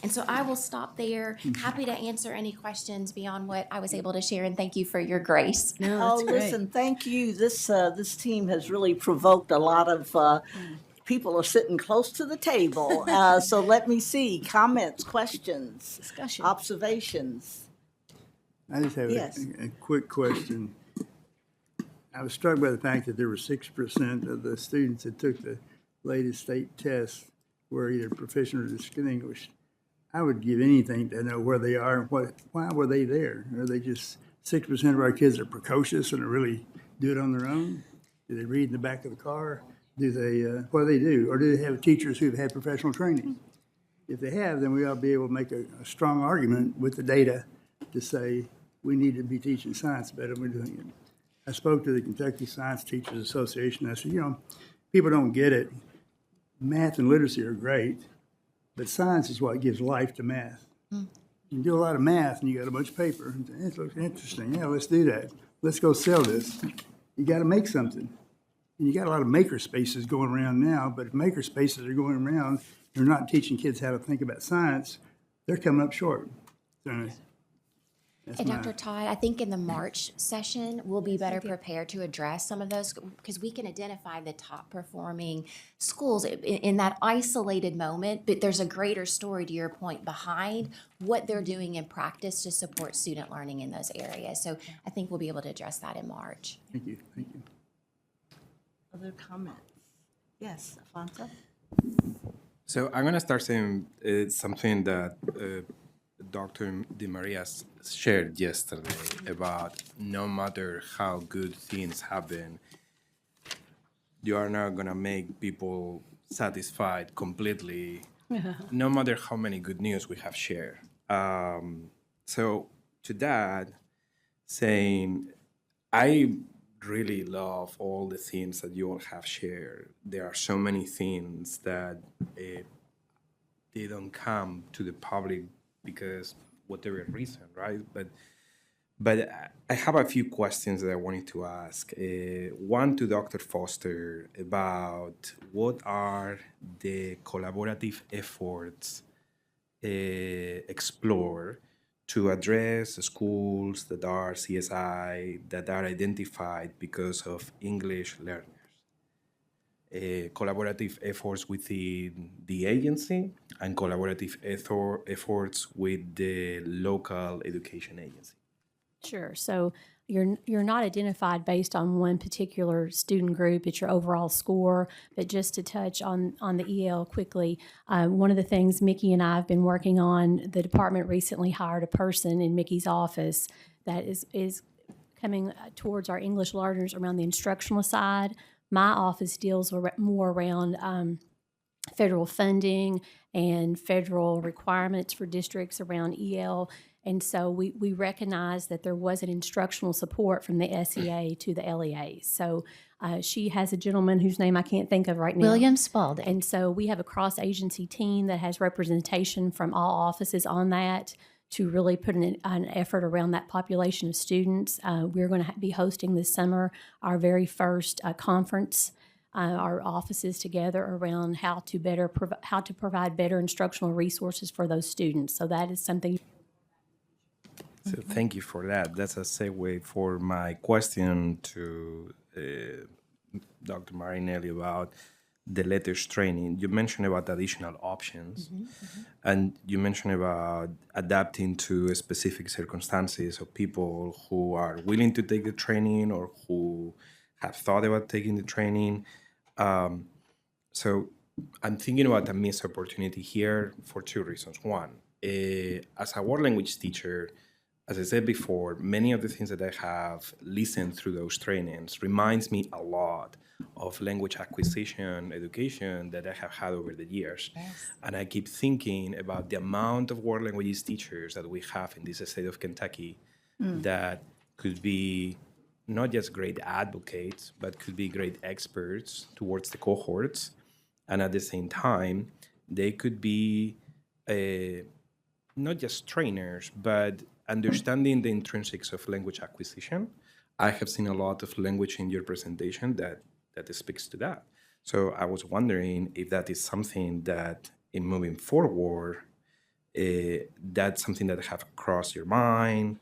S15: And so I will stop there. Happy to answer any questions beyond what I was able to share, and thank you for your grace.
S1: Oh, listen, thank you. This team has really provoked a lot of people are sitting close to the table. So let me see, comments, questions,
S2: Discussion.
S1: observations.
S4: I just have
S1: Yes.
S4: a quick question. I was struck by the fact that there were 6% of the students that took the latest state test were either proficient or distinguished. I would give anything to know where they are and why were they there? Are they just 6% of our kids are precocious and really do it on their own? Do they read in the back of the car? Do they, what do they do? Or do they have teachers who've had professional training? If they have, then we ought to be able to make a strong argument with the data to say we need to be teaching science better than we're doing it. I spoke to the Kentucky Science Teachers Association. I said, people don't get it. Math and literacy are great, but science is what gives life to math. You can do a lot of math and you got a bunch of paper. It looks interesting. Yeah, let's do that. Let's go sell this. You got to make something. And you got a lot of maker spaces going around now, but if maker spaces are going around, you're not teaching kids how to think about science, they're coming up short. So,
S15: And Dr. Todd, I think in the March session, we'll be better prepared to address some of those because we can identify the top performing schools in that isolated moment, but there's a greater story, to your point, behind what they're doing in practice to support student learning in those areas. So I think we'll be able to address that in March.
S4: Thank you. Thank you.
S1: Other comments? Yes, Alfonso?
S17: So I'm going to start saying something that Dr. Di Maria shared yesterday about no matter how good things happen, you are not going to make people satisfied completely, no matter how many good news we have shared. So to that, saying, I really love all the things that you all have shared. There are so many things that they don't come to the public because whatever reason, right? But I have a few questions that I wanted to ask. One to Dr. Foster about what are the collaborative efforts explored to address schools that are CSI, that are identified because of English learners. Collaborative efforts within the agency and collaborative efforts with the local education agency.
S16: Sure. So you're not identified based on one particular student group. It's your overall score. But just to touch on the EL quickly, one of the things Mickey and I have been working on, the department recently hired a person in Mickey's office that is coming towards our English learners around the instructional side. My office deals more around federal funding and federal requirements for districts around EL. And so we recognize that there wasn't instructional support from the SEA to the LEAs. So she has a gentleman whose name I can't think of right now.
S15: William Spalding.
S16: And so we have a cross-agency team that has representation from all offices on that to really put an effort around that population of students. We're going to be hosting this summer our very first conference, our offices together around how to provide better instructional resources for those students. So that is something.
S17: So thank you for that. That's a segue for my question to Dr. Marinelli about the letters training. You mentioned about additional options, and you mentioned about adapting to specific circumstances of people who are willing to take the training or who have thought about taking the training. So I'm thinking about a missed opportunity here for two reasons. One, as a world language teacher, as I said before, many of the things that I have listened through those trainings reminds me a lot of language acquisition education that I have had over the years. Yes. And I keep thinking about the amount of world languages teachers that we have in this state of Kentucky that could be not just great advocates, but could be great experts towards the cohorts. And at the same time, they could be not just trainers, but understanding the intrinsics of language acquisition. I have seen a lot of language in your presentation that speaks to that. So I was wondering if that is something that in moving forward, that's something that have crossed your mind,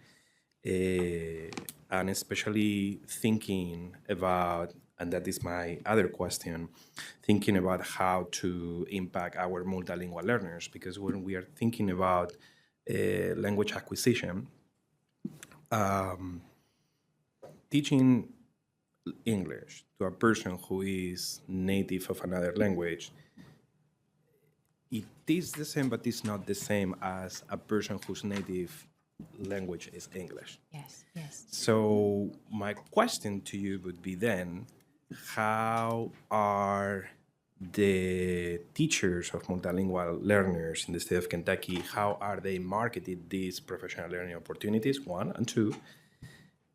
S17: and especially thinking about, and that is my other question, thinking about how to impact our multilingual learners, because when we are thinking about language acquisition, teaching English to a person who is native of another language, it is the same, but it's not the same as a person whose native language is English.
S15: Yes, yes.
S17: So my question to you would be then, how are the teachers of multilingual learners in the state of Kentucky, how are they marketed these professional learning opportunities, one, and two,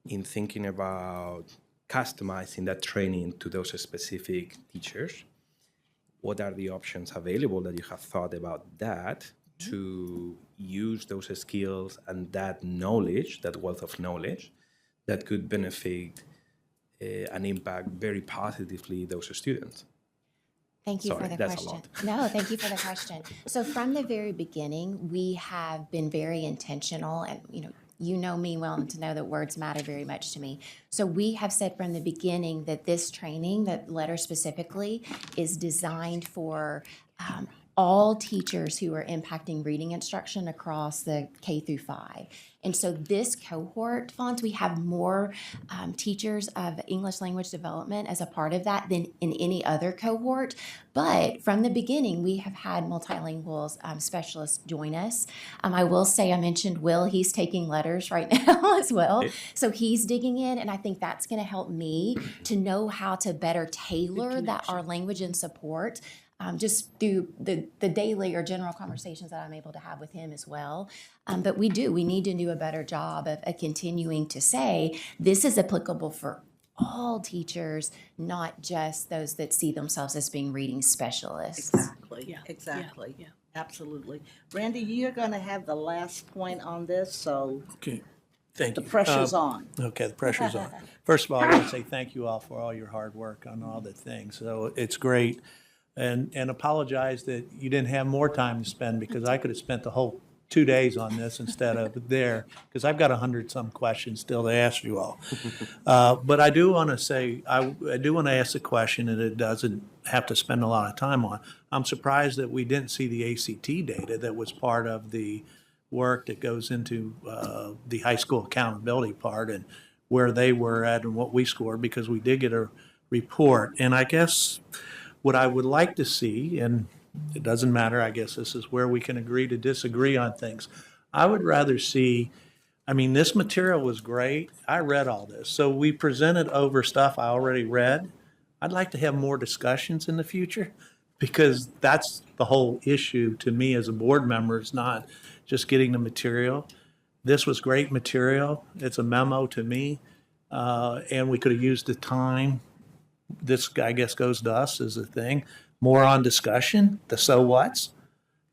S17: in thinking about customizing that training to those specific teachers? What are the options available that you have thought about that to use those skills and that knowledge, that wealth of knowledge, that could benefit and impact very positively those students?
S15: Thank you
S17: Sorry,
S15: for the
S17: that's a
S15: question.
S17: lot.
S15: No, thank you for the question. So from the very beginning, we have been very intentional, and you know me well enough to know that words matter very much to me. So we have said from the beginning that this training, that letter specifically, is designed for all teachers who are impacting reading instruction across the K through 5. And so this cohort, Fonz, we have more teachers of English language development as a part of that than in any other cohort. But from the beginning, we have had multilingual specialists join us. I will say, I mentioned Will, he's taking letters right now as well. So he's digging in, and I think that's going to help me to know how to better tailor that our language and support just through the daily or general conversations that I'm able to have with him as well. But we need to do a better job of continuing to say this is applicable for all teachers, not just those that see themselves as being reading specialists.
S1: Exactly,
S2: Yeah.
S1: exactly.
S2: Yeah.
S1: Absolutely. Randy, you're going to have the last point on this, so
S10: Okay, thank
S1: the
S10: you.
S1: pressure's on.
S10: Okay, the pressure's on. First of all, I want to say thank you all for all your hard work on all the things. So it's great. And apologize that you didn't have more time to spend, because I could have spent the whole 2 days on this instead of there, because I've got 100-some questions still to ask you all. But I do want to say, I do want to ask a question that it doesn't have to spend a lot of time on. I'm surprised that we didn't see the ACT data that was part of the work that goes into the high school accountability part, and where they were at and what we scored, because we did get a report. And I guess what I would like to see, and it doesn't matter, I guess this is where we can agree to disagree on things. I would rather see, this material was great. I read all this. So we presented over stuff I already read. I'd like to have more discussions in the future, because that's the whole issue to me as a board member. It's not just getting the material. This was great material. It's a memo to me, and we could have used the time. This, I guess, goes to us as a thing, more on discussion, the so what's,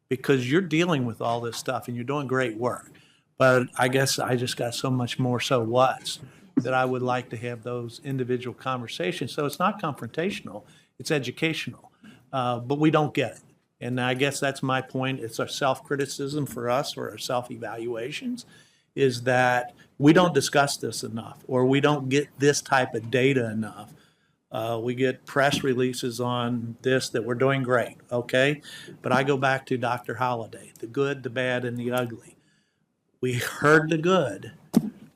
S10: because you're dealing with all this stuff and you're doing great work. But I guess I just got so much more so what's that I would like to have those individual conversations. So it's not confrontational, it's educational, but we don't get it. And I guess that's my point. It's our self-criticism for us, or our self-evaluations, is that we don't discuss this enough, or we don't get this type of data enough. We get press releases on this that we're doing great, okay? But I go back to Dr. Holliday, the good, the bad, and the ugly. We heard the good.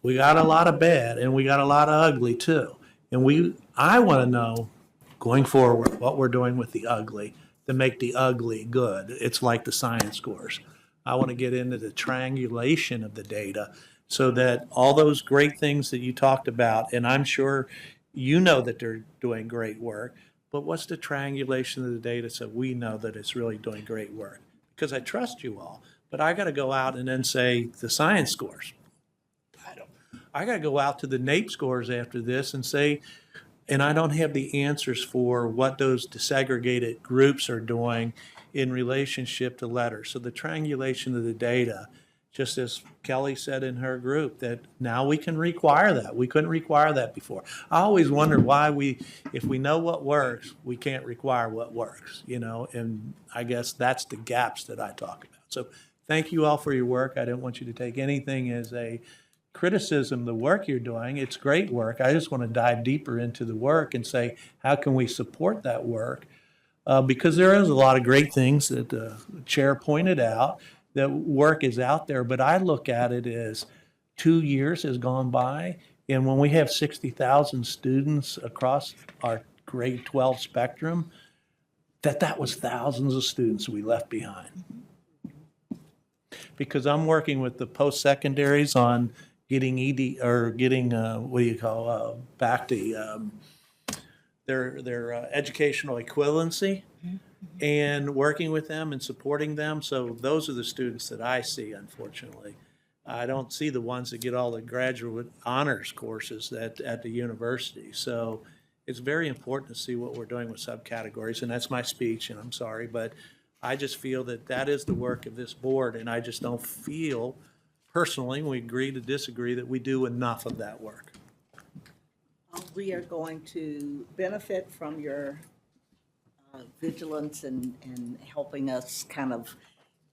S10: We got a lot of bad, and we got a lot of ugly too. And I want to know, going forward, what we're doing with the ugly to make the ugly good. It's like the science scores. I want to get into the triangulation of the data so that all those great things that you talked about, and I'm sure you know that they're doing great work, but what's the triangulation of the data so we know that it's really doing great work? Because I trust you all, but I got to go out and then say the science scores. I got to go out to the NAEP scores after this and say, and I don't have the answers for what those disaggregated groups are doing in relationship to letters. So the triangulation of the data just as Kelly said in her group, that now we can require that. We couldn't require that before. I always wonder why if we know what works, we can't require what works, and I guess that's the gaps that I talk about. So thank you all for your work. I didn't want you to take anything as a criticism of the work you're doing. It's great work. I just want to dive deeper into the work and say, how can we support that work? Because there is a lot of great things that the chair pointed out, that work is out there, but I look at it as 2 years has gone by, and when we have 60,000 students across our grade 12 spectrum, that was thousands of students we left behind. Because I'm working with the post-secondaries on getting back to their educational equivalency, and working with them and supporting them. So those are the students that I see, unfortunately. I don't see the ones that get all the graduate honors courses at the university. So it's very important to see what we're doing with subcategories, and that's my speech, and I'm sorry, but I just feel that is the work of this board, and I just don't feel, personally, we agree to disagree, that we do enough of that work.
S1: We are going to benefit from your vigilance and helping us kind of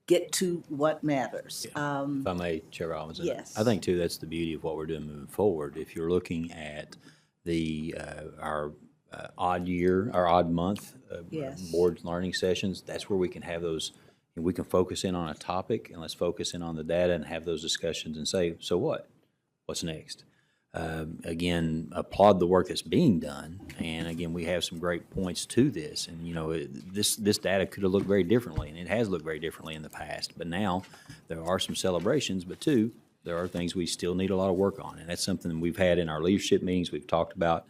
S1: get to what matters.
S6: If I may, Chair Robbins.
S1: Yes.
S6: I think too, that's the beauty of what we're doing moving forward. If you're looking at our odd month
S1: Yes.
S6: board learning sessions, that's where we can have those, and we can focus in on a topic, and let's focus in on the data and have those discussions and say, so what? What's next? Again, applaud the work that's being done, and again, we have some great points to this, and this data could have looked very differently, and it has looked very differently in the past, but now there are some celebrations, but two, there are things we still need a lot of work on, and that's something we've had in our leadership meetings, we've talked about.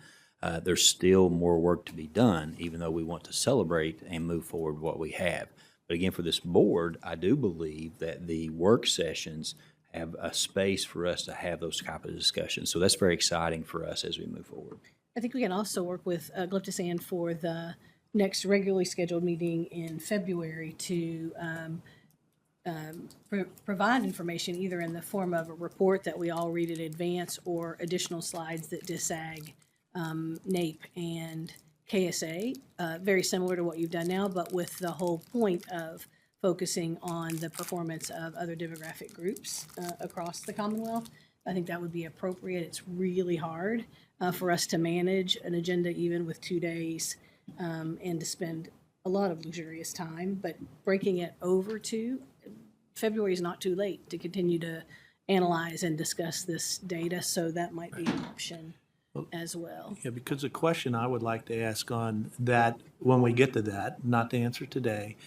S6: There's still more work to be done, even though we want to celebrate and move forward what we have. But again, for this board, I do believe that the work sessions have a space for us to have those type of discussions. So that's very exciting for us as we move forward.
S2: I think we can also work with Glyptosan for the next regularly scheduled meeting in February to provide information either in the form of a report that we all read in advance or additional slides that DISAG, NAEP, and KSA, very similar to what you've done now, but with the whole point of focusing on the performance of other demographic groups across the Commonwealth. I think that would be appropriate. It's really hard for us to manage an agenda even with 2 days and to spend a lot of luxurious time, but breaking it over to February is not too late to continue to analyze and discuss this data, so that might be an option as well.
S10: Yeah, because the question I would like to ask on that, when we get to that, not to answer today,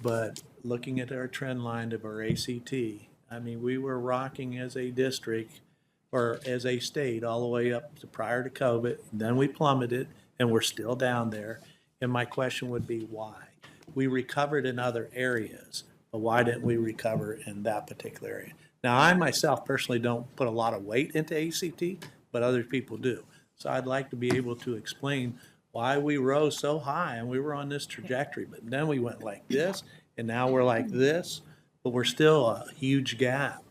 S10: but looking at our trend line of our ACT, I mean, we were rocking as a district or as a state all the way up to prior to COVID. Then we plummeted, and we're still down there. And my question would be why? We recovered in other areas, but why didn't we recover in that particular area? Now, I myself personally don't put a lot of weight into ACT, but other people do. So I'd like to be able to explain why we rose so high and we were on this trajectory, but then we went like this, and now we're like this, but we're still a huge gap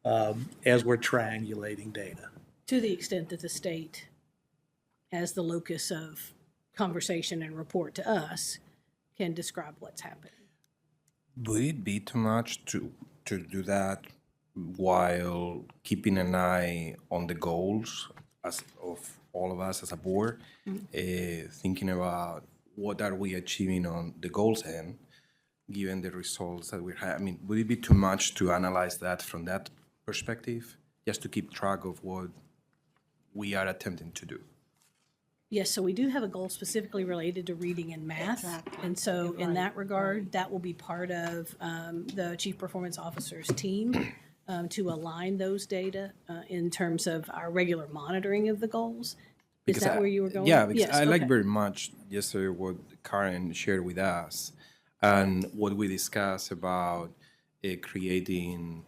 S10: as we're triangulating data.
S2: To the extent that the state, as the locus of conversation and report to us, can describe what's happening.
S17: Would it be too much to do that while keeping an eye on the goals of all of us as a board, thinking about what are we achieving on the goals end, given the results that we're having? I mean, would it be too much to analyze that from that perspective, just to keep track of what we are attempting to do?
S2: Yes, so we do have a goal specifically related to reading and math. And so in that regard, that will be part of the Chief Performance Officer's team to align those data in terms of our regular monitoring of the goals. Is that where you were going?
S17: Yeah, because
S2: Yes,
S17: I like
S2: okay.
S17: very much yesterday what Karen shared with us and what we discussed about creating,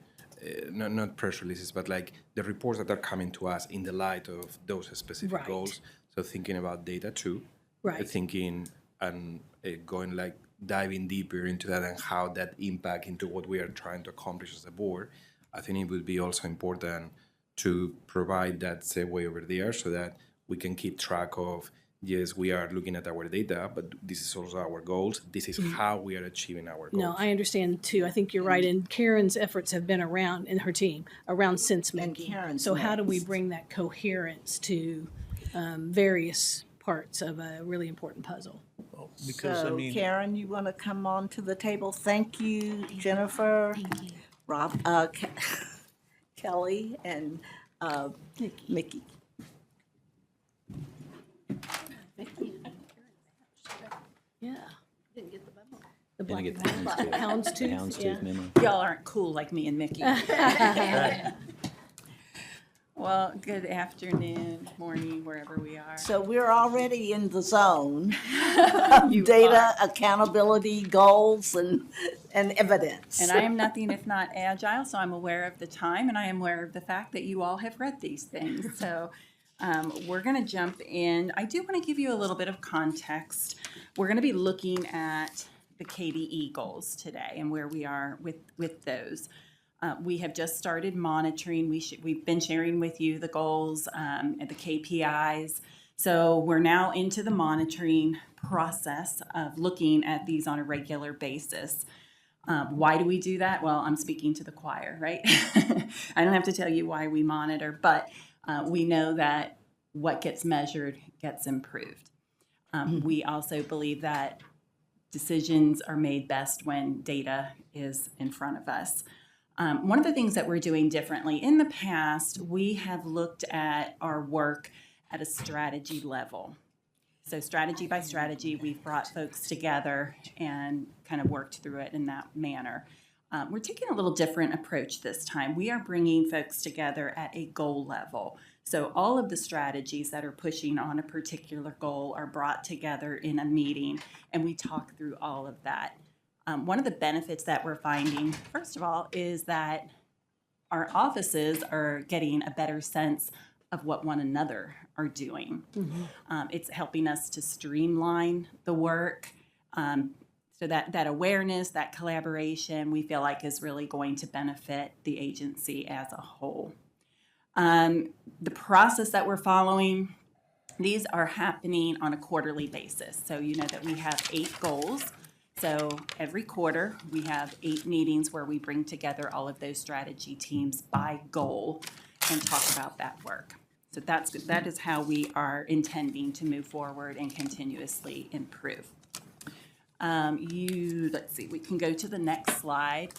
S17: not press releases, but like the reports that are coming to us in the light of those specific
S2: Right.
S17: goals. So thinking about data too,
S2: Right.
S17: thinking and going like diving deeper into that and how that impact into what we are trying to accomplish as a board. I think it would be also important to provide that segue over there so that we can keep track of, yes, we are looking at our data, but this is also our goals. This is how we are achieving our goals.
S2: No, I understand too. I think you're right. And Karen's efforts have been around, and her team, around sense making.
S1: Karen's
S2: So how do we
S1: next.
S2: bring that coherence to various parts of a really important puzzle?
S10: Because, I
S1: So
S10: mean,
S1: Karen, you want to come on to the table? Thank you, Jennifer.
S15: Thank you.
S1: Rob, Kelly, and Mickey.
S2: Yeah.
S8: Didn't get the memo.
S2: The
S6: Didn't get
S2: black
S6: the
S2: houndstooth.
S6: houndstooth memo.
S20: Y'all aren't cool like me and Mickey. Well, good afternoon, morning, wherever we are.
S1: So we're already in the zone.
S20: You
S1: Data, accountability, goals, and evidence.
S20: And I am nothing if not agile, so I'm aware of the time, and I am aware of the fact that you all have read these things. So we're going to jump in. I do want to give you a little bit of context. We're going to be looking at the KBE goals today and where we are with those. We have just started monitoring. We've been sharing with you the goals and the KPIs. So we're now into the monitoring process of looking at these on a regular basis. Why do we do that? Well, I'm speaking to the choir, right? I don't have to tell you why we monitor, but we know that what gets measured gets improved. We also believe that decisions are made best when data is in front of us. One of the things that we're doing differently, in the past, we have looked at our work at a strategy level. So strategy by strategy, we've brought folks together and kind of worked through it in that manner. We're taking a little different approach this time. We are bringing folks together at a goal level. So all of the strategies that are pushing on a particular goal are brought together in a meeting, and we talk through all of that. One of the benefits that we're finding, first of all, is that our offices are getting a better sense of what one another are doing. It's helping us to streamline the work. So that awareness, that collaboration, we feel like is really going to benefit the agency as a whole. The process that we're following, these are happening on a quarterly basis. So you know that we have 8 goals. So every quarter, we have 8 meetings where we bring together all of those strategy teams by goal and talk about that work. So that is how we are intending to move forward and continuously improve. Let's see, we can go to the next slide.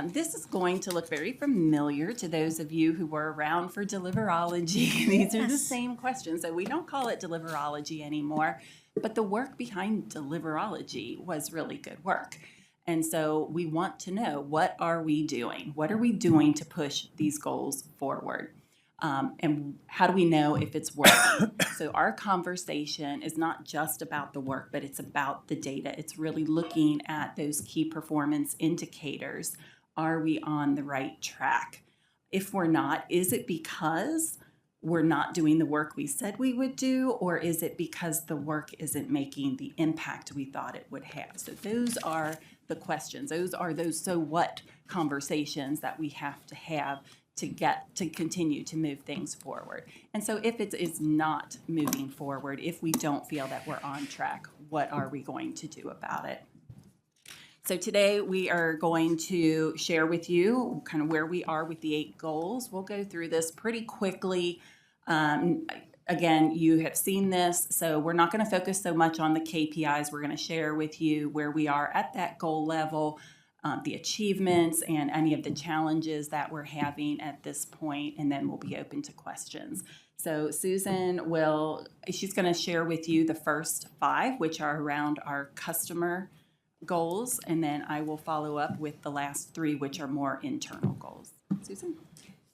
S20: This is going to look very familiar to those of you who were around for deliverology. These are the same questions. So we don't call it deliverology anymore, but the work behind deliverology was really good work. And so we want to know, what are we doing? What are we doing to push these goals forward? And how do we know if it's working? So our conversation is not just about the work, but it's about the data. It's really looking at those key performance indicators. Are we on the right track? If we're not, is it because we're not doing the work we said we would do, or is it because the work isn't making the impact we thought it would have? So those are the questions. Those are those so what conversations that we have to continue to move things forward. And so if it is not moving forward, if we don't feel that we're on track, what are we going to do about it? So today we are going to share with you kind of where we are with the 8 goals. We'll go through this pretty quickly. Again, you have seen this, so we're not going to focus so much on the KPIs. We're going to share with you where we are at that goal level, the achievements, and any of the challenges that we're having at this point, and then we'll be open to questions. So Susan she's going to share with you the first 5, which are around our customer goals, and then I will follow up with the last 3, which are more internal goals. Susan?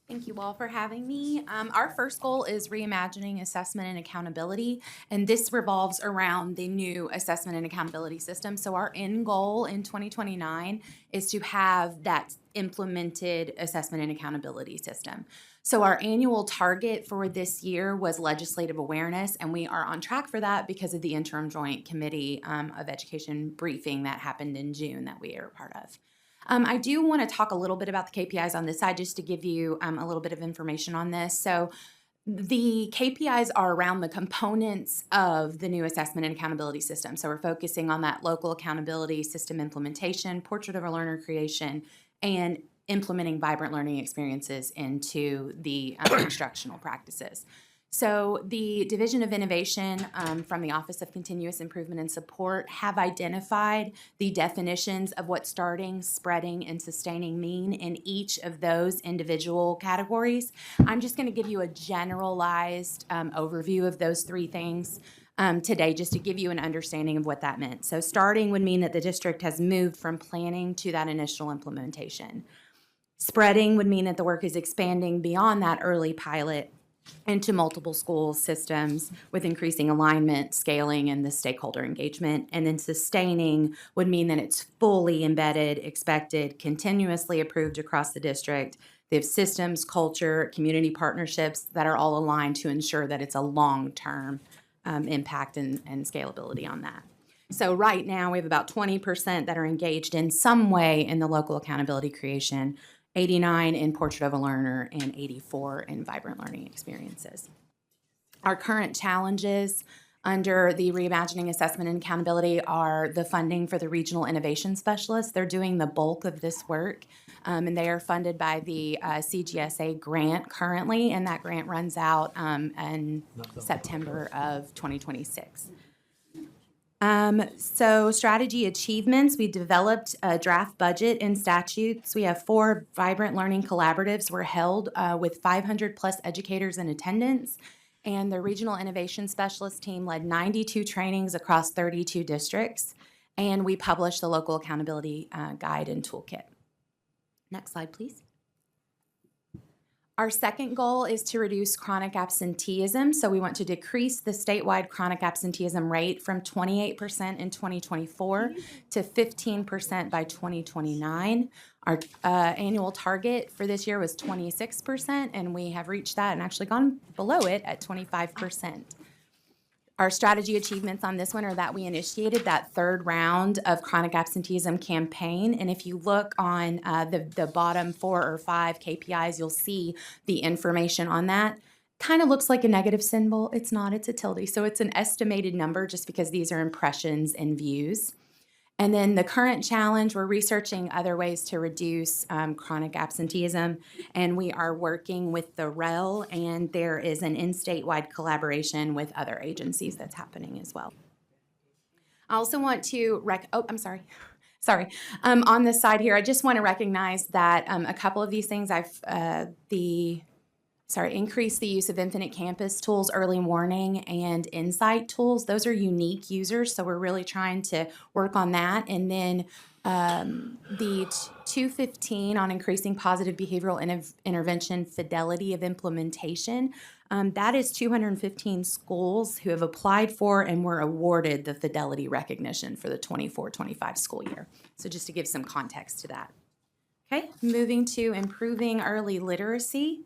S21: Thank you all for having me. Our first goal is reimagining assessment and accountability, and this revolves around the new assessment and accountability system. So our end goal in 2029 is to have that implemented assessment and accountability system. So our annual target for this year was legislative awareness, and we are on track for that because of the interim joint committee of education briefing that happened in June that we are a part of. I do want to talk a little bit about the KPIs on this side just to give you a little bit of information on this. So the KPIs are around the components of the new assessment and accountability system. So we're focusing on that local accountability system implementation, portrait of a learner creation, and implementing vibrant learning experiences into the instructional practices. So the Division of Innovation from the Office of Continuous Improvement and Support have identified the definitions of what starting, spreading, and sustaining mean in each of those individual categories. I'm just going to give you a generalized overview of those three things today just to give you an understanding of what that meant. So starting would mean that the district has moved from planning to that initial implementation. Spreading would mean that the work is expanding beyond that early pilot into multiple school systems with increasing alignment, scaling, and the stakeholder engagement. And then sustaining would mean that it's fully embedded, expected, continuously approved across the district. They have systems, culture, community partnerships that are all aligned to ensure that it's a long-term impact and scalability on that. So right now we have about 20% that are engaged in some way in the local accountability creation, 89 in Portrait of a Learner, and 84 in Vibrant Learning Experiences. Our current challenges under the Reimagining Assessment and Accountability are the funding for the Regional Innovation Specialists. They're doing the bulk of this work, and they are funded by the CGSA grant currently, and that grant runs out in September of 2026. So strategy achievements, we developed a draft budget and statutes. We have 4 vibrant learning collaboratives were held with 500 plus educators in attendance. And the Regional Innovation Specialist team led 92 trainings across 32 districts. And we published the Local Accountability Guide and Toolkit. Next slide, please. Our second goal is to reduce chronic absenteeism. So we want to decrease the statewide chronic absenteeism rate from 28% in 2024 to 15% by 2029. Our annual target for this year was 26%, and we have reached that and actually gone below it at 25%. Our strategy achievements on this one are that we initiated that third round of chronic absenteeism campaign. And if you look on the bottom 4 or 5 KPIs, you'll see the information on that. Kind of looks like a negative symbol. It's not, it's a tilde. So it's an estimated number just because these are impressions and views. And then the current challenge, we're researching other ways to reduce chronic absenteeism, and we are working with the REL, and there is an in-statewide collaboration with other agencies that's happening as well. I also want to on this side here, I just want to recognize that a couple of these things increase the use of Infinite Campus tools, early warning, and insight tools. Those are unique users, so we're really trying to work on that. And then the 215 on increasing positive behavioral intervention fidelity of implementation, that is 215 schools who have applied for and were awarded the fidelity recognition for the 24-25 school year. So just to give some context to that. Okay, moving to improving early literacy.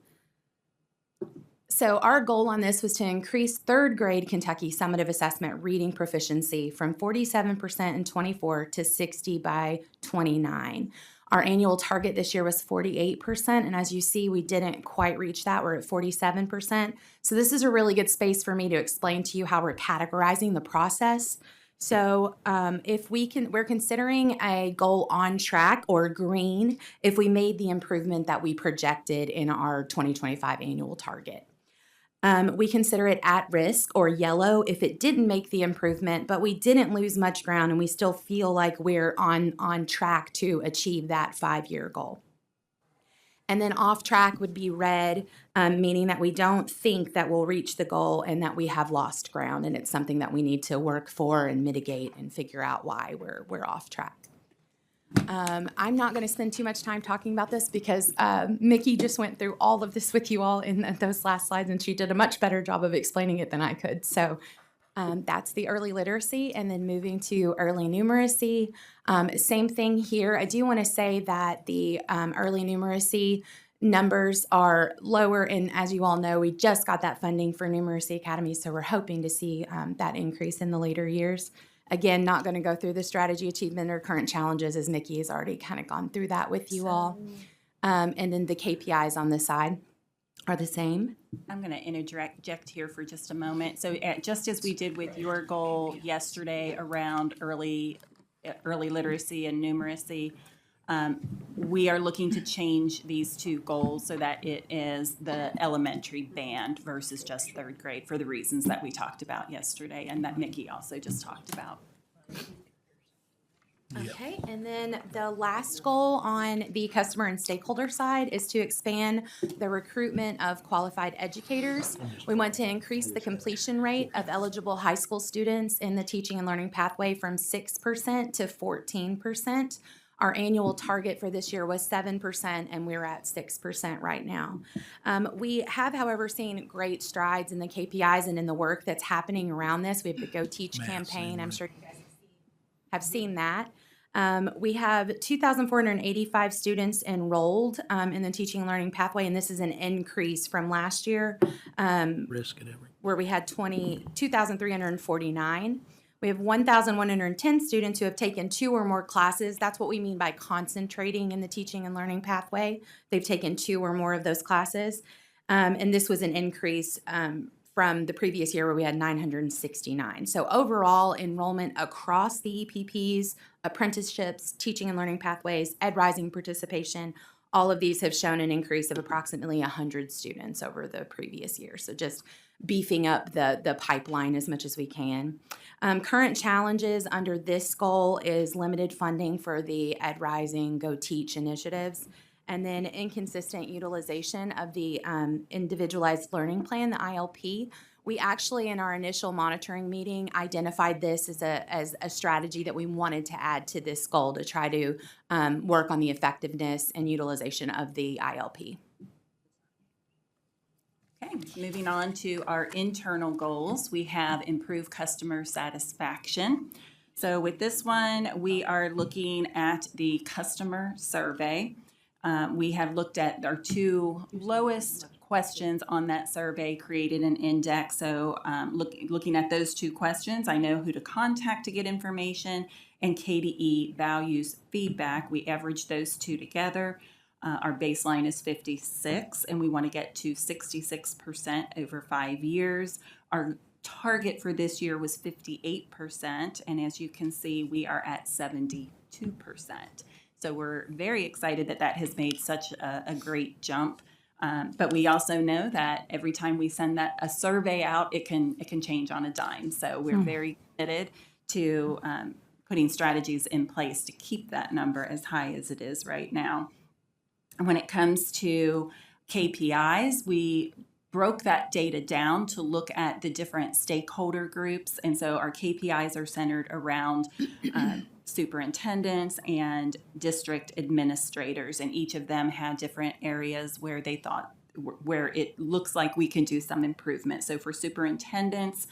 S21: So our goal on this was to increase third grade Kentucky summative assessment reading proficiency from 47% in 24 to 60 by 29. Our annual target this year was 48%, and as you see, we didn't quite reach that. We're at 47%. So this is a really good space for me to explain to you how we're categorizing the process. So we're considering a goal on track or green if we made the improvement that we projected in our 2025 annual target. We consider it at risk or yellow if it didn't make the improvement, but we didn't lose much ground and we still feel like we're on track to achieve that 5-year goal. And then off track would be red, meaning that we don't think that we'll reach the goal and that we have lost ground, and it's something that we need to work for and mitigate and figure out why we're off track. I'm not going to spend too much time talking about this because Mickey just went through all of this with you all in those last slides, and she did a much better job of explaining it than I could. So that's the early literacy, and then moving to early numeracy. Same thing here. I do want to say that the early numeracy numbers are lower, and as you all know, we just got that funding for Numeracy Academy, so we're hoping to see that increase in the later years. Again, not going to go through the strategy achievement or current challenges, as Nikki has already kind of gone through that with you all. And then the KPIs on this side are the same.
S20: I'm going to interject here for just a moment. So just as we did with your goal yesterday around early literacy and numeracy, we are looking to change these two goals so that it is the elementary band versus just third grade for the reasons that we talked about yesterday and that Nikki also just talked about.
S21: Okay, and then the last goal on the customer and stakeholder side is to expand the recruitment of qualified educators. We want to increase the completion rate of eligible high school students in the teaching and learning pathway from 6% to 14%. Our annual target for this year was 7%, and we're at 6% right now. We have, however, seen great strides in the KPIs and in the work that's happening around this. We have the Go Teach campaign. I'm sure you guys have seen that. We have 2,485 students enrolled in the teaching and learning pathway, and this is an increase from last year, where we had 2,349. We have 1,110 students who have taken 2 or more classes. That's what we mean by concentrating in the teaching and learning pathway. They've taken 2 or more of those classes, and this was an increase from the previous year where we had 969. So overall, enrollment across the EPPs, apprenticeships, teaching and learning pathways, Ed Rising participation, all of these have shown an increase of approximately 100 students over the previous year. So just beefing up the pipeline as much as we can. Current challenges under this goal is limited funding for the Ed Rising Go Teach initiatives, and then inconsistent utilization of the individualized learning plan, the ILP. We actually, in our initial monitoring meeting, identified this as a strategy that we wanted to add to this goal to try to work on the effectiveness and utilization of the ILP.
S20: Okay, moving on to our internal goals, we have improved customer satisfaction. So with this one, we are looking at the customer survey. We have looked at our 2 lowest questions on that survey, created an index. So looking at those 2 questions, I know who to contact to get information, and KBE values feedback. We averaged those 2 together. Our baseline is 56, and we want to get to 66% over 5 years. Our target for this year was 58%, and as you can see, we are at 72%. So we're very excited that that has made such a great jump. But we also know that every time we send a survey out, it can change on a dime. So we're very committed to putting strategies in place to keep that number as high as it is right now. When it comes to KPIs, we broke that data down to look at the different stakeholder groups. And so our KPIs are centered around superintendents and district administrators, and each of them had different areas where they thought where it looks like we can do some improvement. So for superintendents,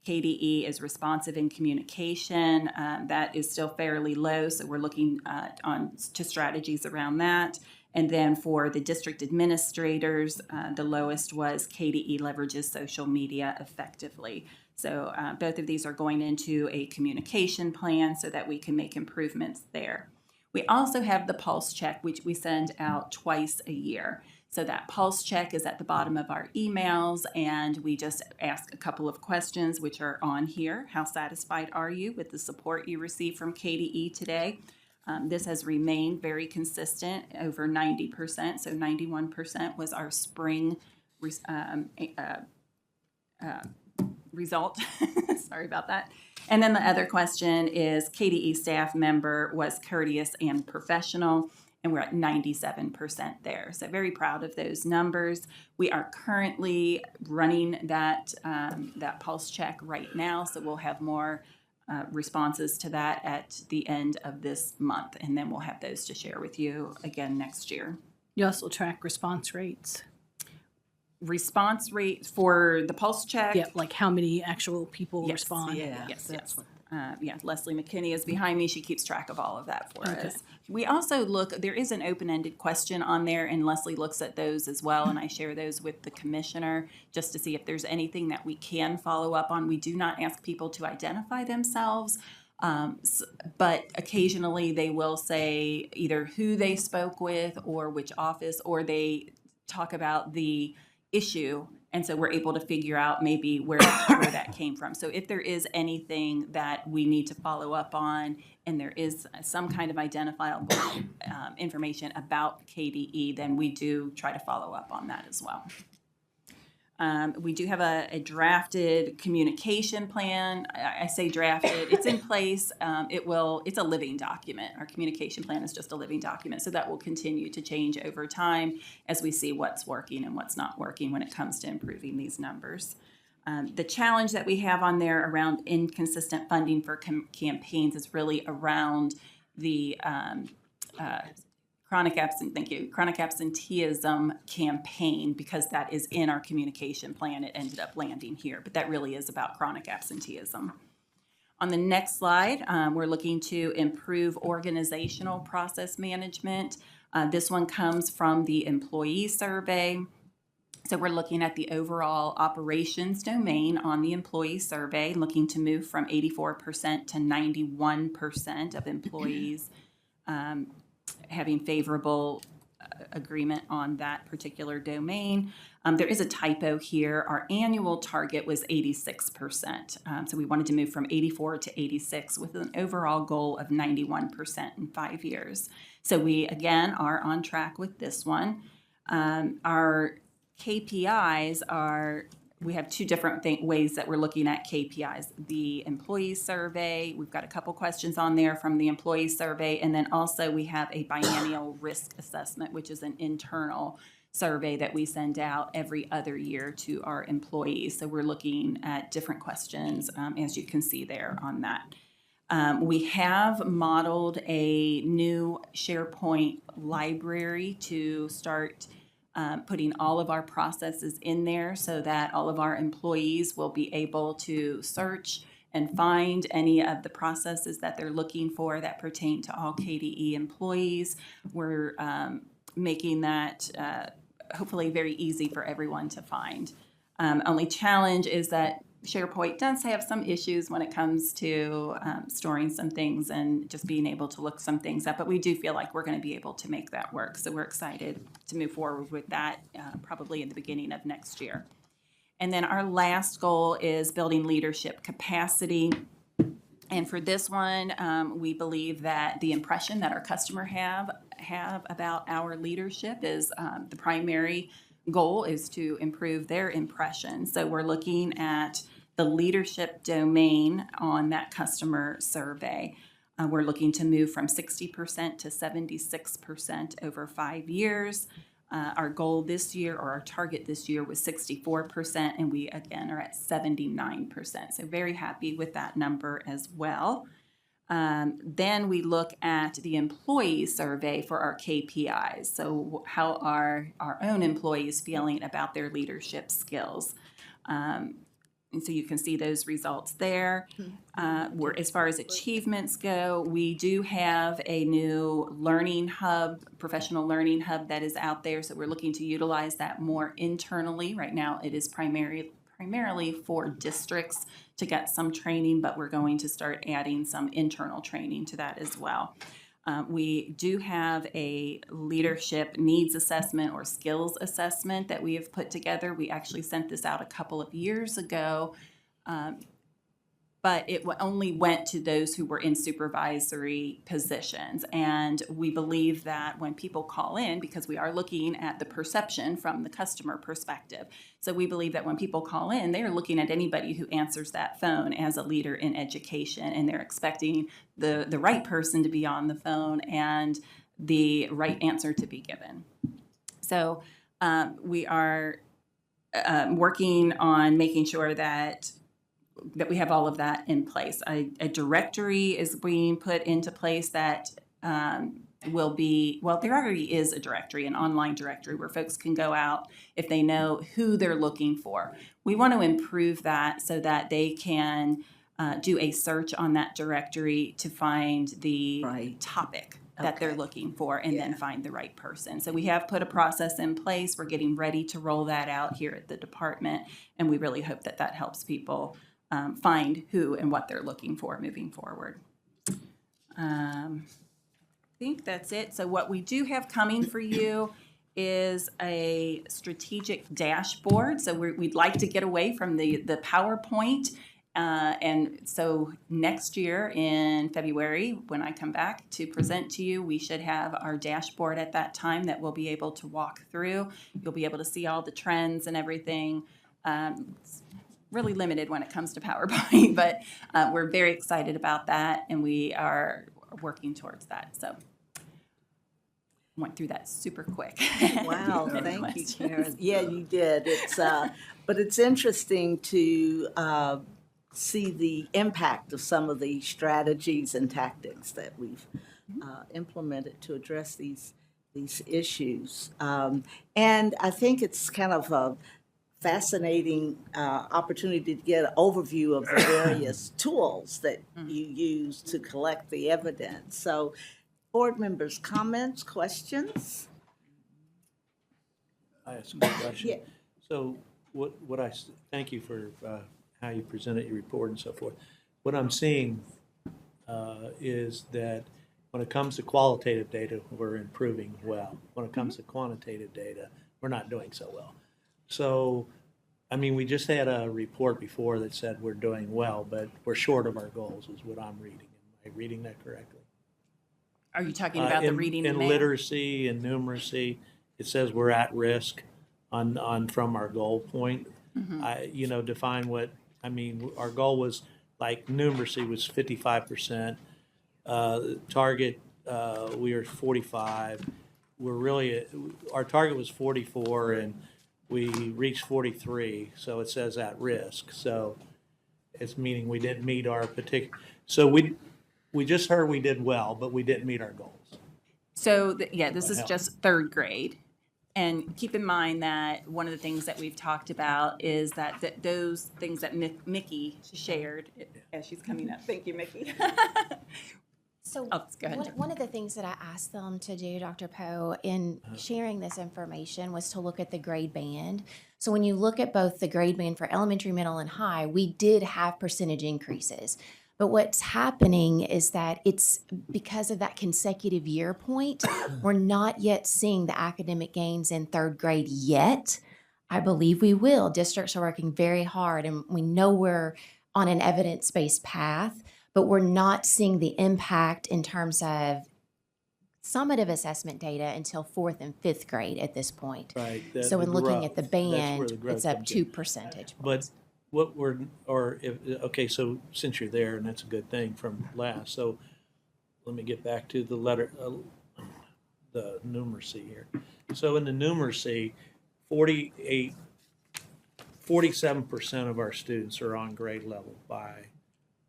S20: KBE is responsive in communication. That is still fairly low, so we're looking to strategies around that. And then for the district administrators, the lowest was KBE leverages social media effectively. So both of these are going into a communication plan so that we can make improvements there. We also have the pulse check, which we send out twice a year. So that pulse check is at the bottom of our emails, and we just ask a couple of questions, which are on here. How satisfied are you with the support you received from KBE today? This has remained very consistent, over 90%. So 91% was our spring result. Sorry about that. And then the other question is KBE staff member was courteous and professional, and we're at 97% there. So very proud of those numbers. We are currently running that pulse check right now, so we'll have more responses to that at the end of this month, and then we'll have those to share with you again next year.
S2: You also track response rates.
S20: Response rate for the pulse check?
S2: Yeah, like how many actual people respond.
S20: Yes. Leslie McKinney is behind me. She keeps track of all of that for us. We also there is an open-ended question on there, and Leslie looks at those as well, and I share those with the commissioner just to see if there's anything that we can follow up on. We do not ask people to identify themselves, But occasionally they will say either who they spoke with or which office, or they talk about the issue. And so we're able to figure out maybe where that came from. So if there is anything that we need to follow up on and there is some kind of identifiable information about KBE, then we do try to follow up on that as well. We do have a drafted communication plan. I say drafted, it's in place. It's a living document. Our communication plan is just a living document. So that will continue to change over time as we see what's working and what's not working when it comes to improving these numbers. The challenge that we have on there around inconsistent funding for campaigns is really around the chronic absenteeism campaign, because that is in our communication plan. It ended up landing here, but that really is about chronic absenteeism. On the next slide, we're looking to improve organizational process management. This one comes from the employee survey. So we're looking at the overall operations domain on the employee survey, looking to move from 84% to 91% of employees having favorable agreement on that particular domain. There is a typo here. Our annual target was 86%. So we wanted to move from 84 to 86 with an overall goal of 91% in 5 years. So we, again, are on track with this one. Our KPIs are, we have two different ways that we're looking at KPIs. The employee survey, we've got a couple questions on there from the employee survey, and then also we have a biennial risk assessment, which is an internal survey that we send out every other year to our employees. So we're looking at different questions, as you can see there on that. We have modeled a new SharePoint library to start putting all of our processes in there so that all of our employees will be able to search and find any of the processes that they're looking for that pertain to all KBE employees. We're making that hopefully very easy for everyone to find. Only challenge is that SharePoint does have some issues when it comes to storing some things and just being able to look some things up, but we do feel like we're going to be able to make that work. So we're excited to move forward with that probably in the beginning of next year. And then our last goal is building leadership capacity. And for this one, we believe that the impression that our customer have about our leadership is the primary goal is to improve their impression. So we're looking at the leadership domain on that customer survey. We're looking to move from 60% to 76% over 5 years. Our goal this year, or our target this year, was 64%, and we again are at 79%. So very happy with that number as well. Then we look at the employee survey for our KPIs. So how are our own employees feeling about their leadership skills? And so you can see those results there. As far as achievements go, we do have a new learning hub, professional learning hub that is out there. So we're looking to utilize that more internally. Right now it is primarily for districts to get some training, but we're going to start adding some internal training to that as well. We do have a leadership needs assessment or skills assessment that we have put together. We actually sent this out a couple of years ago, but it only went to those who were in supervisory positions. And we believe that when people call in, because we are looking at the perception from the customer perspective, so we believe that when people call in, they are looking at anybody who answers that phone as a leader in education, and they're expecting the right person to be on the phone and the right answer to be given. So we are working on making sure that we have all of that in place. A directory is being put into place that will be, well, there already is a directory, an online directory where folks can go out if they know who they're looking for. We want to improve that so that they can do a search on that directory to find the topic that they're looking for and then find the right person. So we have put a process in place. We're getting ready to roll that out here at the department, and we really hope that that helps people find who and what they're looking for moving forward. think that's it. So what we do have coming for you is a strategic dashboard. So we'd like to get away from the PowerPoint. And so next year in February, when I come back to present to you, we should have our dashboard at that time that we'll be able to walk through. You'll be able to see all the trends and everything. It's really limited when it comes to PowerPoint, but we're very excited about that, and we are working towards that. So went through that super quick.
S1: Wow, thank you, Karen. Yeah, you did. It's but it's interesting to see the impact of some of the strategies and tactics that we've implemented to address these issues. And I think it's kind of a fascinating opportunity to get an overview of the various tools that you use to collect the evidence. So, board members, comments, questions?
S10: I ask a question.
S1: Yeah.
S10: So thank you for how you presented your report and so forth. What I'm seeing is that when it comes to qualitative data, we're improving well. When it comes to quantitative data, we're not doing so well. So, I mean, we just had a report before that said we're doing well, but we're short of our goals, is what I'm reading. Am I reading that correctly?
S20: Are you talking about the reading and
S10: in
S20: math?
S10: literacy and numeracy? It says we're at risk on from our goal point. Define what I mean. Our goal was like numeracy was 55%. Target we were 45. We're really our target was 44 and we reached 43. So it says at risk. So it's meaning we didn't meet our particular. So we just heard we did well, but we didn't meet our goals.
S20: So, this is just third grade. And keep in mind that one of the things that we've talked about is that those things that Mickey shared as she's coming up. Thank you, Mickey.
S15: So
S20: go ahead.
S15: one of the things that I asked them to do, Dr. Poe, in sharing this information was to look at the grade band. So when you look at both the grade band for elementary, middle, and high, we did have percentage increases. But what's happening is that it's because of that consecutive year point, we're not yet seeing the academic gains in third grade yet. I believe we will. Districts are working very hard, and we know we're on an evidence-based path, but we're not seeing the impact in terms of summative assessment data until fourth and fifth grade at this point.
S10: Right.
S15: So in looking at the
S10: That's where
S15: band,
S10: the growth
S15: it's up
S10: comes
S15: 2
S10: in.
S15: percentage
S10: But
S15: points.
S10: what so since you're there, and that's a good thing from last, so let me get back to the letter, the numeracy here. So in the numeracy, 47% of our students are on grade level by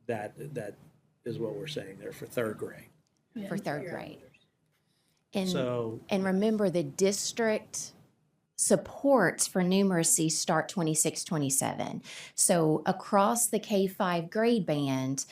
S10: that is what we're saying there for third grade.
S15: For third grade.
S10: So-
S15: And remember, the district supports for numeracy start 26-27. So across the K-5 grade band,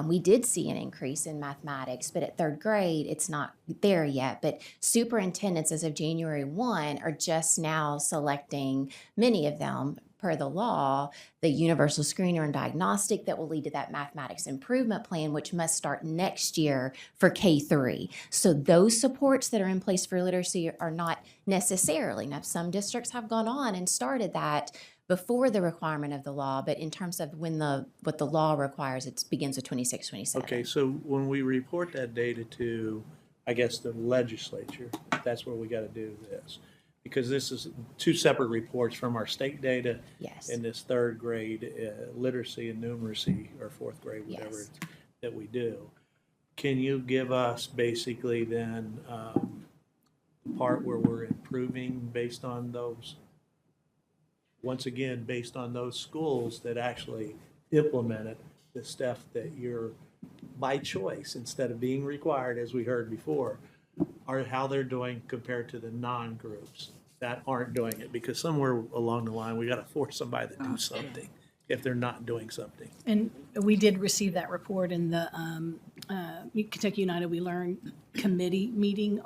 S15: we did see an increase in mathematics, but at third grade, it's not there yet. But superintendents as of January 1 are just now selecting, many of them, per the law, the universal screener and diagnostic that will lead to that mathematics improvement plan, which must start next year for K-3. So those supports that are in place for literacy are not necessarily. Now, some districts have gone on and started that before the requirement of the law, but in terms of what the law requires, it begins with 26-27.
S10: Okay, so when we report that data to, I guess, the legislature, that's where we got to do this. Because this is two separate reports from our state data.
S15: Yes.
S10: And this third grade literacy and numeracy, or fourth grade, whatever
S15: Yes.
S10: that we do. Can you give us basically then the part where we're improving based on those, once again, based on those schools that actually implemented the stuff that you're, by choice, instead of being required, as we heard before, are how they're doing compared to the non-groups that aren't doing it? Because somewhere along the line, we got to force somebody to do something if they're not doing something.
S2: And we did receive that report in the Kentucky United We Learn committee meeting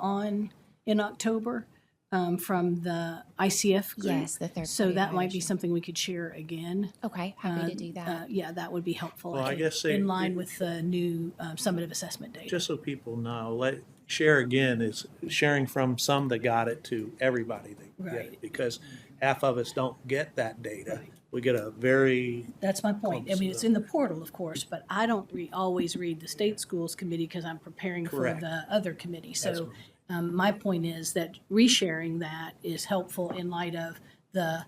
S2: in October. from the ICF group.
S15: Yes, the third
S2: So
S15: party
S2: that might be
S15: evaluation.
S2: something we could share again.
S15: Okay, happy to do that.
S2: Yeah, that would be helpful.
S10: Well, I
S2: think,
S10: guess
S2: in line with the new summative assessment data.
S10: Just so people know, share again is sharing from some that got it to everybody that get
S2: Right.
S10: it. Because half of us don't get that data. We get a very,
S2: That's my point. I mean, it's in the portal, of course, but I don't always read the state schools committee because I'm preparing
S10: Correct.
S2: for the other committee.
S10: That's
S2: So my point is that resharing that is helpful in light of the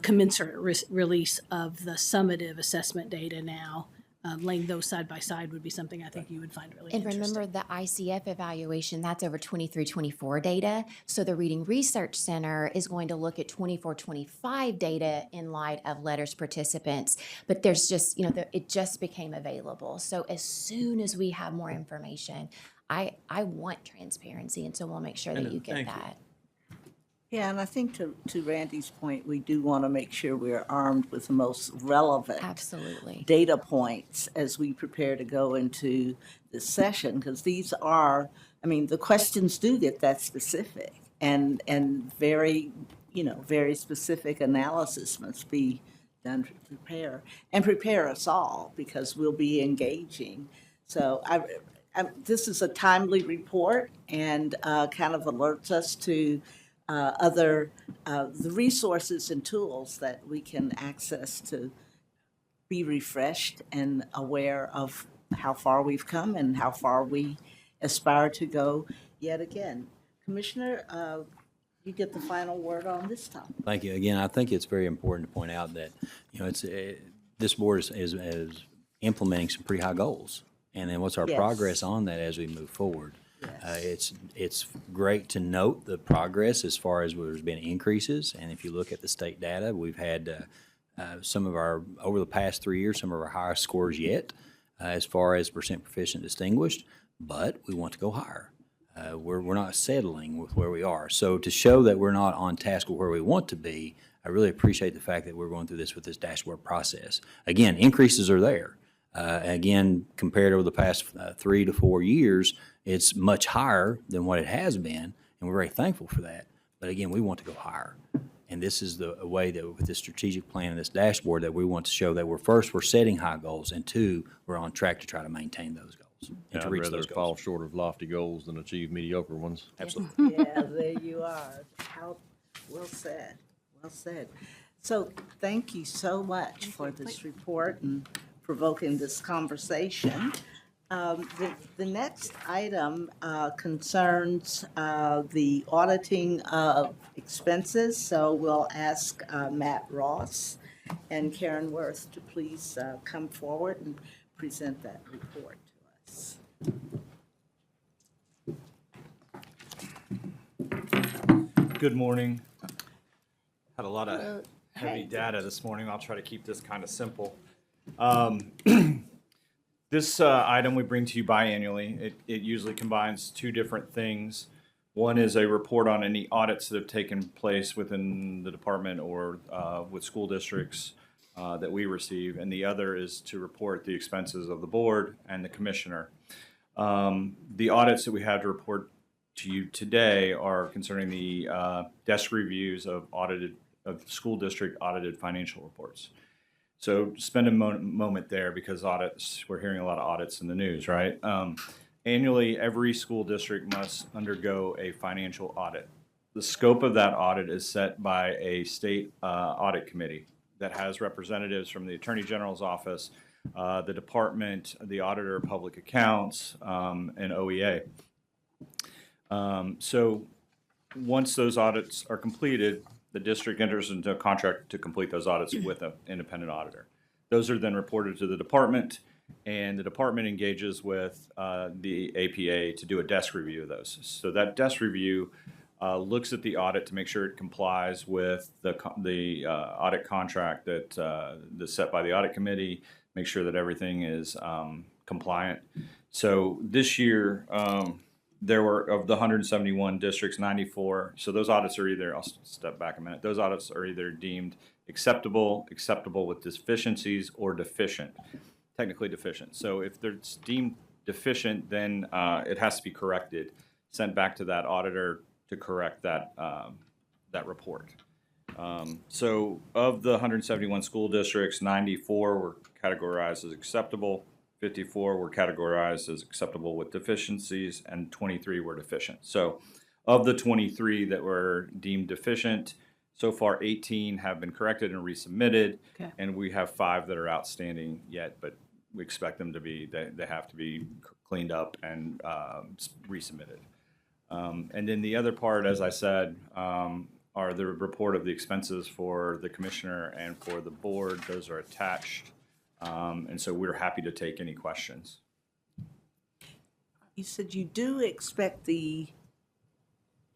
S2: commensurate release of the summative assessment data now. Laying those side by side would be something I think you would find really
S15: And
S2: interesting.
S15: remember the ICF evaluation, that's over 23-24 data. So the Reading Research Center is going to look at 24-25 data in light of letters participants. But there's just, it just became available. So as soon as we have more information, I want transparency, and so we'll make sure that you get
S10: thank you.
S15: that.
S1: Yeah, and I think to Randy's point, we do want to make sure we're armed with the most relevant
S15: Absolutely.
S1: data points as we prepare to go into this session, because these are, I mean, the questions do get that specific, and very, very specific analysis must be done to prepare us all, because we'll be engaging. So this is a timely report, and kind of alerts us to the resources and tools that we can access to be refreshed and aware of how far we've come and how far we aspire to go yet again. Commissioner, you get the final word on this topic.
S6: Thank you. Again, I think it's very important to point out that, this board is implementing some pretty high goals. And then what's our
S1: Yes.
S6: progress on that as we move forward? It's great to note the progress as far as there's been increases. And if you look at the state data, we've had over the past 3 years, some of our highest scores yet as far as percent proficient distinguished, but we want to go higher. We're not settling with where we are. So to show that we're not on task with where we want to be, I really appreciate the fact that we're going through this with this dashboard process. Again, increases are there. Again, compared over the past 3 to 4 years, it's much higher than what it has been, and we're very thankful for that. But again, we want to go higher. And this is the way that with this strategic plan and this dashboard that we want to show that we're setting high goals, and two, we're on track to try to maintain those goals and to
S9: I'd
S6: reach
S9: rather
S6: those goals.
S9: fall short of lofty goals than achieve mediocre ones.
S6: Absolutely.
S1: Yeah, there you are. Well said, well said. So thank you so much for this report and provoking this conversation. The next item concerns the auditing of expenses, so we'll ask Matt Ross and Karen Worth to please come forward and present that report to us.
S3: Good morning. Had a lot of heavy data this morning. I'll try to keep this kind of simple. This item we bring to you biannually. It usually combines two different things. One is a report on any audits that have taken place within the department or with school districts that we receive, and the other is to report the expenses of the board and the commissioner. The audits that we have to report to you today are concerning the desk reviews of school district audited financial reports. So spend a moment there, because audits, we're hearing a lot of audits in the news, right? Annually, every school district must undergo a financial audit. The scope of that audit is set by a state audit committee that has representatives from the Attorney General's office, the department, the Auditor of Public Accounts, and OEA. So once those audits are completed, the district enters into a contract to complete those audits with an independent auditor. Those are then reported to the department, and the department engages with the APA to do a desk review of those. So that desk review looks at the audit to make sure it complies with the audit contract that's set by the audit committee, make sure that everything is compliant. So this year, there were, of the 171 districts, 94. So those audits are either, I'll step back a minute, those audits are either deemed acceptable with deficiencies, or deficient, technically deficient. So if it's deemed deficient, then it has to be corrected, sent back to that auditor to correct that, that report. So of the 171 school districts, 94 were categorized as acceptable, 54 were categorized as acceptable with deficiencies, and 23 were deficient. So of the 23 that were deemed deficient, so far 18 have been corrected and resubmitted,
S2: Okay.
S3: and we have 5 that are outstanding yet, but we expect them to be, they have to be cleaned up and resubmitted. And then the other part, as I said, are the report of the expenses for the commissioner and for the board. Those are attached. And so we're happy to take any questions.
S1: You said you do expect the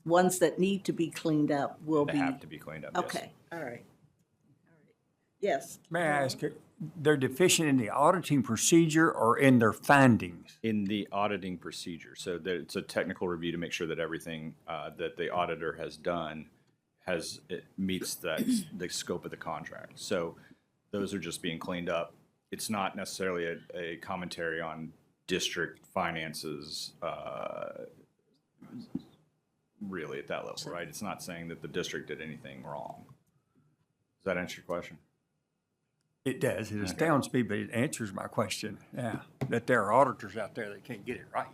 S1: ones that need to be cleaned up will
S3: They
S1: be.
S3: have to be cleaned up, yes.
S1: Okay, all right. All right. Yes.
S7: May I ask, they're deficient in the auditing procedure or in their findings?
S3: In the auditing procedure. So that it's a technical review to make sure that everything that the auditor has done it meets the scope of the contract. So those are just being cleaned up. It's not necessarily a commentary on district finances really at that level, right? It's not saying that the district did anything wrong. Does that answer your question?
S7: It does. It astounds me, but it answers my question. Yeah, that there are auditors out there that can't get it right.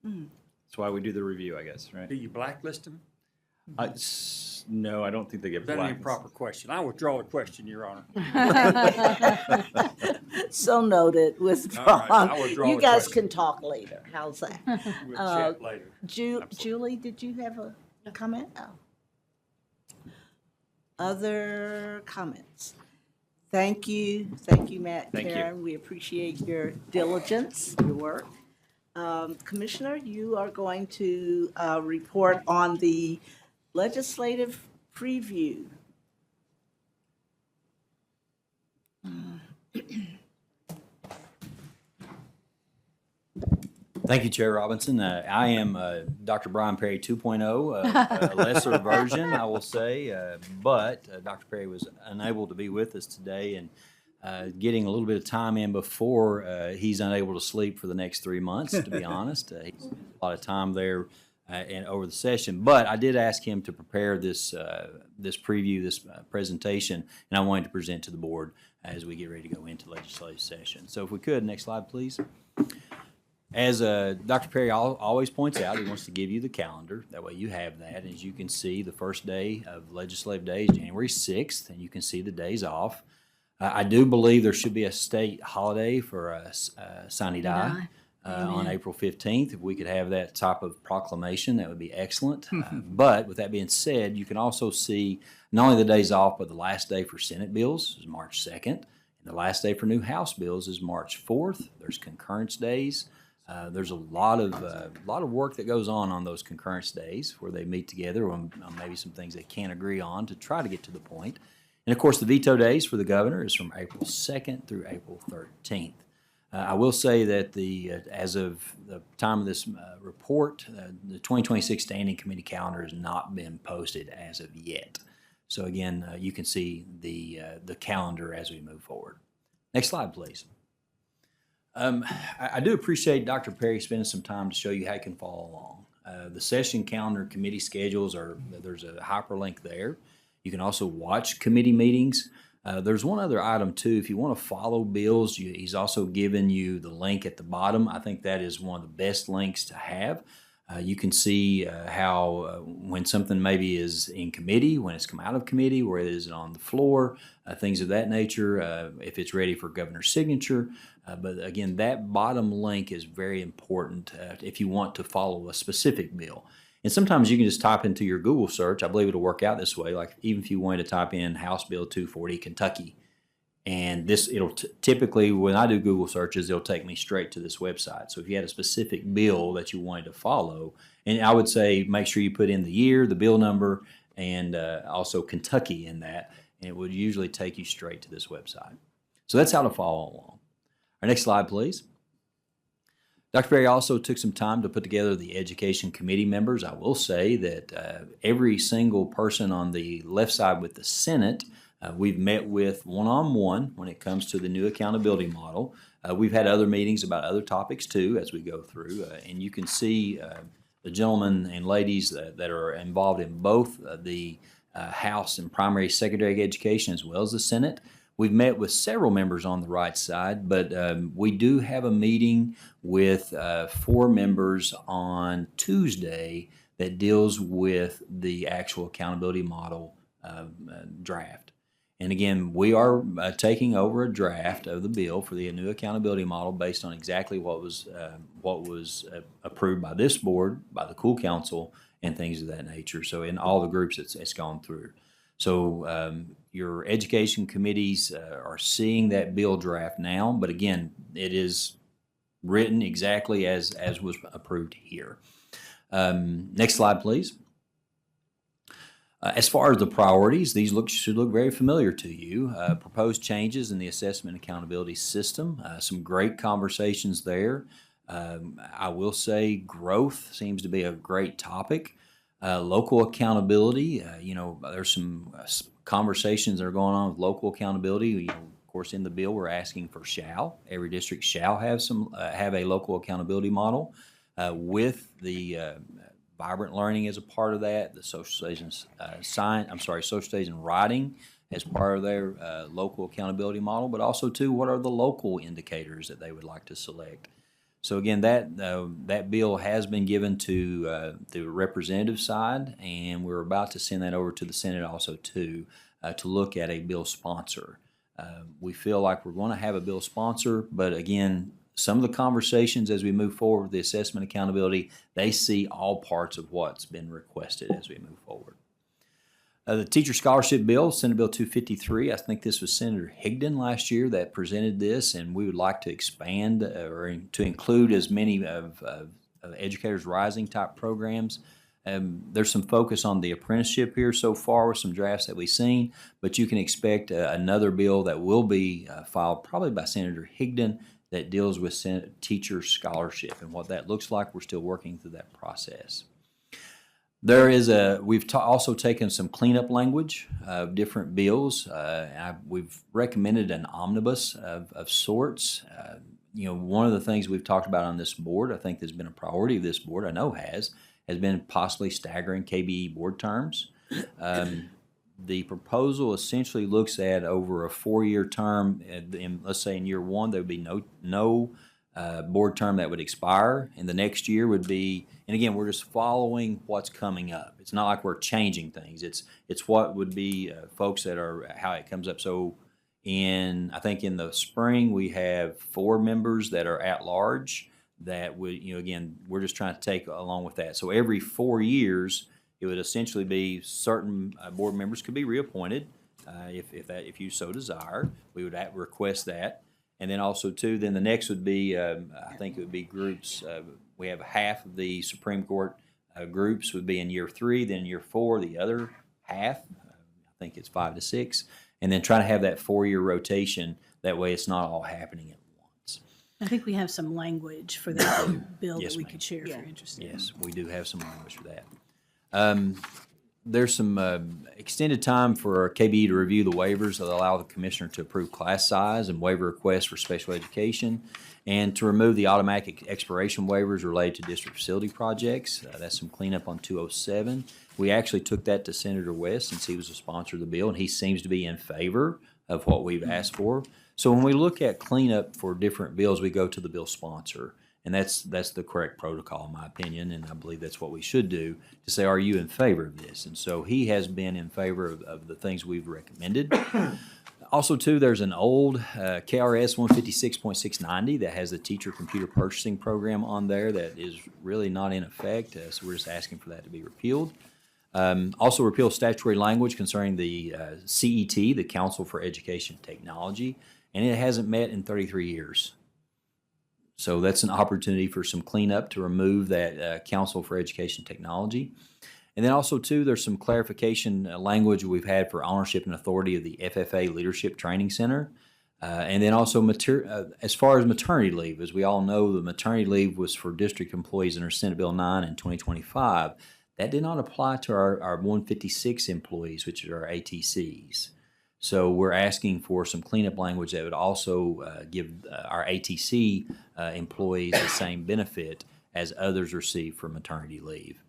S3: That's why we do the review, I guess, right?
S7: Do you blacklist them?
S3: No, I don't think they get
S7: Is that an
S3: blacklisted.
S7: improper question? I withdraw the question, Your Honor.
S1: So noted, withdrawn.
S7: All right, I withdraw
S1: You
S7: the
S1: guys
S7: question.
S1: can talk later. How's that?
S7: We'll chat later.
S1: Julie, did you have a comment? Oh. Other comments? Thank you, Matt,
S3: Thank you.
S1: Karen. We appreciate your diligence, your work. Commissioner, you are going to report on the legislative preview.
S6: Thank you, Chair Robinson. I am Dr. Brian Perry 2.0, a lesser version, I will say, but Dr. Perry was unable to be with us today and getting a little bit of time in before he's unable to sleep for the next 3 months, to be honest. He spent a lot of time there and over the session, but I did ask him to prepare this preview, this presentation, and I wanted to present to the board as we get ready to go into legislative session. So if we could, next slide, please. As Dr. Perry always points out, he wants to give you the calendar. That way you have that. As you can see, the first day of legislative day is January 6th, and you can see the days off. I do believe there should be a state holiday for Sine Die on April 15th. If we could have that type of proclamation, that would be excellent. But with that being said, you can also see not only the days off, but the last day for Senate bills is March 2nd, and the last day for new House bills is March 4th. There's concurrence days. There's a lot of work that goes on those concurrence days where they meet together on maybe some things they can't agree on to try to get to the point. And of course, the veto days for the governor is from April 2nd through April 13th. I will say that as of the time of this report, the 2026 Standing Committee calendar has not been posted as of yet. So again, you can see the calendar as we move forward. Next slide, please. I do appreciate Dr. Perry spending some time to show you how you can follow along. The session calendar committee schedules there's a hyperlink there. You can also watch committee meetings. There's one other item too. If you want to follow bills, he's also given you the link at the bottom. I think that is one of the best links to have. You can see how when something maybe is in committee, when it's come out of committee, where it is on the floor, things of that nature, if it's ready for governor's signature. But again, that bottom link is very important if you want to follow a specific bill. And sometimes you can just type into your Google search. I believe it'll work out this way. Like even if you wanted to type in House Bill 240 Kentucky, and it'll typically, when I do Google searches, it'll take me straight to this website. So if you had a specific bill that you wanted to follow, and I would say make sure you put in the year, the bill number, and also Kentucky in that, and it would usually take you straight to this website. So that's how to follow along. Our next slide, please. Dr. Perry also took some time to put together the education committee members. I will say that every single person on the left side with the Senate, we've met with one-on-one when it comes to the new accountability model. We've had other meetings about other topics too as we go through, and you can see the gentlemen and ladies that are involved in both the House and primary secondary education as well as the Senate. We've met with several members on the right side, but we do have a meeting with 4 members on Tuesday that deals with the actual accountability model draft. And again, we are taking over a draft of the bill for the new accountability model based on exactly what was approved by this board, by the Cool Council, and things of that nature. So in all the groups, it's gone through. So your education committees are seeing that bill draft now, but again, it is written exactly as was approved here. Next slide, please. As far as the priorities, these should look very familiar to you. Proposed changes in the assessment and accountability system, some great conversations there. I will say growth seems to be a great topic. Local accountability, there's some conversations that are going on with local accountability. Of course, in the bill, we're asking for shall. Every district shall have a local accountability model with the vibrant learning as a part of that, the social studies social studies and writing as part of their local accountability model, but also too, what are the local indicators that they would like to select? So again, that bill has been given to the representative side, and we're about to send that over to the Senate also too, to look at a bill sponsor. We feel like we're going to have a bill sponsor, but again, some of the conversations as we move forward with the assessment accountability, they see all parts of what's been requested as we move forward. The teacher scholarship bill, Senate Bill 253, I think this was Senator Higdon last year that presented this, and we would like to expand or to include as many of Educators Rising type programs. There's some focus on the apprenticeship here so far with some drafts that we've seen, but you can expect another bill that will be filed probably by Senator Higdon that deals with teacher scholarship and what that looks like. We're still working through that process. We've also taken some cleanup language of different bills. We've recommended an omnibus of sorts. One of the things we've talked about on this board, I think has been a priority of this board, I know has been possibly staggering KBE board terms. The proposal essentially looks at over a 4-year term. Let's say in year 1, there would be no board term that would expire, and the next year would be. And again, we're just following what's coming up. It's not like we're changing things. It's what would be folks that are how it comes up. So I think in the spring we have 4 members that are at large that would again we're just trying to take along with that. So every 4 years. It would essentially be certain board members could be reappointed if you so desire. We would request that. And then also, too, then the next would be, I think it would be groups. We have half of the Supreme Court groups would be in year 3, then year 4, the other half, I think it's 5 to 6, and then trying to have that 4-year rotation. That way it's not all happening at once.
S2: I think we have some language for that bill
S6: Yes,
S2: that we
S6: ma'am.
S2: could share if you're interested.
S6: Yes, we do have some language for that. There's some extended time for KBE to review the waivers that allow the commissioner to approve class size and waiver requests for special education, and to remove the automatic expiration waivers related to district facility projects. That's some cleanup on 207. We actually took that to Senator West since he was a sponsor of the bill, and he seems to be in favor of what we've asked for. So when we look at cleanup for different bills, we go to the bill sponsor. And that's the correct protocol, in my opinion, and I believe that's what we should do, to say, are you in favor of this? And so he has been in favor of the things we've recommended. Also, too, there's an old KRS 156.690 that has the teacher computer purchasing program on there that is really not in effect, so we're just asking for that to be repealed. Also repeal statutory language concerning the CET, the Council for Education Technology, and it hasn't met in 33 years. So that's an opportunity for some cleanup to remove that Council for Education Technology. And then also, too, there's some clarification language we've had for ownership and authority of the FFA Leadership Training Center. And then also, as far as maternity leave, as we all know, the maternity leave was for district employees under Senate Bill 9 in 2025. That did not apply to our 156 employees, which are our ATCs. So we're asking for some cleanup language that would also give our ATC employees the same benefit as others receive for maternity leave.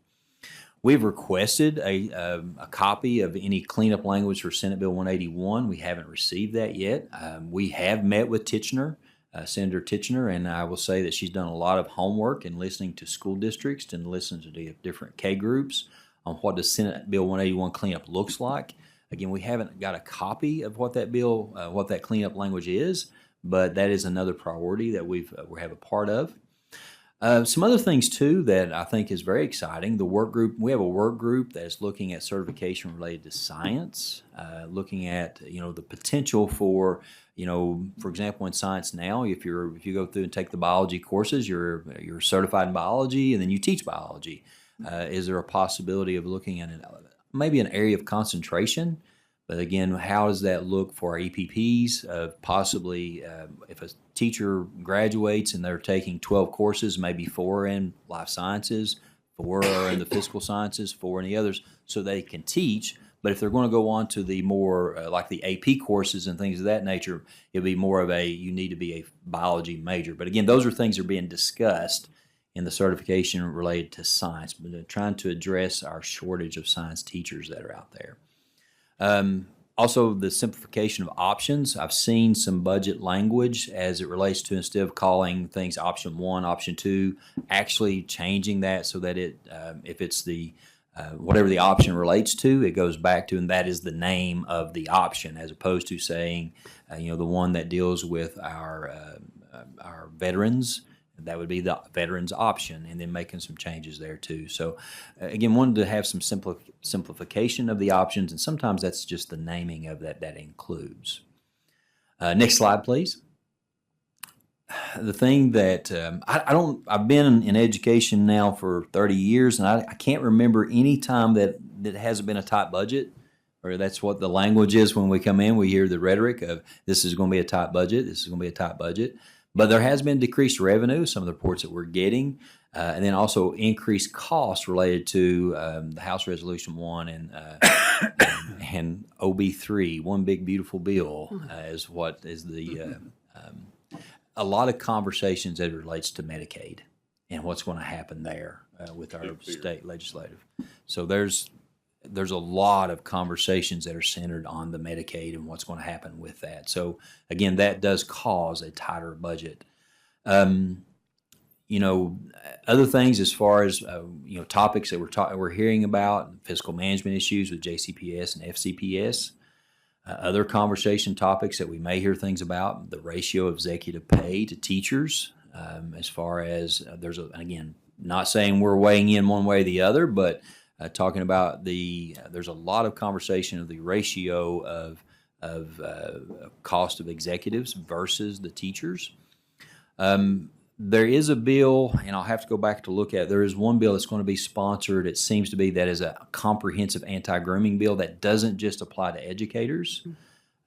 S6: We've requested a copy of any cleanup language for Senate Bill 181. We haven't received that yet. We have met with Titchener, Senator Titchener, and I will say that she's done a lot of homework in listening to school districts and listening to the different K groups on what the Senate Bill 181 cleanup looks like. Again, we haven't got a copy of what that bill, what that cleanup language is, but that is another priority that we have a part of. Some other things too that I think is very exciting. The work group, we have a work group that is looking at certification related to science, looking at the potential for for example in Science Now, if you go through and take the biology courses, you're certified in biology and then you teach biology. Is there a possibility of looking at maybe an area of concentration? But again, how does that look for our EPPs? Possibly, if a teacher graduates and they're taking 12 courses, maybe 4 in life sciences, 4 are in the physical sciences, 4 in the others, so they can teach. But if they're going to go on to the more like the AP courses and things of that nature, it'll be more of you need to be a biology major. But again, those are things that are being discussed in the certification related to science, but trying to address our shortage of science teachers that are out there. Also, the simplification of options. I've seen some budget language as it relates to, instead of calling things option 1, option 2, actually changing that so that if it's the whatever the option relates to, it goes back to, and that is the name of the option, as opposed to saying, the one that deals with our veterans. That would be the veterans option, and then making some changes there too. So again, wanted to have some simplification of the options, and sometimes that's just the naming of that includes. Next slide, please. The thing that I've been in education now for 30 years, and I can't remember any time that hasn't been a tight budget, or that's what the language is when we come in. We hear the rhetoric of this is going to be a tight budget, this is going to be a tight budget. But there has been decreased revenue, some of the reports that we're getting, and then also increased costs related to the House Resolution 1 and OB3, One Big Beautiful Bill, is what is a lot of conversations as it relates to Medicaid and what's going to happen there with our state legislative. So there's a lot of conversations that are centered on the Medicaid and what's going to happen with that. So again, that does cause a tighter budget. Other things as far as topics that we're hearing about, fiscal management issues with JCPS and FCPS. Other conversation topics that we may hear things about, the ratio of executive pay to teachers, as far as again, not saying we're weighing in one way or the other, but talking about there's a lot of conversation of the ratio of cost of executives versus the teachers. There is a bill, and I'll have to go back to look at it. There is one bill that's going to be sponsored. It seems to be that is a comprehensive anti-grooming bill that doesn't just apply to educators.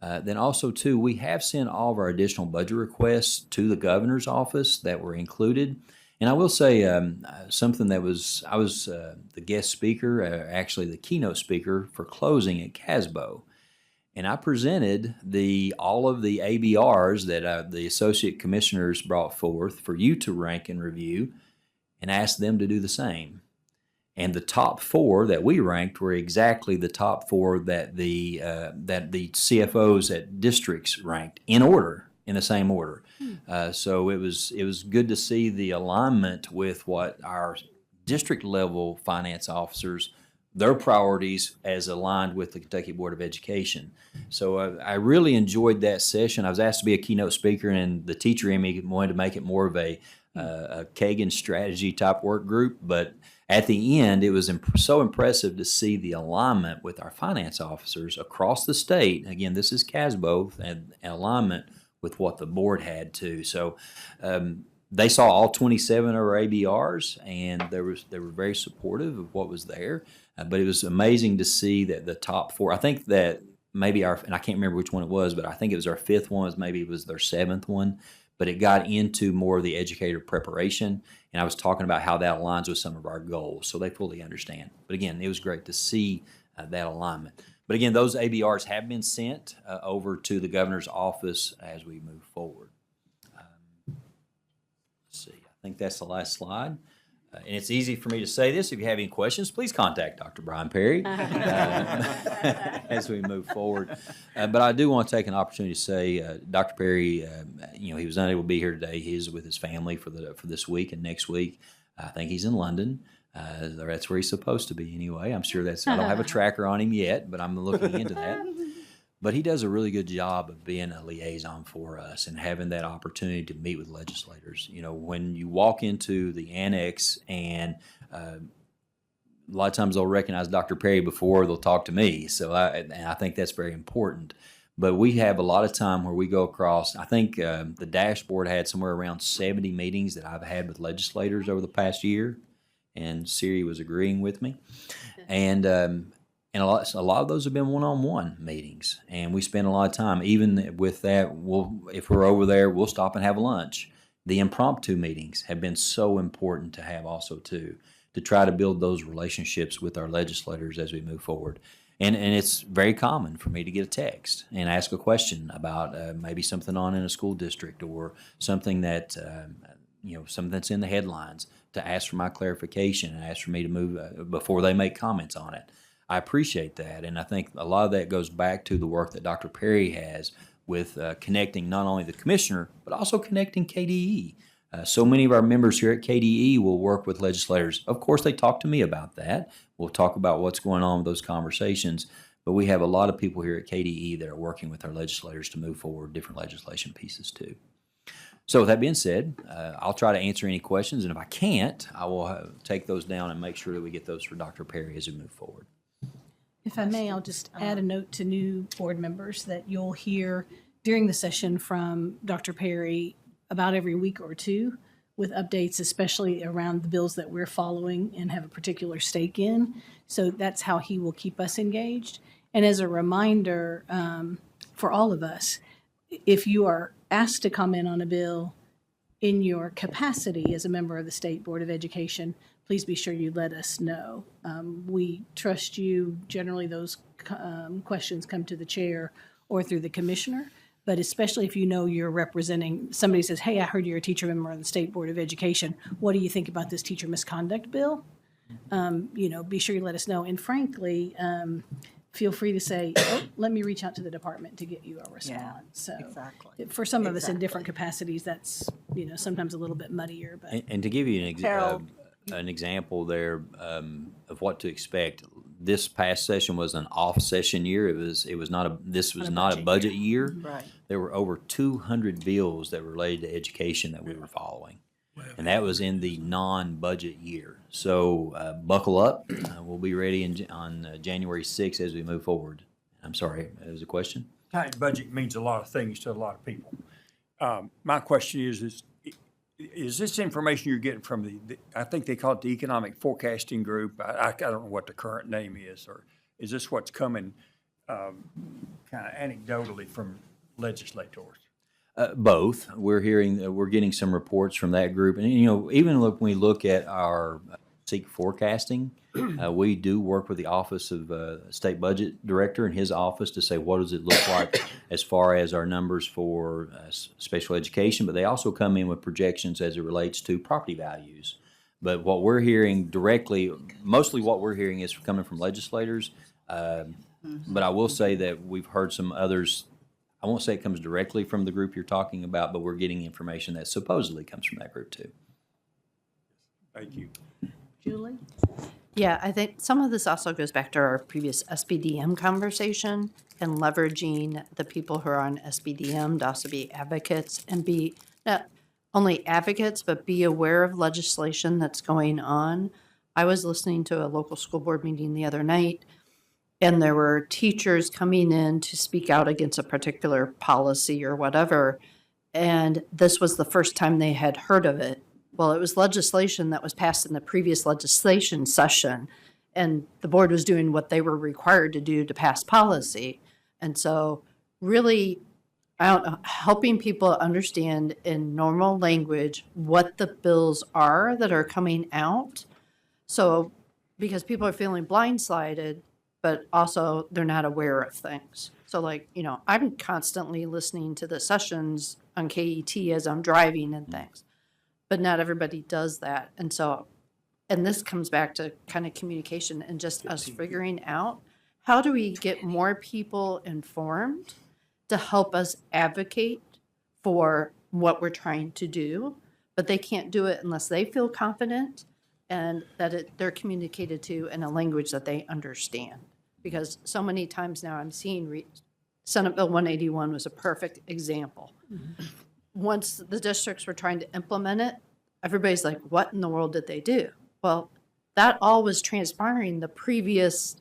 S6: Then also, too, we have sent all of our additional budget requests to the governor's office that were included. And I will say something that I was the guest speaker, actually the keynote speaker for closing at CASBO. And I presented all of the ABRs that the associate commissioners brought forth for you to rank and review, and asked them to do the same. And the top 4 that we ranked were exactly the top 4 that the CFOs at districts ranked in the same order. So it was good to see the alignment with what our district level finance officers, their priorities as aligned with the Kentucky Board of Education. So I really enjoyed that session. I was asked to be a keynote speaker, and the teacher in me wanted to make it more of a Kagan strategy type work group. But at the end, it was so impressive to see the alignment with our finance officers across the state. Again, this is CASBO, and alignment with what the board had too. So they saw all 27 of our ABRs, and they were very supportive of what was there. But it was amazing to see that the top 4, I think that maybe and I can't remember which one it was, but I think it was our 5th one, maybe it was their 7th one, but it got into more of the educator preparation. And I was talking about how that aligns with some of our goals. So they fully understand. But again, it was great to see that alignment. But again, those ABRs have been sent over to the governor's office as we move forward. Let's see, I think that's the last slide. And it's easy for me to say this. If you have any questions, please contact Dr. Brian Perry as we move forward. But I do want to take an opportunity to say, Dr. Perry, he was unable to be here today. He is with his family for this week and next week. I think he's in London. That's where he's supposed to be anyway. I'm sure I don't have a tracker on him yet, but I'm looking into that. But he does a really good job of being a liaison for us and having that opportunity to meet with legislators. When you walk into the annex and a lot of times they'll recognize Dr. Perry before they'll talk to me. So I think that's very important. But we have a lot of time where we go across. I think the dashboard had somewhere around 70 meetings that I've had with legislators over the past year. And Siri was agreeing with me. And a lot of those have been one-on-one meetings, and we spend a lot of time. Even with that, if we're over there, we'll stop and have lunch. The impromptu meetings have been so important to have also too, to try to build those relationships with our legislators as we move forward. And it's very common for me to get a text and ask a question about maybe something on in a school district or something that something that's in the headlines, to ask for my clarification and ask for me to move before they make comments on it. I appreciate that, and I think a lot of that goes back to the work that Dr. Perry has with connecting not only the commissioner, but also connecting KDE. So many of our members here at KDE will work with legislators. Of course, they talk to me about that. We'll talk about what's going on with those conversations, but we have a lot of people here at KDE that are working with our legislators to move forward different legislation pieces too. So with that being said, I'll try to answer any questions, and if I can't, I will take those down and make sure that we get those for Dr. Perry as we move forward.
S2: If I may, I'll just add a note to new board members that you'll hear during the session from Dr. Perry about every week or two with updates, especially around the bills that we're following and have a particular stake in. So that's how he will keep us engaged. And as a reminder for all of us, if you are asked to comment on a bill in your capacity as a member of the State Board of Education, please be sure you let us know. We trust you. Generally, those questions come to the chair or through the commissioner, but especially if you're representing, somebody says, hey, I heard you're a teacher member of the State Board of Education. What do you think about this teacher misconduct bill? Be sure you let us know. And frankly, feel free to say, let me reach out to the department to get you a response.
S1: Yeah,
S2: so
S1: exactly.
S2: For some of us in different capacities, that's, sometimes a little bit muddier. But
S6: And to give you an example there of what to expect, this past session was an off session year. This was not a budget year.
S1: Right.
S6: There were over 200 bills that were related to education that we were following. And that was in the non-budget year. So buckle up. We'll be ready on January 6th as we move forward. I'm sorry, there's a question?
S7: Tight budget means a lot of things to a lot of people. My question is this information you're getting from I think they call it the Economic Forecasting Group. I don't know what the current name is, or is this what's coming kind of anecdotally from legislators?
S6: Both. We're getting some reports from that group. And, even when we look at our SEEK forecasting, we do work with the Office of State Budget Director and his office to say, what does it look like as far as our numbers for special education? But they also come in with projections as it relates to property values. But what we're hearing directly, mostly what we're hearing is coming from legislators. But I will say that we've heard some others. I won't say it comes directly from the group you're talking about, but we're getting information that supposedly comes from that group too.
S7: Thank you.
S2: Julie?
S8: Yeah, I think some of this also goes back to our previous SBDM conversation and leveraging the people who are on SBDM to also be advocates and be not only advocates, but be aware of legislation that's going on. I was listening to a local school board meeting the other night, and there were teachers coming in to speak out against a particular policy or whatever, and this was the first time they had heard of it. Well, it was legislation that was passed in the previous legislation session, and the board was doing what they were required to do to pass policy. And so really, I don't know, helping people understand in normal language what the bills are that are coming out. So, because people are feeling blindsided, but also they're not aware of things. So I'm constantly listening to the sessions on KET as I'm driving and things, but not everybody does that. And so and this comes back to kind of communication and just us figuring out, how do we get more people informed to help us advocate for what we're trying to do, but they can't do it unless they feel confident and that they're communicated to in a language that they understand. Because so many times now I'm seeing Senate Bill 181 was a perfect example. Once the districts were trying to implement it, everybody's like, what in the world did they do? Well, that all was transpiring the previous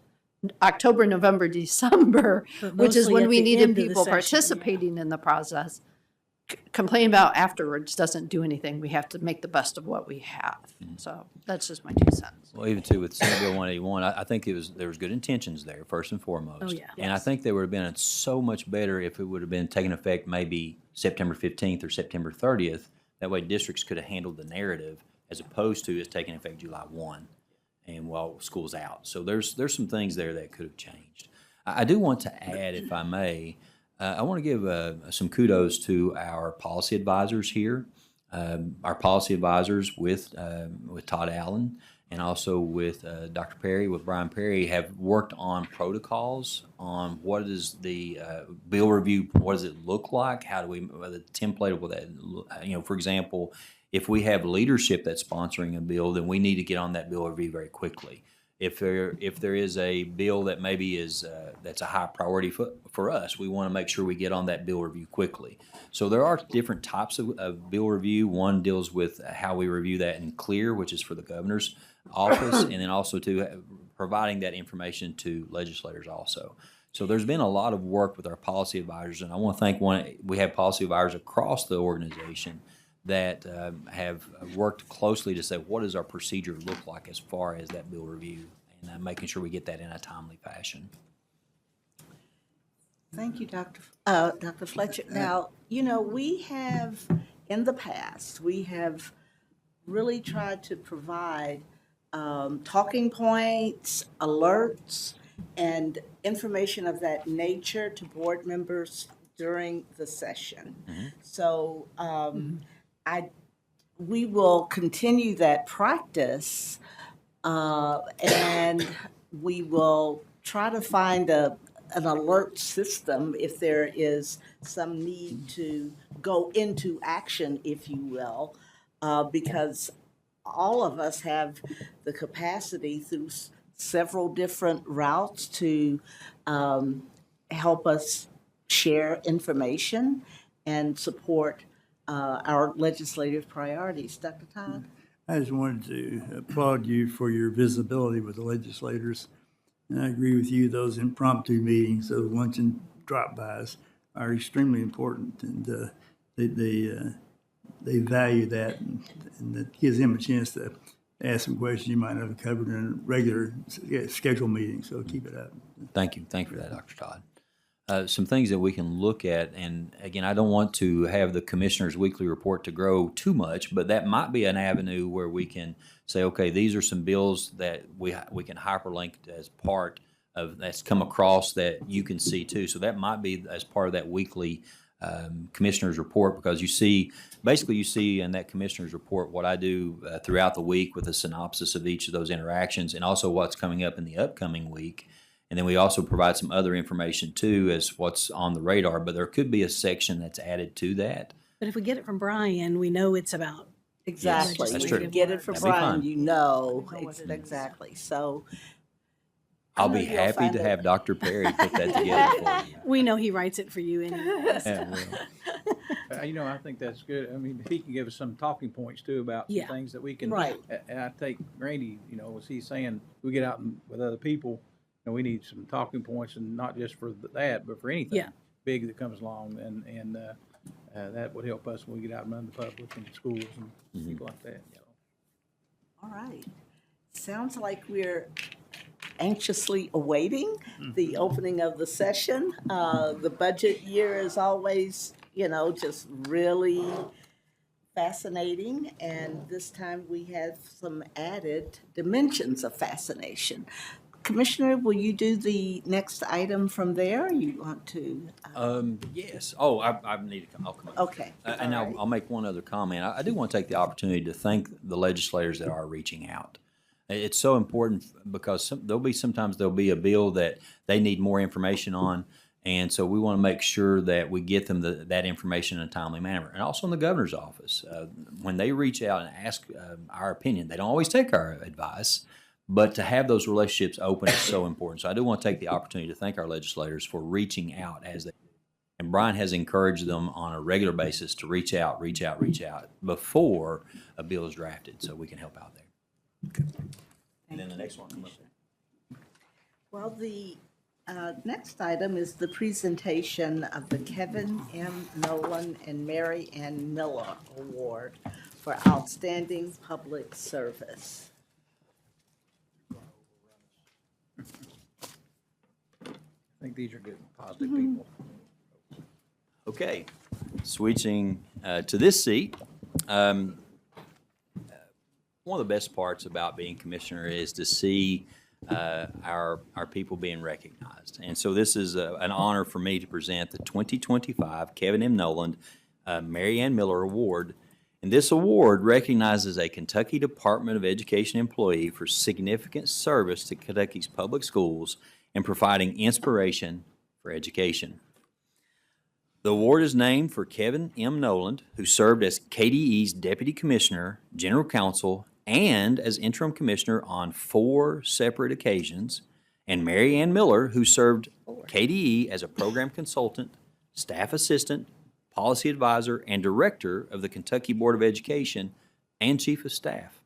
S8: October, November, December,
S2: But
S8: which is
S2: mostly
S8: when
S2: at
S8: we
S2: the
S8: needed
S2: end of the
S8: people
S2: session,
S8: participating in the process. Complaining about afterwards doesn't do anything. We have to make the best of what we have. So that's just my 2 cents.
S6: Well, even too, with Senate Bill 181, I think there was good intentions there, first and foremost.
S2: Oh, yeah.
S6: And I think they would have been so much better if it would have been taking effect maybe September 15th or September 30th. That way districts could have handled the narrative as opposed to it taking effect July 1 and while school's out. So there's some things there that could have changed. I do want to add, if I may, I want to give some kudos to our policy advisors here. Our policy advisors with Todd Allen and also with Dr. Perry, with Brian Perry, have worked on protocols on what is the bill review, what does it look like, how do we, the template of what that, for example, if we have leadership that's sponsoring a bill, then we need to get on that bill review very quickly. If there is a bill that maybe is that's a high priority for us, we want to make sure we get on that bill review quickly. So there are different types of bill review. One deals with how we review that in CLEAR, which is for the governor's office, and then also to providing that information to legislators also. So there's been a lot of work with our policy advisors, and I want to thank we have policy advisors across the organization that have worked closely to say, what does our procedure look like as far as that bill review, and making sure we get that in a timely fashion.
S1: Thank you, Dr. Fletcher. Now, we have, in the past, we have really tried to provide talking points, alerts, and information of that nature to board members during the session. So we will continue that practice, and we will try to find an alert system if there is some need to go into action, if you will, because all of us have the capacity through several different routes to help us share information and support our legislative priorities. Dr. Todd?
S4: I just wanted to applaud you for your visibility with the legislators. And I agree with you, those impromptu meetings, those luncheon drop-bys are extremely important. And they value that, and that gives them a chance to ask some questions you might not have covered in a regular scheduled meeting. So keep it up.
S6: Thank you. Thank you for that, Dr. Todd. Some things that we can look at, and again, I don't want to have the commissioner's weekly report to grow too much, but that might be an avenue where we can say, okay, these are some bills that we can hyperlink as part of that's come across that you can see too. So that might be as part of that weekly commissioner's report, because you see in that commissioner's report what I do throughout the week with a synopsis of each of those interactions, and also what's coming up in the upcoming week. And then we also provide some other information too as what's on the radar, but there could be a section that's added to that.
S2: But if we get it from Brian, we know it's about.
S1: Exactly.
S6: that's
S1: If
S6: true.
S1: you get it from
S6: That'd be
S1: Brian,
S6: fine.
S1: you know exactly. So
S6: I'll
S1: know
S6: be
S1: you'll
S6: happy
S1: find
S6: to
S1: it.
S6: have Dr. Perry put that together for you.
S2: We know he writes it for you anyway.
S6: Yeah, well.
S5: I think that's good. I mean, he can give us some talking points too about some
S2: Yeah.
S5: things that we can.
S1: Right.
S5: And I take Randy, as he's saying, we get out with other people, and we need some talking points, and not just for that, but for anything
S2: Yeah.
S5: big that comes along, and that would help us when we get out among the public and schools and people like that.
S1: all right. Sounds like we're anxiously awaiting the opening of the session. The budget year is always, just really fascinating, and this time we have some added dimensions of fascination. Commissioner, will you do the next item from there? You want to?
S6: Yes. Oh, I need to come. I'll come up.
S1: Okay.
S6: And
S1: all right.
S6: I'll make one other comment. I do want to take the opportunity to thank the legislators that are reaching out. It's so important because sometimes there'll be a bill that they need more information on. And so we want to make sure that we get them that information in a timely manner. And also in the governor's office, when they reach out and ask our opinion, they don't always take our advice, but to have those relationships open is so important. So I do want to take the opportunity to thank our legislators for reaching out as they do. And Brian has encouraged them on a regular basis to reach out before a bill is drafted so we can help out there. Okay. And then the next one.
S1: Well, the next item is the presentation of the Kevin M. Nolan and Mary Ann Miller Award for Outstanding Public Service.
S5: I think these are good, positive people.
S6: Okay, switching to this seat. One of the best parts about being commissioner is to see our people being recognized. And so this is an honor for me to present the 2025 Kevin M. Nolan Mary Ann Miller Award. And this award recognizes a Kentucky Department of Education employee for significant service to Kentucky's public schools and providing inspiration for education. The award is named for Kevin M. Nolan, who served as KDE's Deputy Commissioner, General Counsel, and as Interim Commissioner on 4 separate occasions, and Mary Ann Miller, who served KDE as a Program Consultant, Staff Assistant, Policy Advisor, and Director of the Kentucky Board of Education, and Chief of Staff.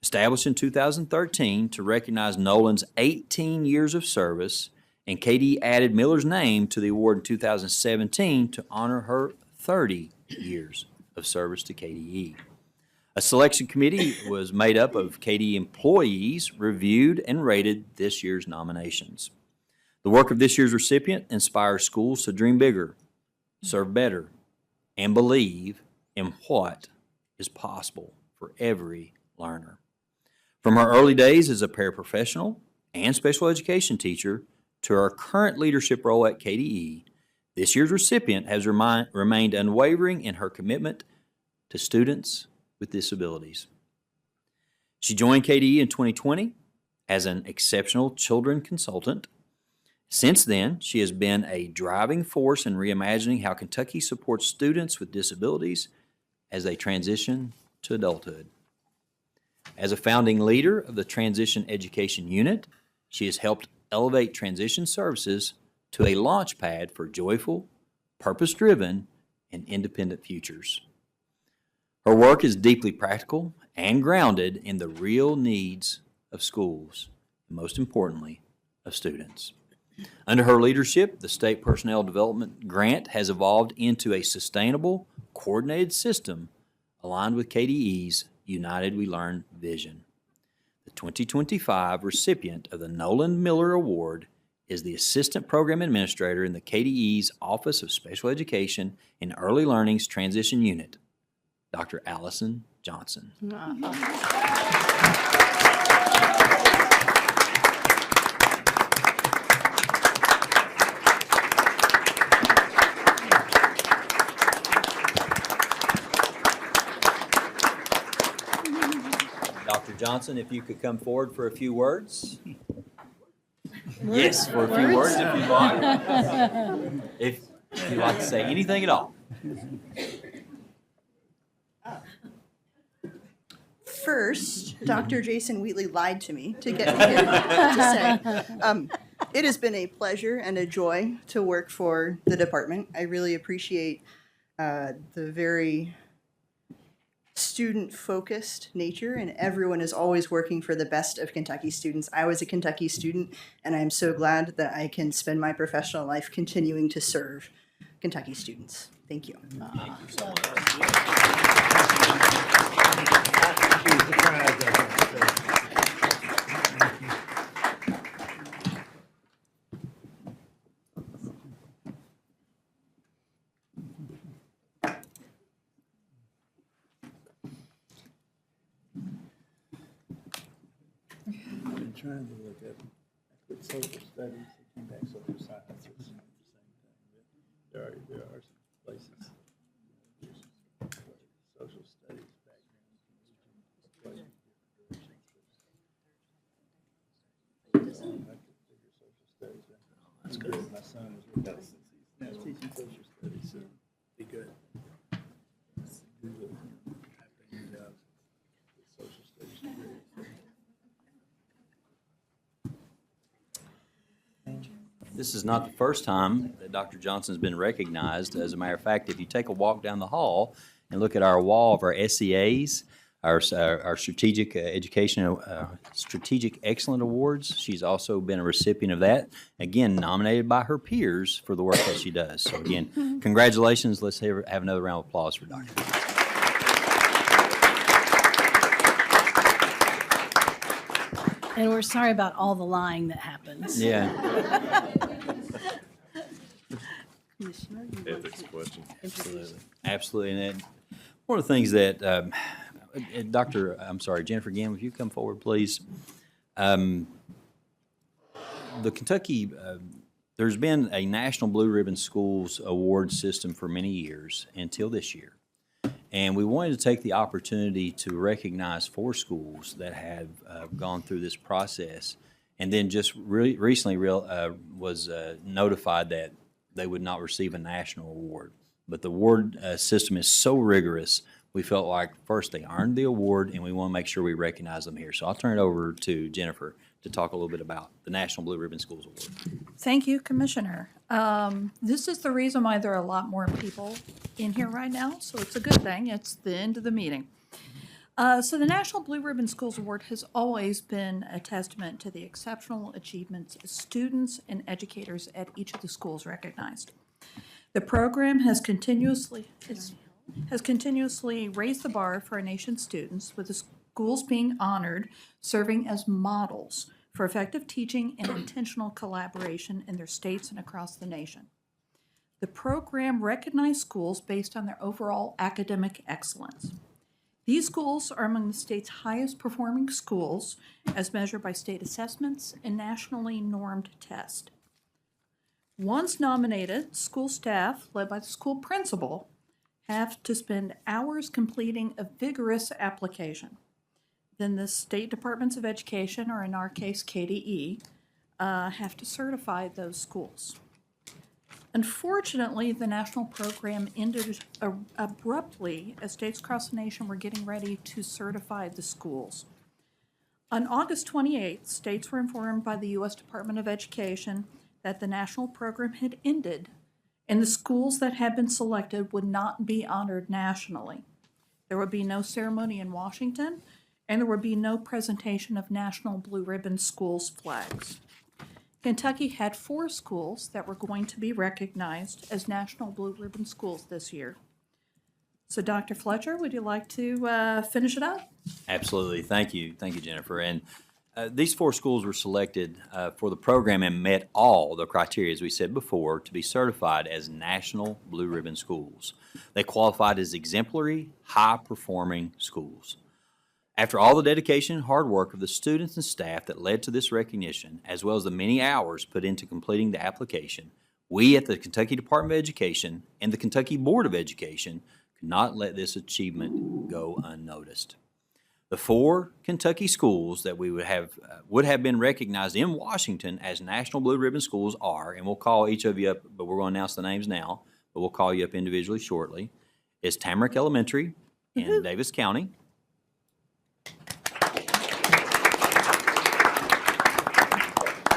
S6: Established in 2013 to recognize Nolan's 18 years of service, and KDE added Miller's name to the award in 2017 to honor her 30 years of service to KDE. A selection committee was made up of KDE employees, reviewed and rated this year's nominations. The work of this year's recipient inspires schools to dream bigger, serve better, and believe in what is possible for every learner. From her early days as a paraprofessional and special education teacher to her current leadership role at KDE, this year's recipient has remained unwavering in her commitment to students with disabilities. She joined KDE in 2020 as an exceptional children consultant. Since then, she has been a driving force in reimagining how Kentucky supports students with disabilities as they transition to adulthood. As a founding leader of the Transition Education Unit, she has helped elevate transition services to a launch pad for joyful, purpose-driven, and independent futures. Her work is deeply practical and grounded in the real needs of schools, and most importantly, of students. Under her leadership, the State Personnel Development Grant has evolved into a sustainable, coordinated system aligned with KDE's United We Learn vision. The 2025 recipient of the Nolan Miller Award is the Assistant Program Administrator in the KDE's Office of Special Education and Early Learning's Transition Unit, Dr. Allison Johnson. Dr. Johnson, if you could come forward for a few words. Yes, for a few words if you'd like. If you'd like to say anything at all.
S12: First, Dr. Jason Wheatley lied to me to get me here to say. It has been a pleasure and a joy to work for the department. I really appreciate the very student-focused nature, and everyone is always working for the best of Kentucky students. I was a Kentucky student, and I'm so glad that I can spend my professional life continuing to serve Kentucky students. Thank you.
S6: Thank you so much.
S4: I've been trying to look at, I put social studies, it came back social sciences, it's the same thing. But there are some places, social studies background. My son is now teaching social studies, so be good. Social studies degree.
S6: This is not the first time that Dr. Johnson's been recognized. As a matter of fact, if you take a walk down the hall and look at our wall of our SEAs, our Strategic Education, Strategic Excellent Awards, she's also been a recipient of that, again, nominated by her peers for the work that she does. So again, congratulations. Let's have another round of applause for Dr.
S2: And we're sorry about all the lying that happens.
S6: Yeah.
S9: Ethics question.
S6: Absolutely. And one of the things that, Jennifer Ginn, would you come forward, please? The Kentucky, there's been a National Blue Ribbon Schools award system for many years until this year. And we wanted to take the opportunity to recognize 4 schools that have gone through this process, and then just recently was notified that they would not receive a national award. But the award system is so rigorous, we felt like first they earned the award, and we want to make sure we recognize them here. So I'll turn it over to Jennifer to talk a little bit about the National Blue Ribbon Schools Award.
S11: Thank you, Commissioner. This is the reason why there are a lot more people in here right now, so it's a good thing. It's the end of the meeting. So the National Blue Ribbon Schools Award has always been a testament to the exceptional achievements of students and educators at each of the schools recognized. The program has continuously raised the bar for our nation's students, with the schools being honored, serving as models for effective teaching and intentional collaboration in their states and across the nation. The program recognized schools based on their overall academic excellence. These schools are among the state's highest performing schools as measured by state assessments and nationally normed tests. Once nominated, school staff, led by the school principal, have to spend hours completing a vigorous application. Then the state departments of education, or in our case KDE, have to certify those schools. Unfortunately, the national program ended abruptly as states across the nation were getting ready to certify the schools. On August 28th, states were informed by the U.S. Department of Education that the national program had ended, and the schools that had been selected would not be honored nationally. There would be no ceremony in Washington, and there would be no presentation of National Blue Ribbon Schools flags. Kentucky had 4 schools that were going to be recognized as National Blue Ribbon Schools this year. So Dr. Fletcher, would you like to finish it up?
S6: Absolutely. Thank you. Thank you, Jennifer. And these 4 schools were selected for the program and met all the criteria, as we said before, to be certified as National Blue Ribbon Schools. They qualified as exemplary, high-performing schools. After all the dedication and hard work of the students and staff that led to this recognition, as well as the many hours put into completing the application, we at the Kentucky Department of Education and the Kentucky Board of Education could not let this achievement go unnoticed. The 4 Kentucky schools that we would have been recognized in Washington as National Blue Ribbon Schools are, and we'll call each of you up, but we're going to announce the names now, but we'll call you up individually shortly, is Tamarack Elementary in Davis County,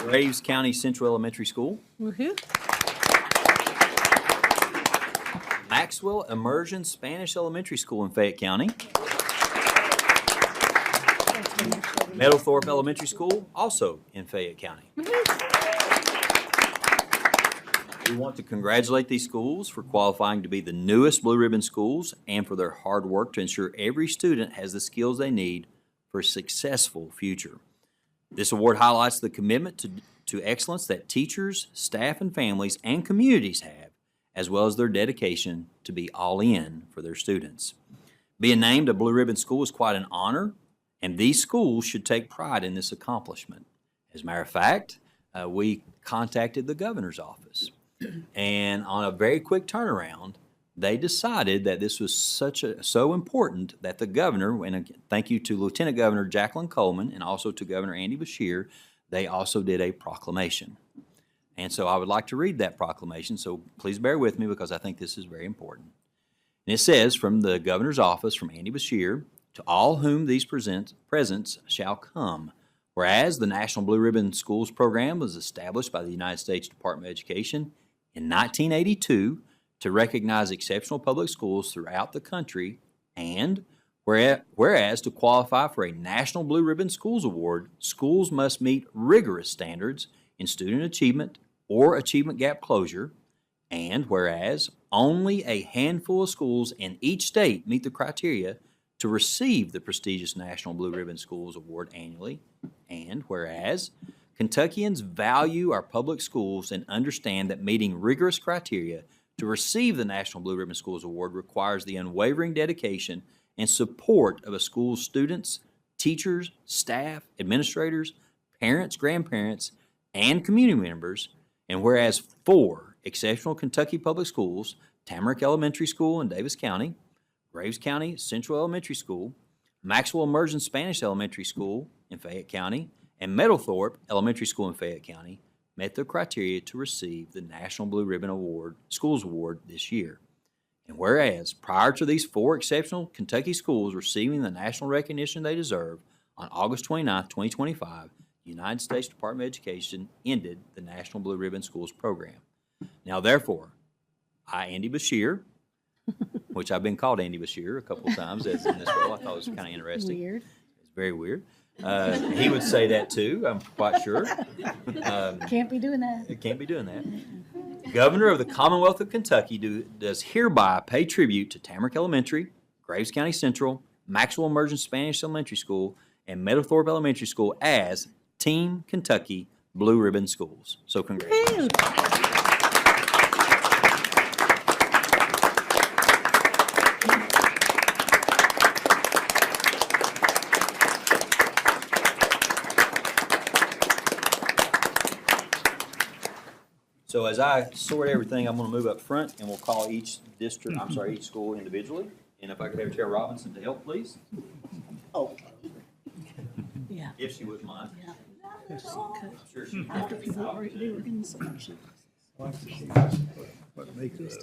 S6: Graves County Central Elementary School,
S2: Woohoo!
S6: Maxwell Immersion Spanish Elementary School in Fayette County, Meadowthorpe Elementary School, also in Fayette County. We want to congratulate these schools for qualifying to be the newest Blue Ribbon schools and for their hard work to ensure every student has the skills they need for a successful future. This award highlights the commitment to excellence that teachers, staff, and families and communities have, as well as their dedication to be all in for their students. Being named a Blue Ribbon School is quite an honor, and these schools should take pride in this accomplishment. As a matter of fact, we contacted the governor's office, and on a very quick turnaround, they decided that this was so important that the governor, and again, thank you to Lieutenant Governor Jacqueline Coleman and also to Governor Andy Beshear, they also did a proclamation. And so I would like to read that proclamation, so please bear with me because I think this is very important. And it says, from the governor's office, from Andy Bashir, to all whom these presents shall come. Whereas the National Blue Ribbon Schools Program was established by the United States Department of Education in 1982 to recognize exceptional public schools throughout the country, and whereas to qualify for a National Blue Ribbon Schools Award, schools must meet rigorous standards in student achievement or achievement gap closure, and whereas only a handful of schools in each state meet the criteria to receive the prestigious National Blue Ribbon Schools Award annually, and whereas Kentuckians value our public schools and understand that meeting rigorous criteria to receive the National Blue Ribbon Schools Award requires the unwavering dedication and support of a school's students, teachers, staff, administrators, parents, grandparents, and community members, and whereas 4 exceptional Kentucky public schools, Tamarack Elementary School in Davis County, Graves County Central Elementary School, Maxwell Immersion Spanish Elementary School in Fayette County, and Meadowthorpe Elementary School in Fayette County met the criteria to receive the National Blue Ribbon Award, Schools Award this year. And whereas prior to these 4 exceptional Kentucky schools receiving the national recognition they deserve, on August 29, 2025, the United States Department of Education ended the National Blue Ribbon Schools program. Now, therefore, I, Andy Bashir, which I've been called Andy Bashir a couple of times as in this role. I thought it was kind of interesting.
S2: Weird.
S6: It's very weird. He would say that too, I'm quite sure.
S2: Can't be doing that.
S6: It can't be doing that. Governor of the Commonwealth of Kentucky does hereby pay tribute to Tamarack Elementary, Graves County Central, Maxwell Immersion Spanish Elementary School, and Meadowthorpe Elementary School as Team Kentucky Blue Ribbon Schools. So congratulations. So as I sort everything, I'm going to move up front and we'll call each district, each school individually. And if I could have Chair Robinson to help, please.
S1: Oh.
S2: Yeah.
S6: If she wouldn't mind.
S2: Yeah.
S6: Sure she
S2: After they were in the selection.
S4: What makes us?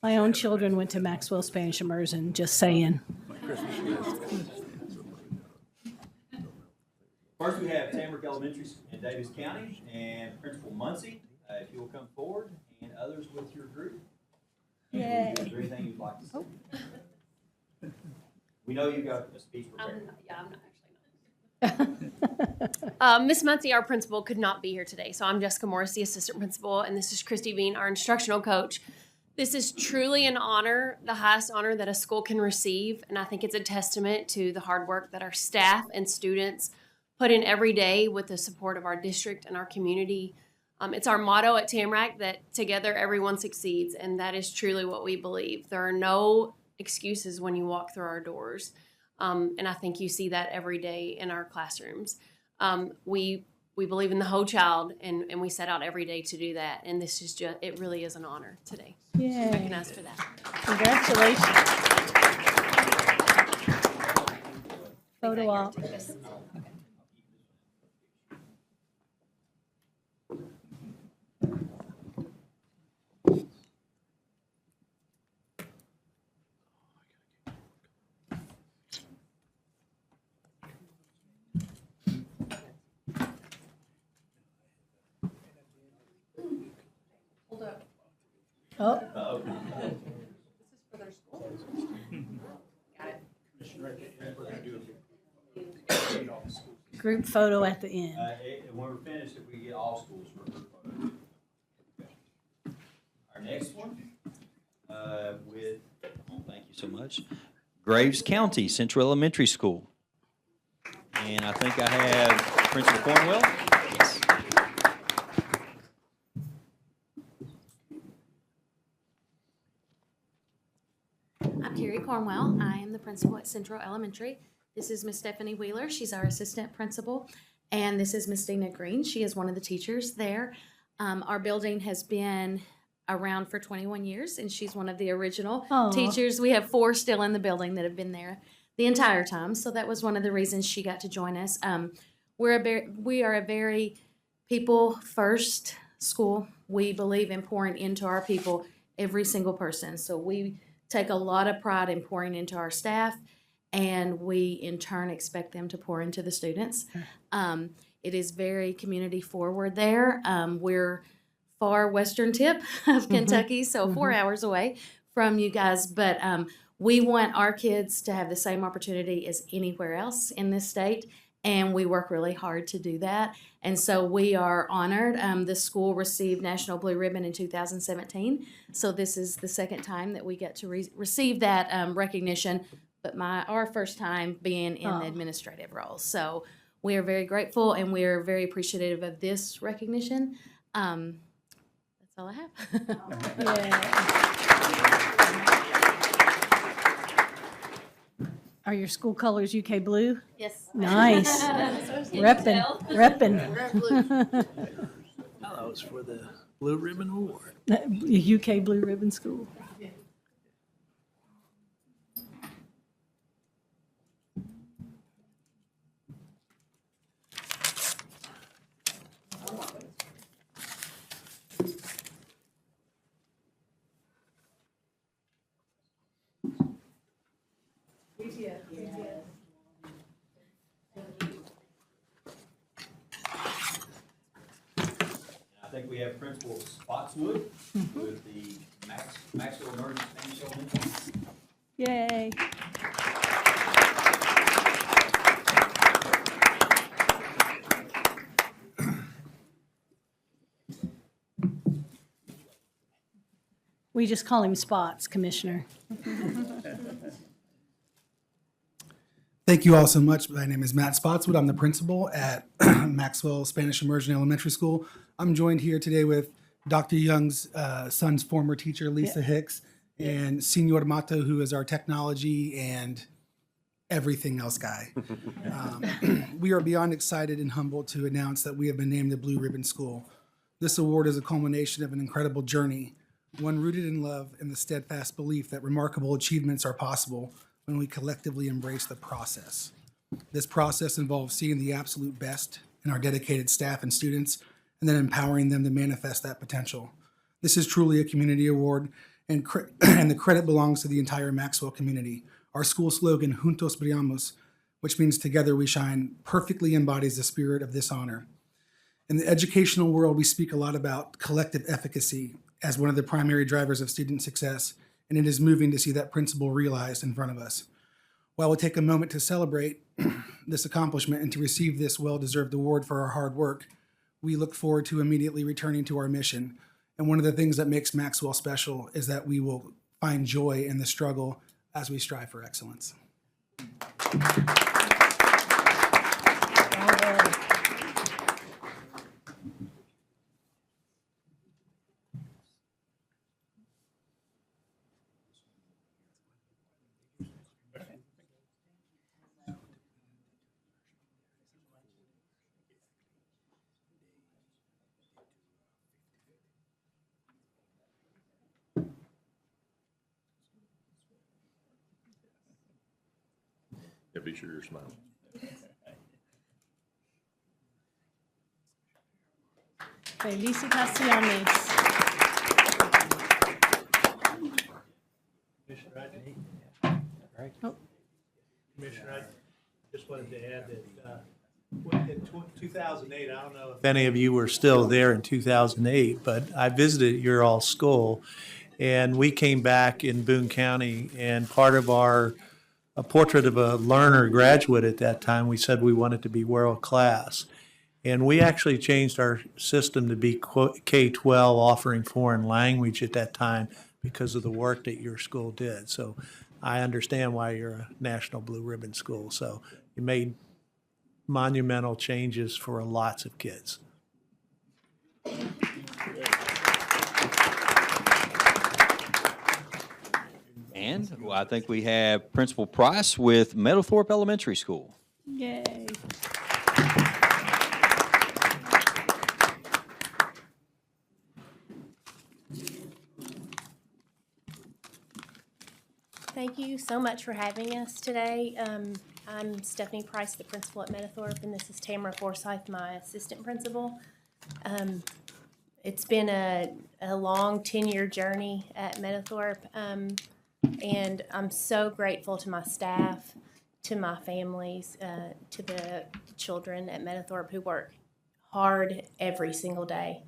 S2: My own children went to Maxwell Spanish Immersion, just saying.
S6: First, we have Tamarack Elementary in Davis County and Principal Muncie. If you will come forward, and others with your group.
S2: Yay.
S6: Is there anything you'd like to say? We know you got a speech prepared.
S13: I'm not. Miss Muncie, our principal, could not be here today, so I'm Jessica Morris, the assistant principal, and this is Christy Bean, our instructional coach. This is truly an honor, the highest honor that a school can receive, and I think it's a testament to the hard work that our staff and students put in every day with the support of our district and our community. It's our motto at Tamarack that together everyone succeeds, and that is truly what we believe. There are no excuses when you walk through our doors, and I think you see that every day in our classrooms. We believe in the whole child, and we set out every day to do that, and this is just, it really is an honor today.
S2: Yay.
S13: Recognized for that.
S2: Congratulations. Photo op. Oh.
S13: This is for their school. Got it.
S2: Group photo at the end.
S6: When we're finished, if we get all schools for a group photo. Our next one, thank you so much, Graves County Central Elementary School. And I think I have Principal Cornwell. Yes.
S13: I'm Carrie Cornwell. I am the principal at Central Elementary. This is Miss Stephanie Wheeler. She's our assistant principal. And this is Miss Dina Green. She is one of the teachers there. Our building has been around for 21 years, and she's one of the original
S2: Aw.
S13: teachers. We have 4 still in the building that have been there
S14: the entire time. So that was one of the reasons she got to join us. We are a very people first school. We believe in pouring into our people, every single person. So we take a lot of pride in pouring into our staff, and we in turn expect them to pour into the students. It is very community forward there. We're far western tip of Kentucky, so 4 hours away from you guys, but we want our kids to have the same opportunity as anywhere else in this state, and we work really hard to do that. And so we are honored. The school received National Blue Ribbon in 2017, so this is the second time that we get to receive that recognition, but our first time being in the administrative role. So we are very grateful, and we are very appreciative of this recognition. That's all I have.
S2: Are your school colors UK blue?
S14: Yes.
S2: Nice. Reppin'.
S10: Oh, that was for the Blue Ribbon Award.
S2: UK Blue Ribbon School.
S6: I think we have Principal Spotswood with the Maxwell Emergency Spanish Elementary.
S2: Yay. We just call him Spots, Commissioner.
S22: Thank you all so much. My name is Matt Spotswood. I'm the principal at Maxwell Spanish Immersion Elementary School. I'm joined here today with Dr. Young's son's former teacher, Lisa Hicks, and Senor Mato, who is our technology and everything else guy. We are beyond excited and humbled to announce that we have been named the Blue Ribbon School. This award is a culmination of an incredible journey, one rooted in love and the steadfast belief that remarkable achievements are possible when we collectively embrace the process. This process involves seeing the absolute best in our dedicated staff and students, and then empowering them to manifest that potential. This is truly a community award, and the credit belongs to the entire Maxwell community. Our school slogan, Juntos Brillamos, which means together we shine, perfectly embodies the spirit of this honor. In the educational world, we speak a lot about collective efficacy as one of the primary drivers of student success, and it is moving to see that principle realized in front of us. While we'll take a moment to celebrate this accomplishment and to receive this well-deserved award for our hard work, we look forward to immediately returning to our mission. And one of the things that makes Maxwell special is that we will find joy in the struggle as we strive for excellence.
S9: Yeah, be sure you're smiling.
S2: Felicitaciones.
S10: Commissioner, I just wanted to add that in 2008, I don't know if any of you were still there in 2008, but I visited your all school, and we came back in Boone County, and part of a portrait of a learner graduate at that time, we said we wanted to be world class. And we actually changed our system to be K-12 offering foreign language at that time because of the work that your school did. So I understand why you're a National Blue Ribbon School. So you made monumental changes for lots of kids.
S6: And I think we have Principal Price with Meadowthorpe Elementary School.
S2: Yay.
S18: Thank you so much for having us today. I'm Stephanie Price, the principal at Meadowthorpe, and this is Tamara Forsyth, my assistant principal. It's been a long 10-year journey at Meadowthorpe, and I'm so grateful to my staff, to my families, to the children at Meadowthorpe who work hard every single day.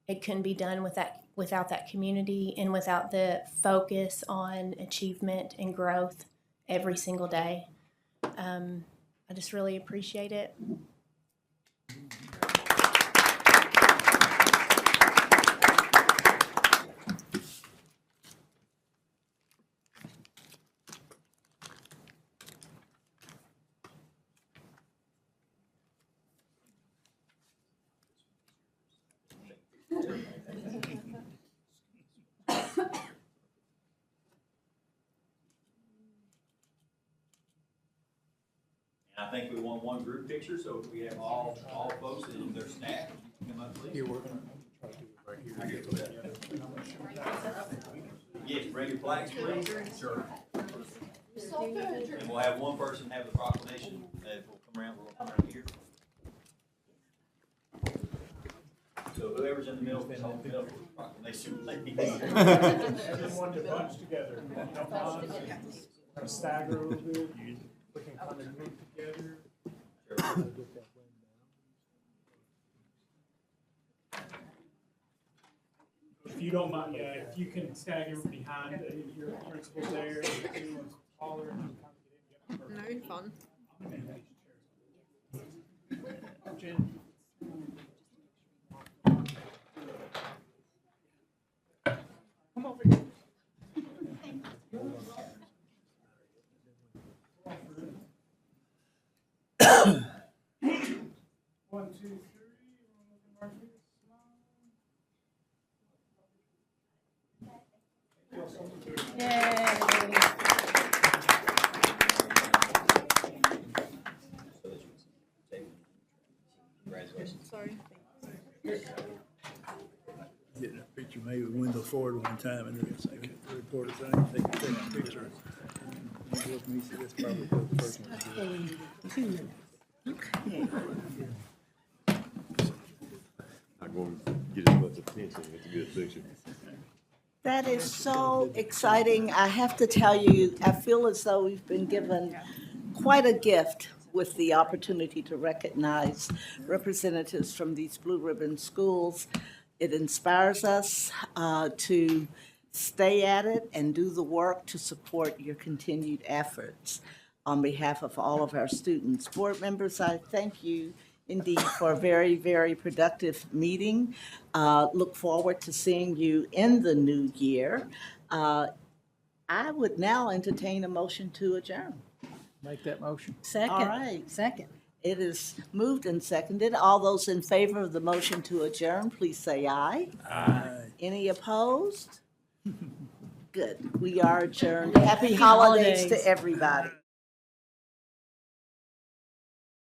S18: It couldn't be done without that community and without the focus on achievement and growth every single day. I just really appreciate it.
S3: I think we want one group picture, so if we have all folks and their staff, you can come up, please. Here, we're gonna try to do it right here. Yes, bring your flags, please. Sure. And we'll have one person have the proclamation, that will come around, we'll come around here. So whoever's in the middle, can hold the middle proclamation.
S19: Everyone to bunch together. Kind of stagger a little bit. We can kind of move together. If you don't mind, yeah, if you can stagger behind your principal there, taller.
S8: No fun.
S19: Come over here. 1, 2, 3.
S3: Congratulations.
S8: Sorry.
S4: Getting a picture made with Wendell Ford one time, and then it's like the reporter saying, take a picture. He looked at me, he said, that's probably the first one.
S1: Okay.
S9: Not going to get as much attention. It's a good picture.
S1: That is so exciting. I have to tell you, I feel as though we've been given quite a gift with the opportunity to recognize representatives from these blue ribbon schools. It inspires us to stay at it and do the work to support your continued efforts on behalf of all of our students. Board members, I thank you indeed for a very, very productive meeting. Look forward to seeing you in the new year. I would now entertain a motion to adjourn.
S5: Make that motion.
S2: Second.
S1: All right.
S2: Second.
S1: It is moved and seconded. All those in favor of the motion to adjourn, please say aye.
S4: Aye.
S1: Any opposed? Good. We are adjourned. Happy holidays to everybody.